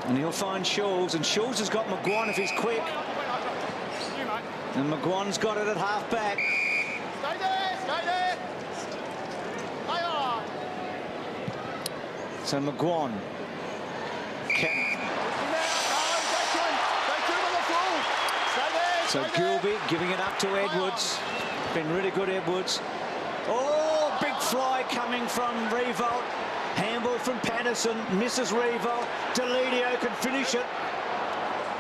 And he'll find Schulz. And Schulz has got McGuan if he's quick. And McGuan's got it at half back. Stay there, stay there. Stay on. So McGuan. So Gilby giving it up to Edwards. Been really good, Edwards. Oh, big fly coming from Revolt. Handball from Patterson. Misses Revolt. Delidio can finish it.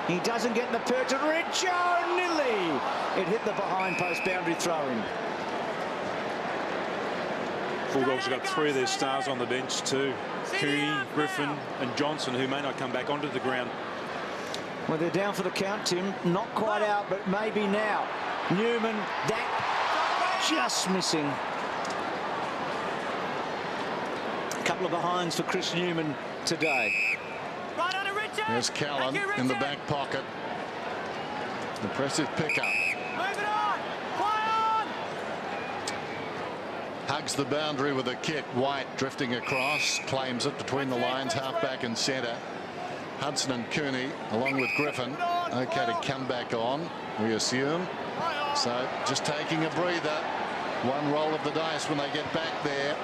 He doesn't get the perch. Richo Nilly. It hit the behind post boundary throwing. Bulldogs have got 3 of their stars on the bench too. Cooney, Griffin and Johnson, who may not come back onto the ground. Well, they're down for the count, Tim. Not quite out, but maybe now. Newman, that just missing. A couple of behinds for Chris Newman today. There's Callan in the back pocket. Impressive pickup. Hugs the boundary with a kick. White drifting across, claims it between the lines, halfback and centre. Hudson and Cooney, along with Griffin, okay to come back on, we assume. So just taking a breather. One roll of the dice when they get back there.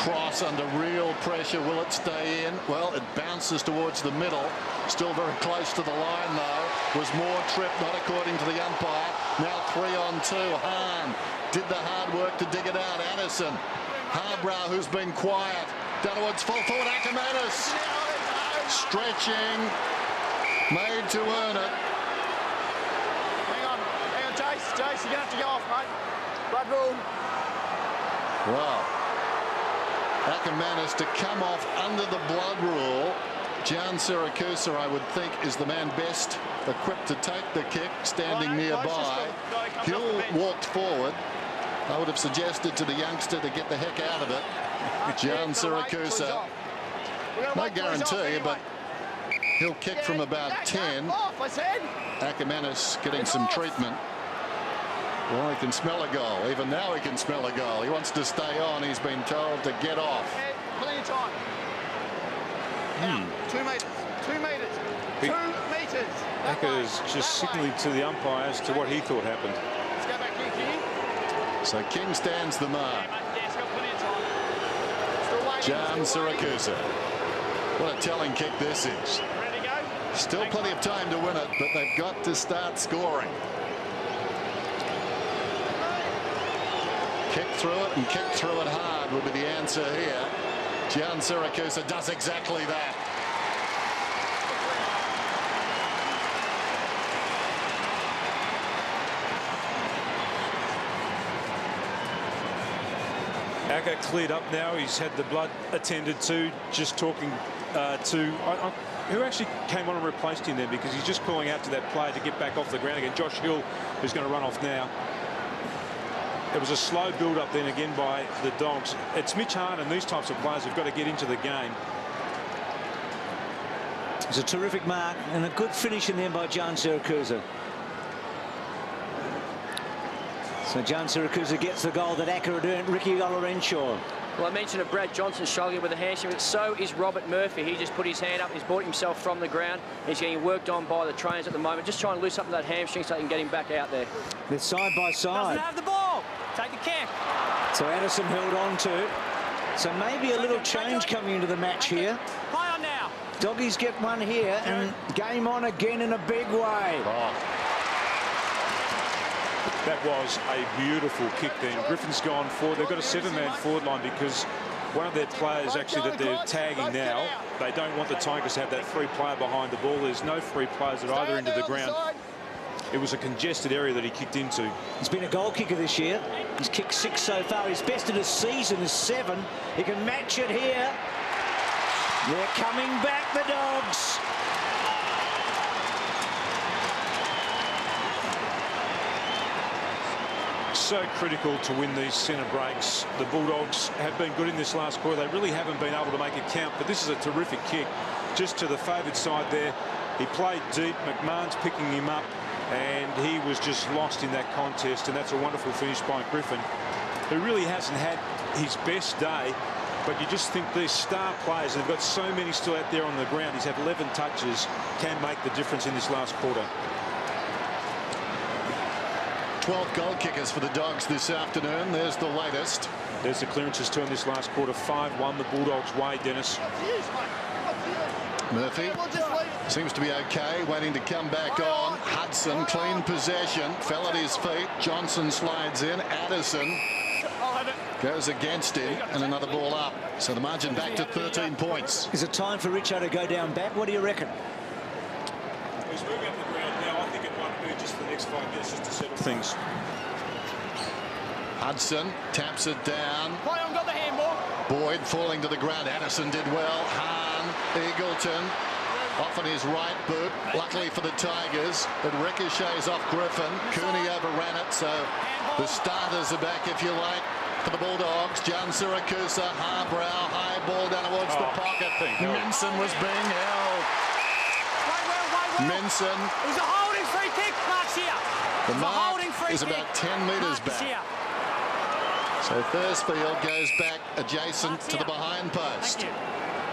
Cross under real pressure. Will it stay in? Well, it bounces towards the middle. Still very close to the line, though. Was more trip, not according to the umpire. Now 3-on-2. Hahn did the hard work to dig it out. Addison. Harbrow, who's been quiet. Down towards full forward. Ackermanis. Stretching. Made to earn it. Hang on, Jace, you're going to have to go off, mate. Blood rule. Wow. Ackermanis to come off under the blood rule. Jan Siracusa, I would think, is the man best equipped to take the kick, standing nearby. Hill walked forward. I would have suggested to the youngster to get the heck out of it. Jan Siracusa. No guarantee, but he'll kick from about 10. Ackermanis getting some treatment. Well, he can smell a goal. Even now he can smell a goal. He wants to stay on. He's been told to get off. Plenty of time. Now, 2 metres. 2 metres. 2 metres. Acker's just signaling to the umpire as to what he thought happened. Let's go back here, King. So King stands the mark. Jan Siracusa. What a telling kick this is. Ready to go? Still plenty of time to win it, but they've got to start scoring. Kick through it and kick through it hard would be the answer here. Jan Siracusa does exactly that. Acker cleared up now. He's had the blood attended to. Just talking to who actually came on and replaced him there, because he's just calling out to that player to get back off the ground again. Josh Hill, who's going to run off now. It was a slow build-up then again by the Dogs. It's Mitch Hahn and these types of players who've got to get into the game. It's a terrific mark and a good finish in there by Jan Siracusa. So Jan Siracusa gets the goal that Acker had earned Ricky Olorenshaw. Well, I mentioned of Brad Johnson struggling with a hamstring, but so is Robert Murphy. He just put his hand up. He's brought himself from the ground. He's getting worked on by the trainers at the moment. Just trying to loosen up that hamstring so they can get him back out there. They're side by side. Doesn't have the ball. Take the kick. So Addison held on to. So maybe a little change coming into the match here. Play on now. Doggies get one here and game on again in a big way. That was a beautiful kick then. Griffin's gone forward. They've got a 7-man forward line because one of their players actually that they're tagging now, they don't want the Tigers to have that free player behind the ball. There's no free players at either end of the ground. It was a congested area that he kicked into. He's been a goal kicker this year. He's kicked 6 so far. His best of the season is 7. He can match it here. They're coming back, the Dogs. So critical to win these centre breaks. The Bulldogs have been good in this last quarter. They really haven't been able to make it count, but this is a terrific kick just to the favoured side there. He played deep. McMahon's picking him up, and he was just lost in that contest, and that's a wonderful finish by Griffin, who really hasn't had his best day. But you just think these star players, and they've got so many still out there on the ground, he's had 11 touches, can make the difference in this last quarter. 12 goal kickers for the Dogs this afternoon. There's the latest. There's the clearances too in this last quarter. 5-1 the Bulldogs' way, Dennis. Murphy seems to be okay, waiting to come back on. Hudson, clean possession, fell at his feet. Johnson slides in. Addison goes against him, and another ball up. So the margin back to 13 points. Is it time for Richo to go down back? What do you reckon? He's moving up the ground now. I think it might be just the next 5 minutes just to settle things. Hudson taps it down. Got the handball. Boyd falling to the ground. Addison did well. Hahn, Eagleton off on his right boot. Luckily for the Tigers, it ricochets off Griffin. Cooney overran it, so the starters are back, if you like, for the Bulldogs. Jan Siracusa, Harbrow, high ball down towards the pocket. Minson was being held. Minson. It was a holding free kick, Mark's here. The mark is about 10 metres back. So Thursfield goes back adjacent to the behind post.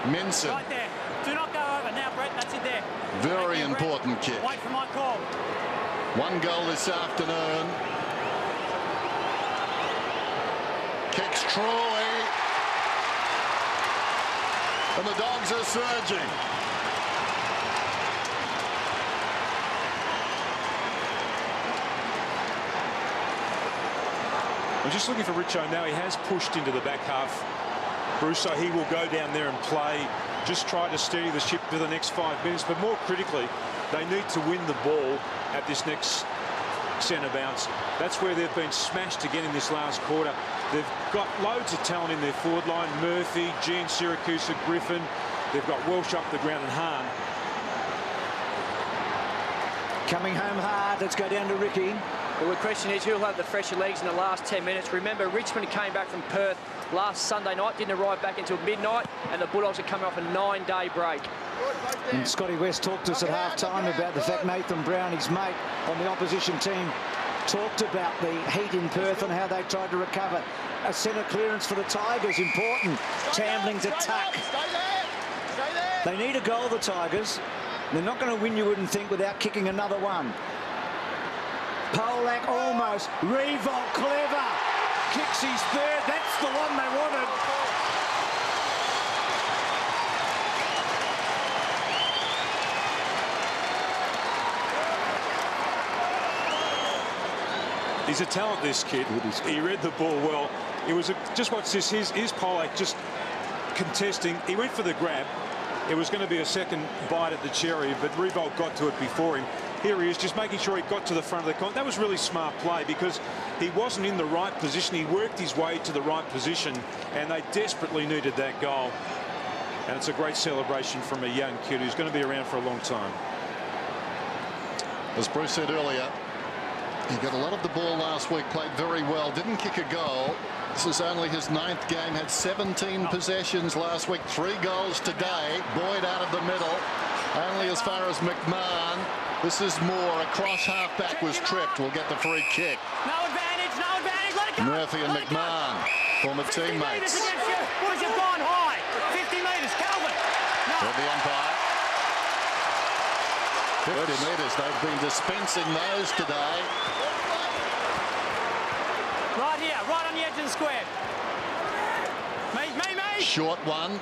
Minson. Right there. Do not go over now, Brett. That's it there. Very important kick. Wait for my call. 1 goal this afternoon. Kicks Troy. And the Dogs are surging. I'm just looking for Richo now. He has pushed into the back half, Bruce, so he will go down there and play, just try to steady the ship for the next 5 minutes. But more critically, they need to win the ball at this next centre bounce. That's where they've been smashed again in this last quarter. They've got loads of talent in their forward line. Murphy, Gian Syracuse, Griffin. They've got Welsh up the ground and Hahn. Coming home hard. Let's go down to Ricky. Well, the question is who'll have the fresher legs in the last 10 minutes. Remember, Richmond came back from Perth last Sunday night, didn't arrive back until midnight, and the Bulldogs are coming off a 9-day break. And Scotty West talked to us at half-time about the fact Nathan Brown, his mate on the opposition team, talked about the heat in Perth and how they tried to recover. A centre clearance for the Tigers, important. Tambling's a tuck. They need a goal, the Tigers. They're not going to win, you wouldn't think, without kicking another one. Polak almost. Revolt clever. Kicks his third. That's the one they wanted. He's a talent, this kid. He read the ball well. It was just watch this. Here's Polak just contesting. He went for the grab. It was going to be a second bite at the cherry, but Revolt got to it before him. Here he is, just making sure he got to the front of the con. That was really smart play because he wasn't in the right position. He worked his way to the right position, and they desperately needed that goal. And it's a great celebration from a young kid who's going to be around for a long time. As Bruce said earlier, he got a lot of the ball last week, played very well, didn't kick a goal. This is only his 9th game, had 17 possessions last week, 3 goals today. Boyd out of the middle, only as far as McMahon. This is Moore, across half-back was tripped, will get the free kick. No advantage, let it go. Murphy and McMahon, former teammates. Boys have gone high. 50 metres, Calvin. No. With the umpire. 50 metres, they've been dispensing those today. Right here, right on the edge of the square. Me. Short one.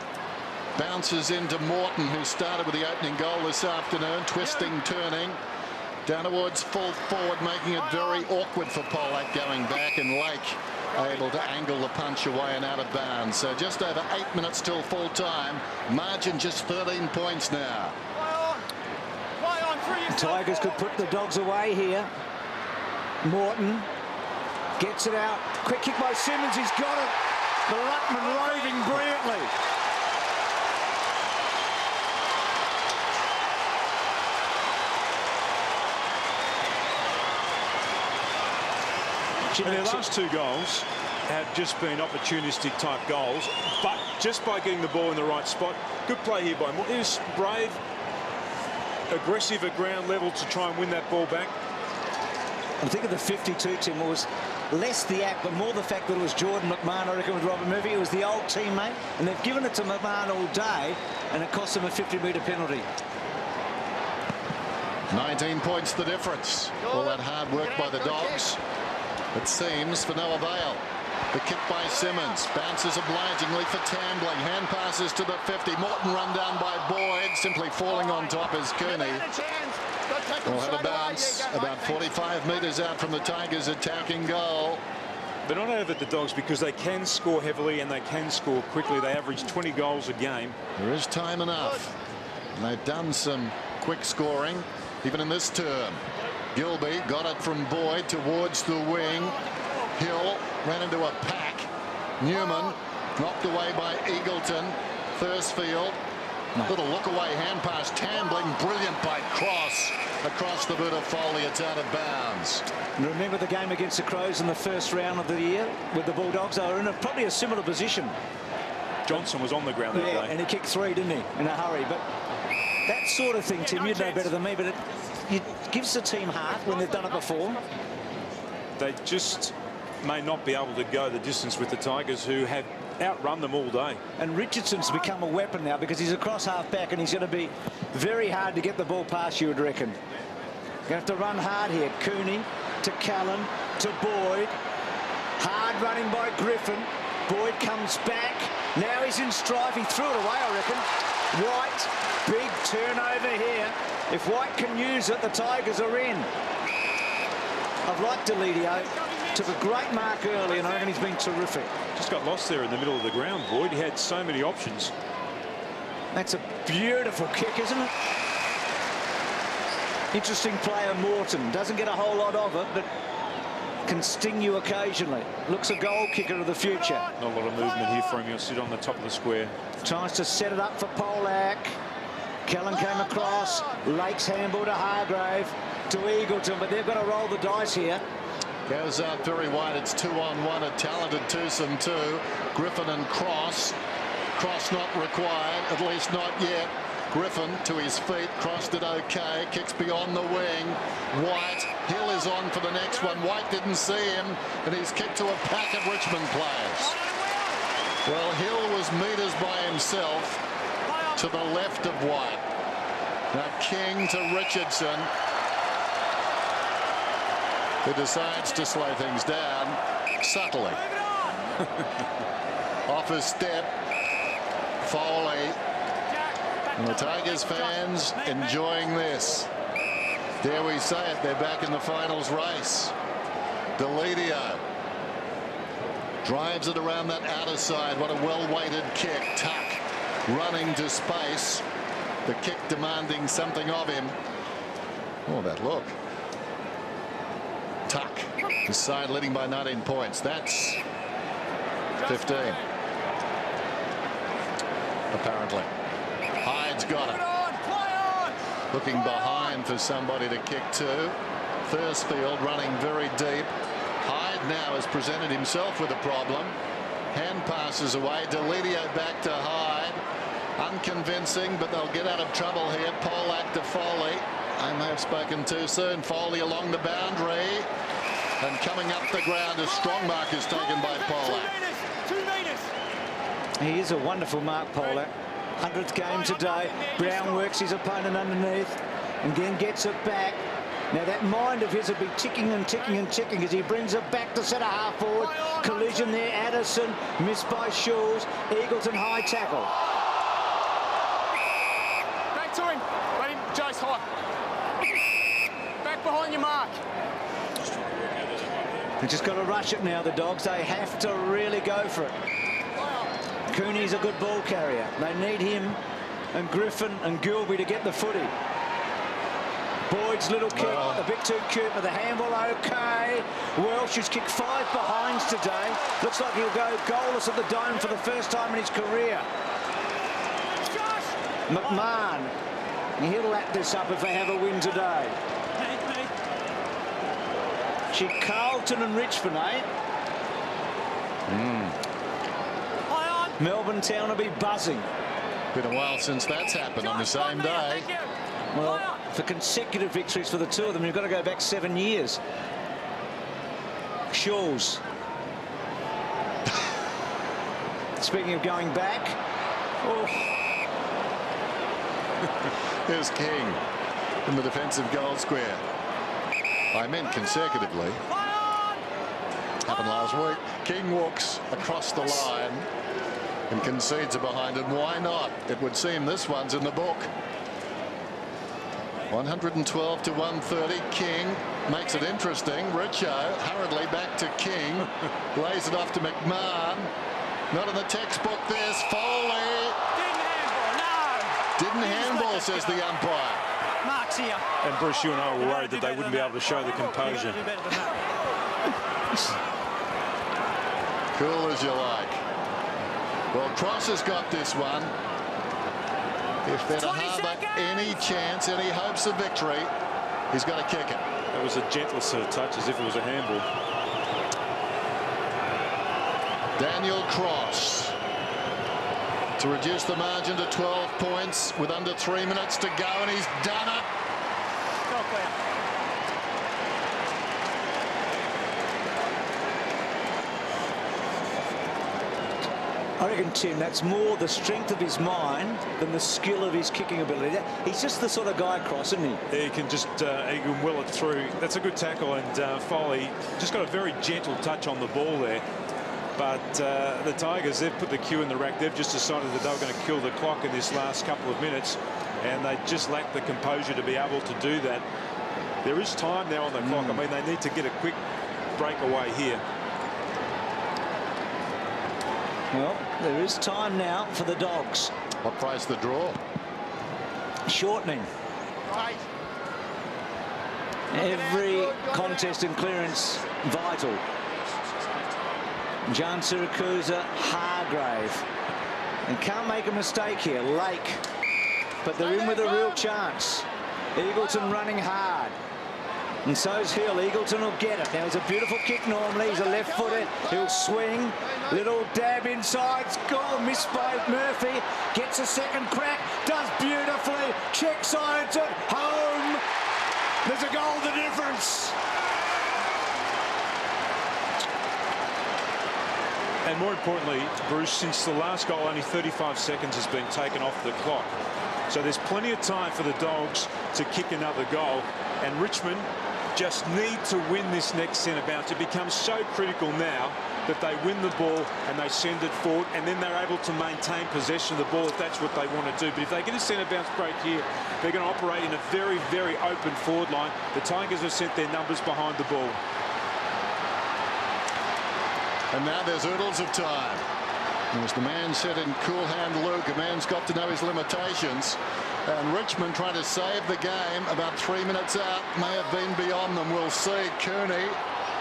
Bounces into Morton, who started with the opening goal this afternoon. Twisting, turning. Down towards full forward, making it very awkward for Polak going back, and Lake able to angle the punch away and out of bounds. So just over 8 minutes till full time. Margin just 13 points now. The Tigers could put the Dogs away here. Morton gets it out. Quick kick by Simmons. He's got it. The Ruckman roving brilliantly. And their last 2 goals have just been opportunistic type goals, but just by getting the ball in the right spot. Good play here by Moore. He was brave, aggressive at ground level to try and win that ball back. I think of the 52, Tim, was less the act, but more the fact that it was Jordan McMahon, I reckon, with Robert Murphy. It was the old teammate, and they've given it to McMahon all day, and it cost them a 50-metre penalty. 19 points the difference. All that hard work by the Dogs, it seems, for no avail. The kick by Simmons, bounces obligingly for Tambling, hand passes to the 50. Morton run down by Boyd, simply falling on top as Kearney will have a bounce about 45 metres out from the Tigers' attacking goal. They're not over at the Dogs because they can score heavily and they can score quickly. They average 20 goals a game. There is time enough, and they've done some quick scoring even in this term. Gilby got it from Boyd towards the wing. Hill ran into a pack. Newman knocked away by Eagleton. Thursfield, little look away hand pass. Tambling, brilliant by Cross across the boot of Foley. It's out of bounds. And remember the game against the Crows in the first round of the year with the Bulldogs? They were in probably a similar position. Johnson was on the ground that day. And he kicked 3, didn't he, in a hurry. But that sort of thing, Tim, you'd know better than me, but it gives the team heart when they've done it before. They just may not be able to go the distance with the Tigers, who have outrun them all day. And Richardson's become a weapon now because he's across half back and he's going to be very hard to get the ball past, you would reckon. You have to run hard here. Cooney to Callan to Boyd. Hard running by Griffin. Boyd comes back. Now he's in strife. He threw it away, I reckon. White, big turnover here. If White can use it, the Tigers are in. I've liked Deledio. Took a great mark early, and I reckon he's been terrific. Just got lost there in the middle of the ground, Boyd. He had so many options. That's a beautiful kick, isn't it? Interesting player, Morton. Doesn't get a whole lot of it, but can sting you occasionally. Looks a goal kicker of the future. Not a lot of movement here for him. He'll sit on the top of the square. Tries to set it up for Polak. Kellen came across. Lakes handball to Hargrave. To Eagleton, but they've got to roll the dice here. Goes out very wide. It's 2-on-1. A talented twosome too. Griffin and Cross. Cross not required, at least not yet. Griffin to his feet, crossed it okay, kicks beyond the wing. White, Hill is on for the next one. White didn't see him, and he's kicked to a pack of Richmond players. Well, Hill was meters by himself to the left of White. Now King to Richardson, who decides to slow things down subtly. Off his step, Foley. And the Tigers fans enjoying this. Dare we say it, they're back in the finals race. Deledio drives it around that outer side. What a well-weighted kick. Tuck running to space. The kick demanding something of him. Oh, that look. Tuck, his side leading by 19 points. That's 15. Apparently. Hyde's got it. Looking behind for somebody to kick to. Thursfield running very deep. Hyde now has presented himself with a problem. Hand passes away. Deledio back to Hyde. Unconvincing, but they'll get out of trouble here. Polak to Foley. I may have spoken too soon. Foley along the boundary. And coming up the ground, a strong mark is taken by Polak. 2 metres. He is a wonderful mark, Polak. 100th game today. Brown works his opponent underneath and then gets it back. Now that mind of his will be ticking and ticking and ticking as he brings it back to centre half forward. Collision there. Addison missed by Schulz. Eagleton high tackle. Back to him. Let him, Jace, high. Back behind your mark. They've just got to rush it now, the Dogs. They have to really go for it. Cooney's a good ball carrier. They need him and Griffin and Gilby to get the footy. Boyd's little kick, a bit too cute, but the handball okay. Welsh has kicked 5 behinds today. Looks like he'll go goalless at the Dome for the first time in his career. McMahon, he'll lap this up if they have a win today. Carlton and Richmond, eh? Melbourne Town will be buzzing. Been a while since that's happened on the same day. Well, for consecutive victories for the two of them, you've got to go back 7 years. Schulz. Speaking of going back. Oh. Here's King in the defensive goal square. I meant consecutively. Happened last week. King walks across the line and concedes it behind, and why not? It would seem this one's in the book. 112 to 130. King makes it interesting. Richo hurriedly back to King. Lays it off to McMahon. Not in the textbook. There's Foley. Didn't handball, says the umpire. Mark's here. And Bruce, you and I were worried that they wouldn't be able to show the composure. Cool as you like. Well, Cross has got this one. If they're to harbour any chance, any hopes of victory, he's got to kick it. That was a gentle sort of touch, as if it was a handball. Daniel Cross to reduce the margin to 12 points with under 3 minutes to go, and he's done it. I reckon, Tim, that's more the strength of his mind than the skill of his kicking ability. He's just the sort of guy across, isn't he? He can just he can will it through. That's a good tackle, and Foley just got a very gentle touch on the ball there. But the Tigers, they've put the cue in the rack. They've just decided that they were going to kill the clock in this last couple of minutes, and they just lack the composure to be able to do that. There is time now on the clock. I mean, they need to get a quick breakaway here. Well, there is time now for the Dogs. What price the draw? Shortening. Right. Every contest and clearance vital. John Siracusa, Hargrave. And can't make a mistake here. Lake. But they're in with a real chance. Eagleton running hard. And so's Hill. Eagleton will get it. Now, it's a beautiful kick normally. He's a left-footer. He'll swing. Little dab inside. Goal missed by Murphy. Gets a second crack. Does beautifully. Check sides it. Home. There's a goal, the difference. And more importantly, Bruce, since the last goal, only 35 seconds has been taken off the clock. So there's plenty of time for the Dogs to kick another goal. And Richmond just need to win this next centre bounce. It becomes so critical now that they win the ball and they send it forward, and then they're able to maintain possession of the ball if that's what they want to do. But if they get a centre bounce break here, they're going to operate in a very, very open forward line. The Tigers have sent their numbers behind the ball. And now there's oodles of time. As the man said in Cool Hand Luke, a man's got to know his limitations. And Richmond trying to save the game about 3 minutes out. May have been beyond them. We'll see. Cooney,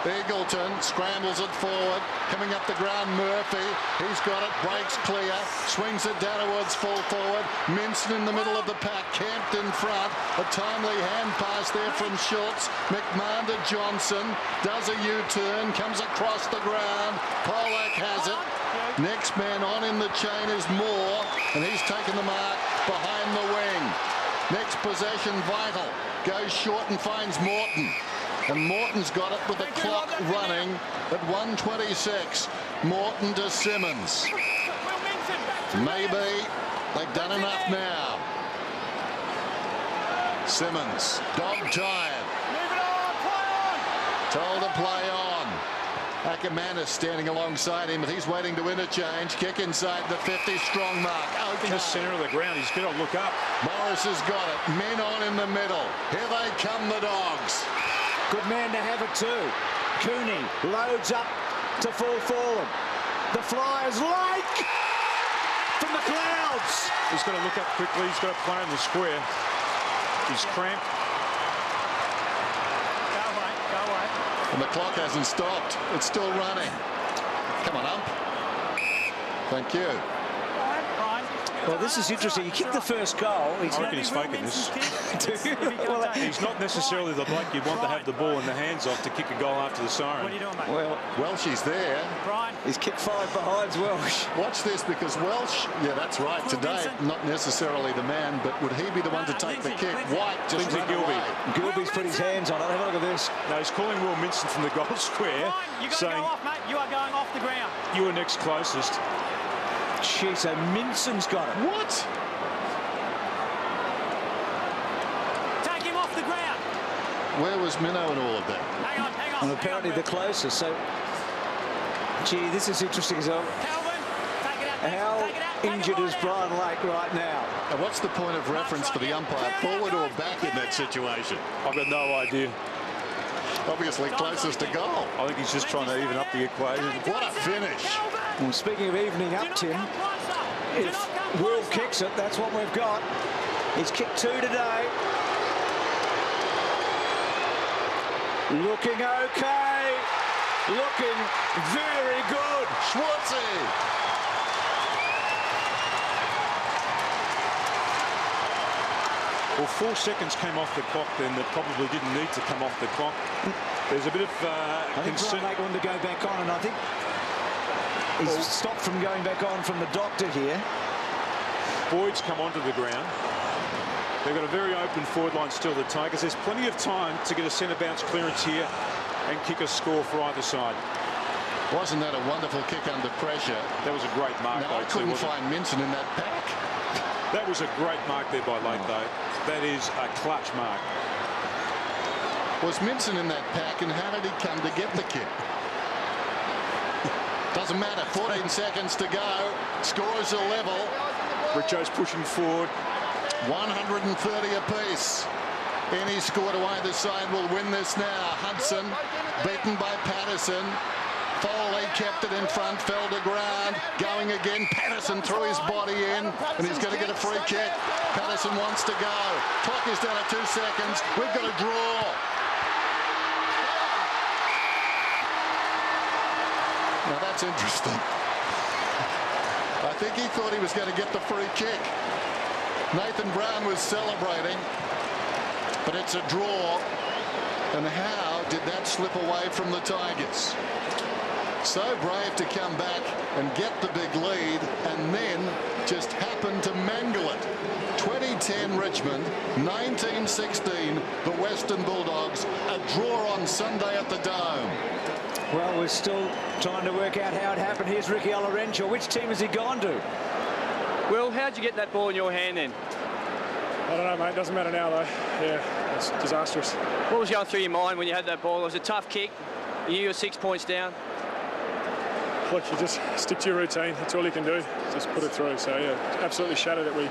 Eagleton scrambles it forward. Coming up the ground, Murphy. He's got it. Breaks clear. Swings it down towards full forward. Minson in the middle of the pack. Kempt in front. A timely hand pass there from Schultz. McMahon to Johnson. Does a U-turn. Comes across the ground. Polak has it. Next man on in the chain is Moore, and he's taken the mark behind the wing. Next possession vital. Goes short and finds Morton. And Morton's got it with the clock running at 1:26. Morton to Simmons. Maybe they've done enough now. Simmons, dog tired. Told to play on. Ackermanis standing alongside him, but he's waiting to interchange. Kick inside the 50, strong mark. In the centre of the ground, he's going to look up. Morris has got it. Men on in the middle. Here they come, the Dogs. Good man to have it too. Cooney loads up to full forward. The Flyers, Lake from the clouds. He's got to look up quickly. He's got to play in the square. He's cramped. And the clock hasn't stopped. It's still running. Come on, ump. Thank you. Well, this is interesting. He kicked the first goal. I reckon he's faking this. Well, he's not necessarily the bloke you want to have the ball in the hands of to kick a goal after the siren. What are you doing, mate? Well, Welsh is there. He's kicked 5 behinds Welsh. Watch this, because Welsh, yeah, that's right, today, not necessarily the man, but would he be the one to take the kick? White just ran away. Gilby's put his hands on it. Have a look at this. No, he's calling Will Minson from the goal square, saying, go off, mate. You are going off the ground. You were next closest. Gee, so Minson's got it. What? Take him off the ground. Where was Minnow in all of that? Hang on. And apparently the closest. So, gee, this is interesting as well. Calvin, take it out. How injured is Brian Lake right now? And what's the point of reference for the umpire, forward or back in that situation? I've got no idea. Obviously closest to goal. I think he's just trying to even up the equation. What a finish. Well, speaking of evening up, Tim, if Will kicks it, that's what we've got. He's kicked 2 today. Looking okay. Looking very good. Schwartzy. Well, 4 seconds came off the clock then that probably didn't need to come off the clock. There's a bit of I think Brian Lake wanted to go back on, and I think he's stopped from going back on from the doctor here. Boyd's come onto the ground. They've got a very open forward line still, the Tigers. There's plenty of time to get a centre bounce clearance here and kick a score for either side. Wasn't that a wonderful kick under pressure? That was a great mark. No, I couldn't find Minson in that pack. That was a great mark there by Lake, though. That is a clutch mark. Was Minson in that pack, and how did he come to get the kick? Doesn't matter. 14 seconds to go. Scores are level. Richo's pushing forward. 130 apiece. Any score to either side will win this now. Hudson beaten by Patterson. Foley kept it in front, fell to ground. Going again, Patterson threw his body in, and he's going to get a free kick. Patterson wants to go. Clock is down at 2 seconds. We've got a draw. Now that's interesting. I think he thought he was going to get the free kick. Nathan Brown was celebrating, but it's a draw. And how did that slip away from the Tigers? So brave to come back and get the big lead, and then just happen to mangle it. 2010 Richmond, 1916 the Western Bulldogs, a draw on Sunday at the Dome. Well, we're still trying to work out how it happened. Here's Ricky Olorenshaw. Which team has he gone to? Will, how'd you get that ball in your hand then? I don't know, mate. Doesn't matter now, though. Yeah, it's disastrous. What was going through your mind when you had that ball? It was a tough kick. You were 6 points down. Look, you just stick to your routine. That's all you can do. Just put it through. So, yeah, absolutely shattered that we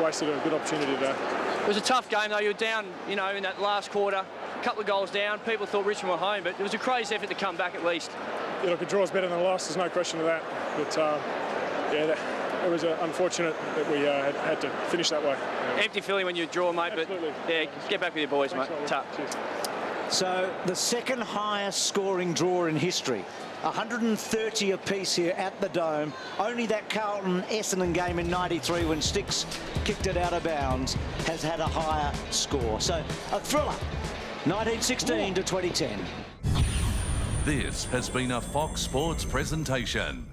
wasted a good opportunity there. It was a tough game, though. You were down, you know, in that last quarter. A couple of goals down. People thought Richmond were home, but it was a crazy effort to come back at least. Yeah, look, a draw's better than a loss. There's no question of that. But, yeah, it was unfortunate that we had to finish that way. Empty feeling when you draw, mate. Absolutely. But, yeah, get back with your boys, Thanks, mate. Tough. Cheers. So the second highest scoring draw in history. 130 apiece here at the Dome. Only that Carlton-Essendon game in '93 when Sticks kicked it out of bounds has had a higher score. So a thriller, 1916 to 2010. This has been a Fox Sports presentation.